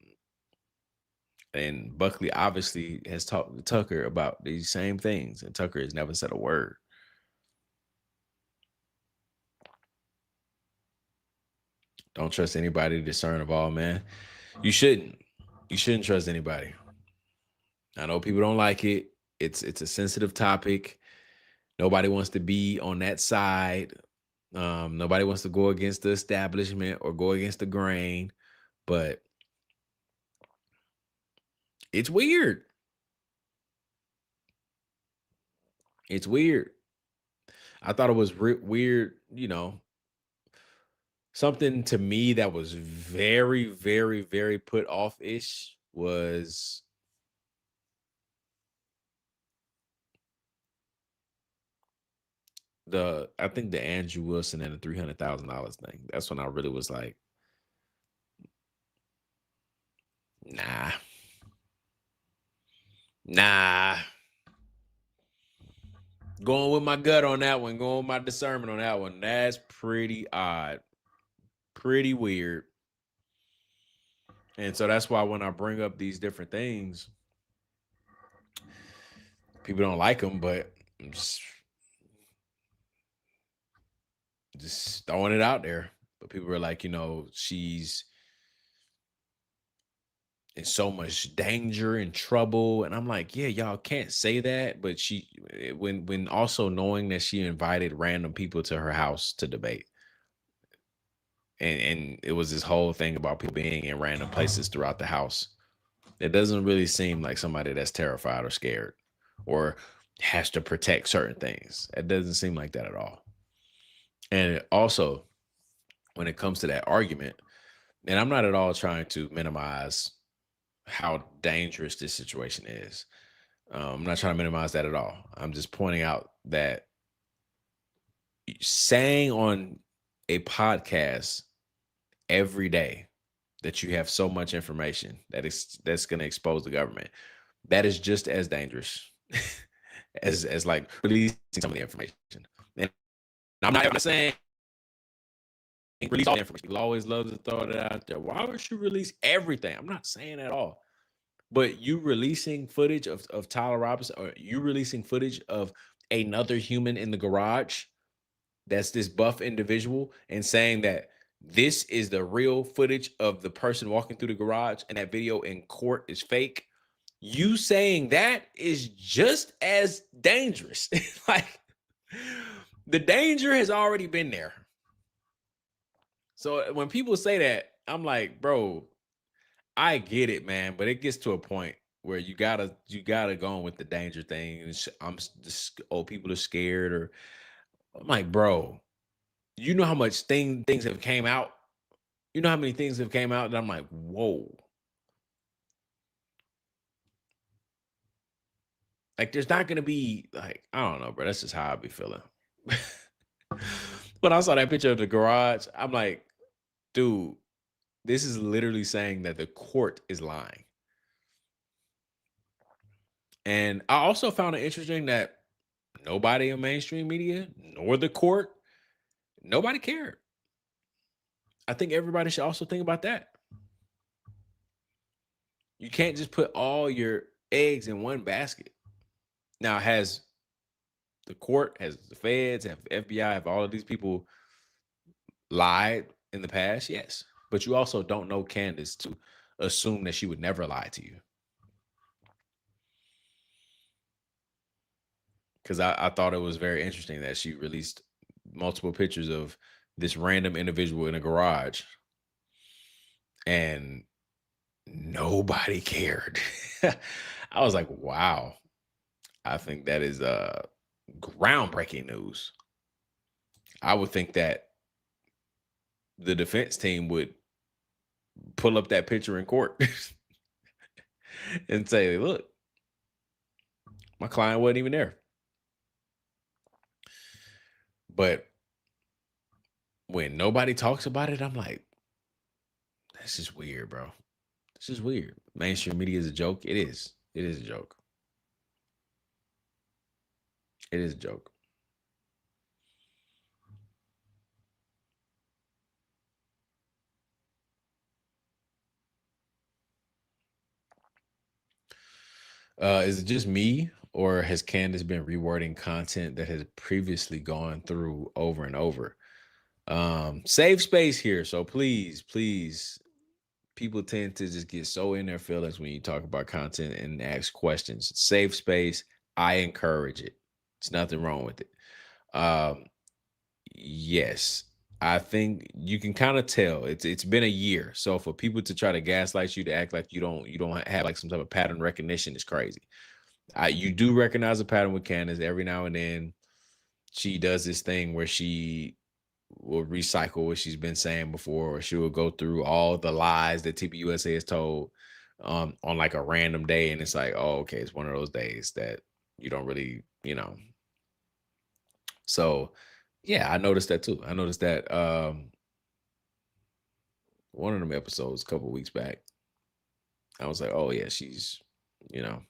And Buckley obviously has talked to Tucker about these same things, and Tucker has never said a word. Don't trust anybody to discern of all, man. You shouldn't. You shouldn't trust anybody. I know people don't like it. It's a sensitive topic. Nobody wants to be on that side. Nobody wants to go against the establishment or go against the grain, but it's weird. It's weird. I thought it was weird, something to me that was very, very, very put off ish was I think the Andrew Wilson and the $300,000 thing. That's when I really was like, nah, nah. Going with my gut on that one, going with my discernment on that one. That's pretty odd, pretty weird. And so that's why when I bring up these different things, people don't like them, but I'm just throwing it out there. But people are like, she's in so much danger and trouble. And I'm like, yeah, y'all can't say that. But when also knowing that she invited random people to her house to debate. And it was this whole thing about people being in random places throughout the house. It doesn't really seem like somebody that's terrified or scared or has to protect certain things. It doesn't seem like that at all. And also, when it comes to that argument, and I'm not at all trying to minimize how dangerous this situation is. I'm not trying to minimize that at all. I'm just pointing out that saying on a podcast every day that you have so much information that's going to expose the government, that is just as dangerous as like releasing some of the information. And I'm not saying release all the information. People always love to throw it out there. Why would you release everything? I'm not saying at all. But you releasing footage of Tyler Robinson, or you releasing footage of another human in the garage that's this buff individual and saying that this is the real footage of the person walking through the garage and that video in court is fake. You saying that is just as dangerous. Like the danger has already been there. So when people say that, I'm like, bro, I get it, man, but it gets to a point where you gotta go on with the danger thing. And I'm just people are scared, or I'm like, bro, you know how much things have came out. You know how many things have came out that I'm like, whoa, like there's not gonna be like I don't know, bro. That's just how I be feeling. When I saw that picture of the garage, I'm like, dude, this is literally saying that the court is lying. And I also found it interesting that nobody in mainstream media nor the court, nobody cared. I think everybody should also think about that. You can't just put all your eggs in one basket. Now, has the court, has the feds, have FBI, have all of these people lied in the past? Yes. But you also don't know Candace to assume that she would never lie to you. Because I thought it was very interesting that she released multiple pictures of this random individual in a garage and nobody cared. I was like, wow. I think that is groundbreaking news. I would think that the defense team would pull up that picture in court and say, look, my client wasn't even there. But when nobody talks about it, I'm like, this is weird, bro. This is weird. Mainstream media is a joke. It is. It is a joke. It is a joke. Is it just me, or has Candace been rewording content that has previously gone through over and over? Save space here. So please, people tend to just get so in their feelings when you talk about content and ask questions. Save space. I encourage it. There's nothing wrong with it. Um, yes, I think you can kind of tell it's been a year. So for people to try to gaslight you to act like you don't have like some type of pattern recognition is crazy. You do recognize a pattern with Candace every now and then. She does this thing where she will recycle what she's been saying before, or she will go through all the lies that TPUSA has told on like a random day, and it's like, oh, okay, it's one of those days that you don't really, So, yeah, I noticed that too. I noticed that one of them episodes a couple weeks back. I was like, oh yeah, she's, you know,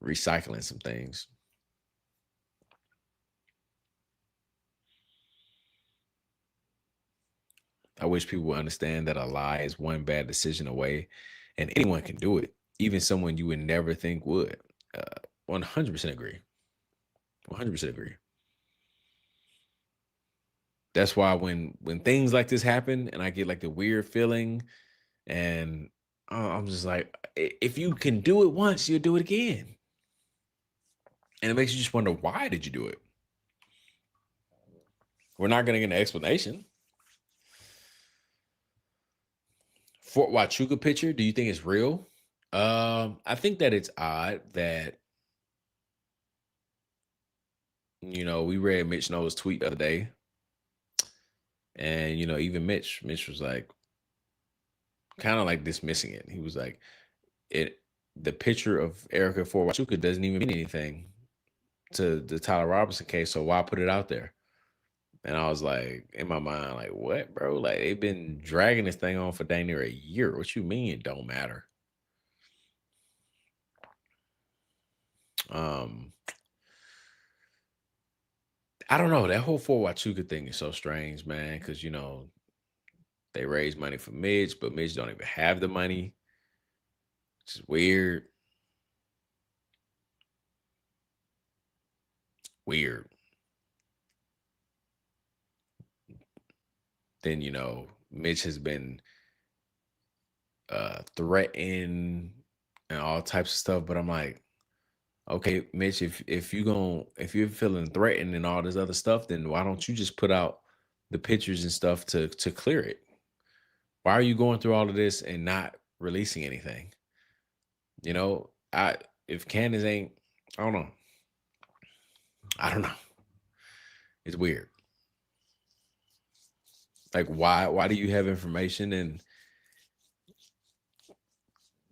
recycling some things. I wish people would understand that a lie is one bad decision away, and anyone can do it, even someone you would never think would. 100% agree. 100% agree. That's why when things like this happen, and I get like the weird feeling, and I'm just like, if you can do it once, you'll do it again, and it makes you just wonder, why did you do it? We're not going to get an explanation. Fort Huachuca picture, do you think it's real? I think that it's odd that we read Mitch Noah's tweet the other day, and even Mitch was like, kind of like dismissing it. He was like, it the picture of Erica Fort Huachuca doesn't even mean anything to the Tyler Robinson case, so why put it out there? And I was like, in my mind, like, what, bro? Like, they've been dragging this thing on for dang near a year. What you mean it don't matter? Um, I don't know. That whole Fort Huachuca thing is so strange, man, because they raise money for Midge, but Midge don't even have the money. It's weird. Weird. Then, Mitch has been threatened and all types of stuff, but I'm like, okay, Mitch, if you're feeling threatened and all this other stuff, then why don't you just put out the pictures and stuff to clear it? Why are you going through all of this and not releasing anything? I if Candace ain't, I don't know. I don't know. It's weird. Like, why do you have information and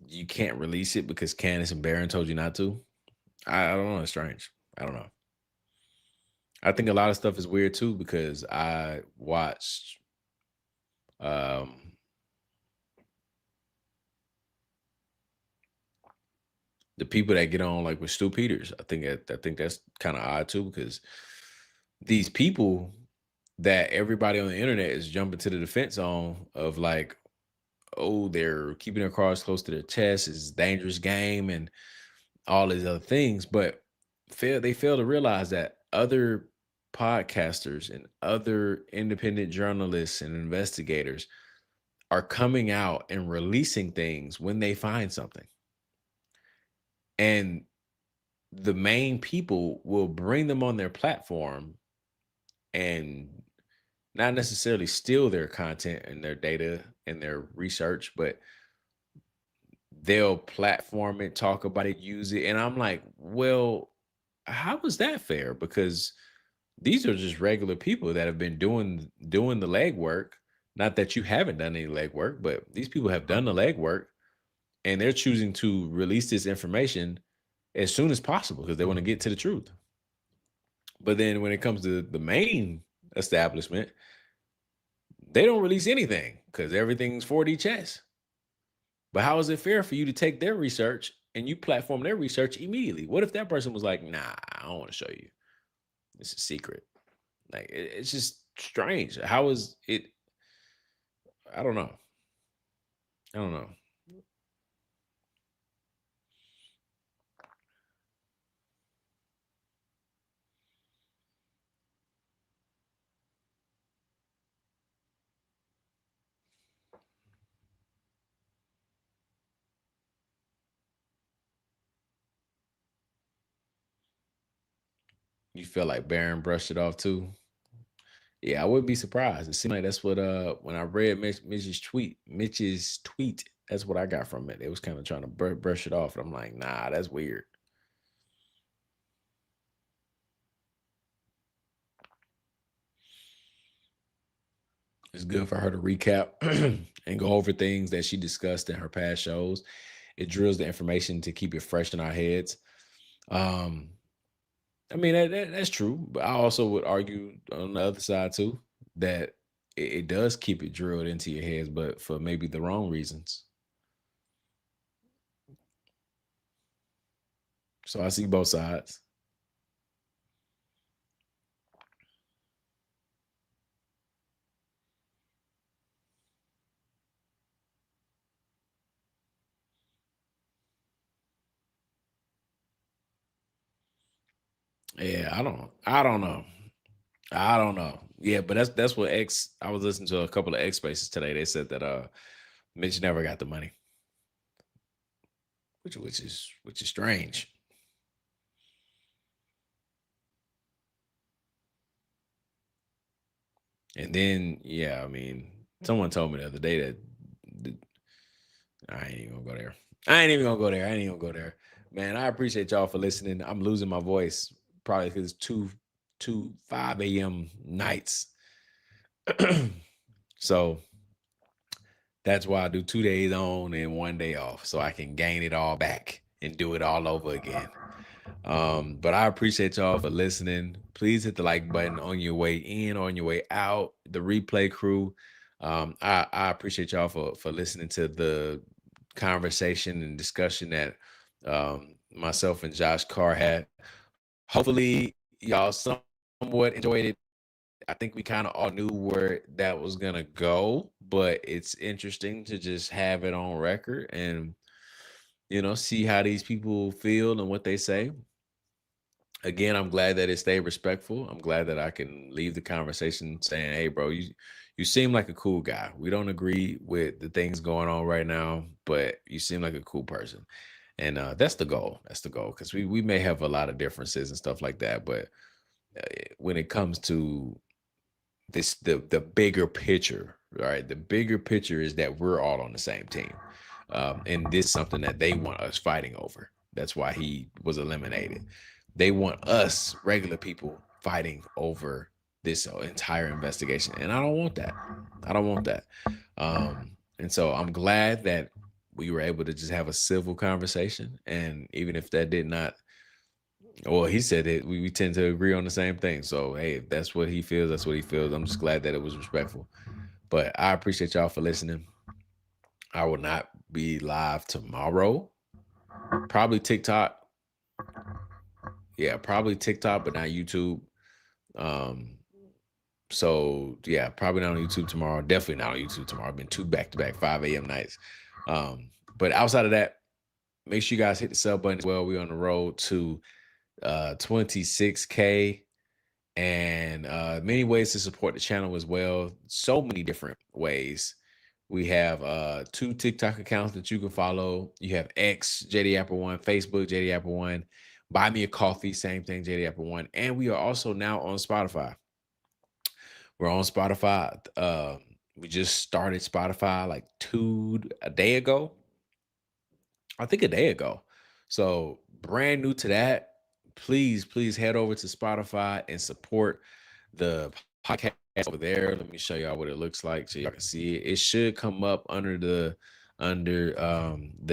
you can't release it because Candace and Barron told you not to? I don't know. It's strange. I don't know. I think a lot of stuff is weird too because I watched um the people that get on like with Stu Peters. I think that's kind of odd too because these people that everybody on the internet is jumping to the defense on of like, oh, they're keeping their cards close to their chest, it's a dangerous game and all these other things, but they fail to realize that other podcasters and other independent journalists and investigators are coming out and releasing things when they find something. And the main people will bring them on their platform and not necessarily steal their content and their data and their research, but they'll platform it, talk about it, use it. And I'm like, well, how is that fair? Because these are just regular people that have been doing the legwork. Not that you haven't done any legwork, but these people have done the legwork and they're choosing to release this information as soon as possible because they want to get to the truth. But then when it comes to the main establishment, they don't release anything because everything's 4D chess. But how is it fair for you to take their research and you platform their research immediately? What if that person was like, nah, I don't want to show you. It's a secret. Like it's just strange. How is it? I don't know. I don't know. You feel like Barron brushed it off too? Yeah, I wouldn't be surprised. It seemed like that's what when I read Mitch's tweet, that's what I got from it. It was kind of trying to brush it off. And I'm like, nah, that's weird. It's good for her to recap and go over things that she discussed in her past shows. It drills the information to keep it fresh in our heads. Um, I mean that's true, but I also would argue on the other side too that it does keep it drilled into your heads, but for maybe the wrong reasons. So I see both sides. Yeah, I don't know. I don't know. Yeah, but that's what X. I was listening to a couple of X spaces today. They said that Mitch never got the money, which is strange. And then yeah, I mean, someone told me the other day that I ain't even gonna go there. I ain't even gonna go there. I ain't even gonna go there. Man, I appreciate y'all for listening. I'm losing my voice probably because it's 5 a.m. nights. So that's why I do 2 days on and 1 day off so I can gain it all back and do it all over again. But I appreciate y'all for listening. Please hit the like button on your way in, on your way out. The replay crew. I appreciate y'all for listening to the conversation and discussion that myself and Josh Carr had. Hopefully, y'all somewhat enjoyed it. I think we kind of all knew where that was gonna go, but it's interesting to just have it on record and see how these people feel and what they say. Again, I'm glad that it stayed respectful. I'm glad that I can leave the conversation saying, "Hey, bro, you seem like a cool guy. We don't agree with the things going on right now, but you seem like a cool person." And that's the goal. That's the goal because we may have a lot of differences and stuff like that, but when it comes to the bigger picture, right? The bigger picture is that we're all on the same team, and this is something that they want us fighting over. That's why he was eliminated. They want us regular people fighting over this entire investigation, and I don't want that. I don't want that. And so I'm glad that we were able to just have a civil conversation, and even if that did not Well, he said it. We tend to agree on the same thing. So hey, if that's what he feels, that's what he feels. I'm just glad that it was respectful. But I appreciate y'all for listening. I will not be live tomorrow. Probably TikTok. Yeah, probably TikTok, but not YouTube. Um, so yeah, probably not on YouTube tomorrow. Definitely not on YouTube tomorrow. I've been two back-to-back 5 a.m. nights. But outside of that, make sure you guys hit the sub button as well. We're on the road to 26K and many ways to support the channel as well. So many different ways. We have two TikTok accounts that you can follow. You have X, JD Apple One, Facebook, JD Apple One, Buy Me a Coffee, same thing, JD Apple One. And we are also now on Spotify. We're on Spotify. We just started Spotify like a day ago. I think a day ago. So brand new to that. Please head over to Spotify and support the podcast over there. Let me show y'all what it looks like so y'all can see it. It should come up under the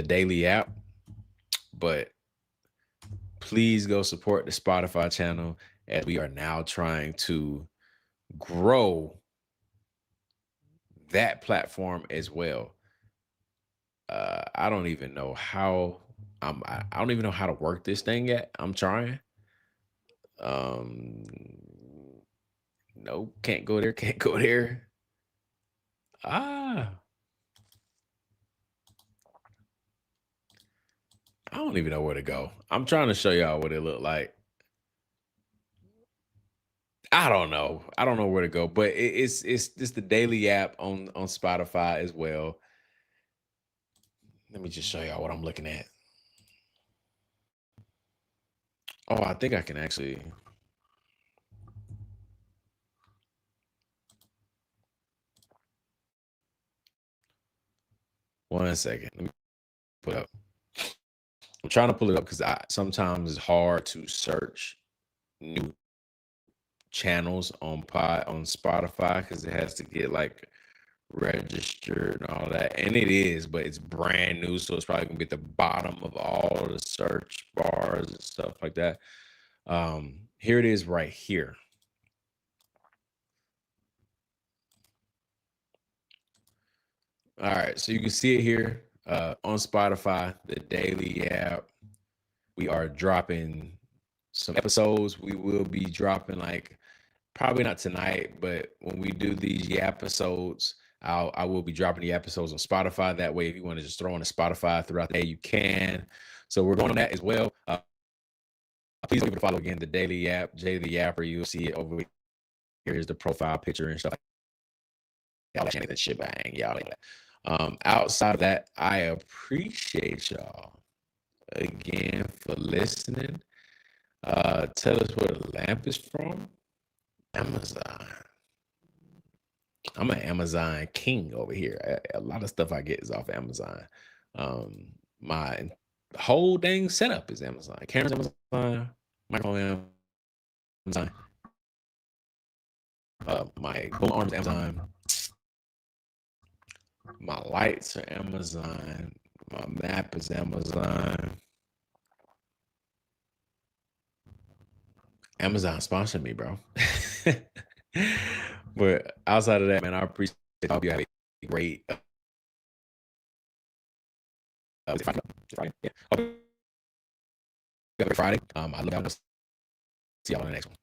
daily app, but please go support the Spotify channel as we are now trying to grow that platform as well. I don't even know how I don't even know how to work this thing yet. I'm trying. Um no, can't go there, can't go there. Ah, I don't even know where to go. I'm trying to show y'all what it looked like. I don't know. I don't know where to go, but it's just the daily app on Spotify as well. Let me just show y'all what I'm looking at. Oh, I think I can actually. One second. Let me put up. I'm trying to pull it up because I sometimes it's hard to search new channels on Spotify because it has to get like registered and all that. And it is, but it's brand new, so it's probably gonna be at the bottom of all the search bars and stuff like that. Here it is right here. All right, so you can see it here on Spotify, the daily app. We are dropping some episodes. We will be dropping like probably not tonight, but when we do these episodes, I will be dropping the episodes on Spotify. That way, if you want to just throw on a Spotify throughout the day, you can. So we're going on that as well. Please give it a follow again. The daily app, Jay the Yapper. You'll see it over here is the profile picture and stuff. Y'all like that shit bang, y'all like that. Outside of that, I appreciate y'all again for listening. Tell us where the lamp is from. Amazon. I'm an Amazon king over here. A lot of stuff I get is off Amazon. My whole dang setup is Amazon. Camera's Amazon, microphone Amazon, my boom arms Amazon, my lights are Amazon, my map is Amazon. Amazon sponsored me, bro. But outside of that, man, I appreciate it. I hope you have a great Friday. Yeah. Hope you have a Friday. I love y'all. See y'all on the next one.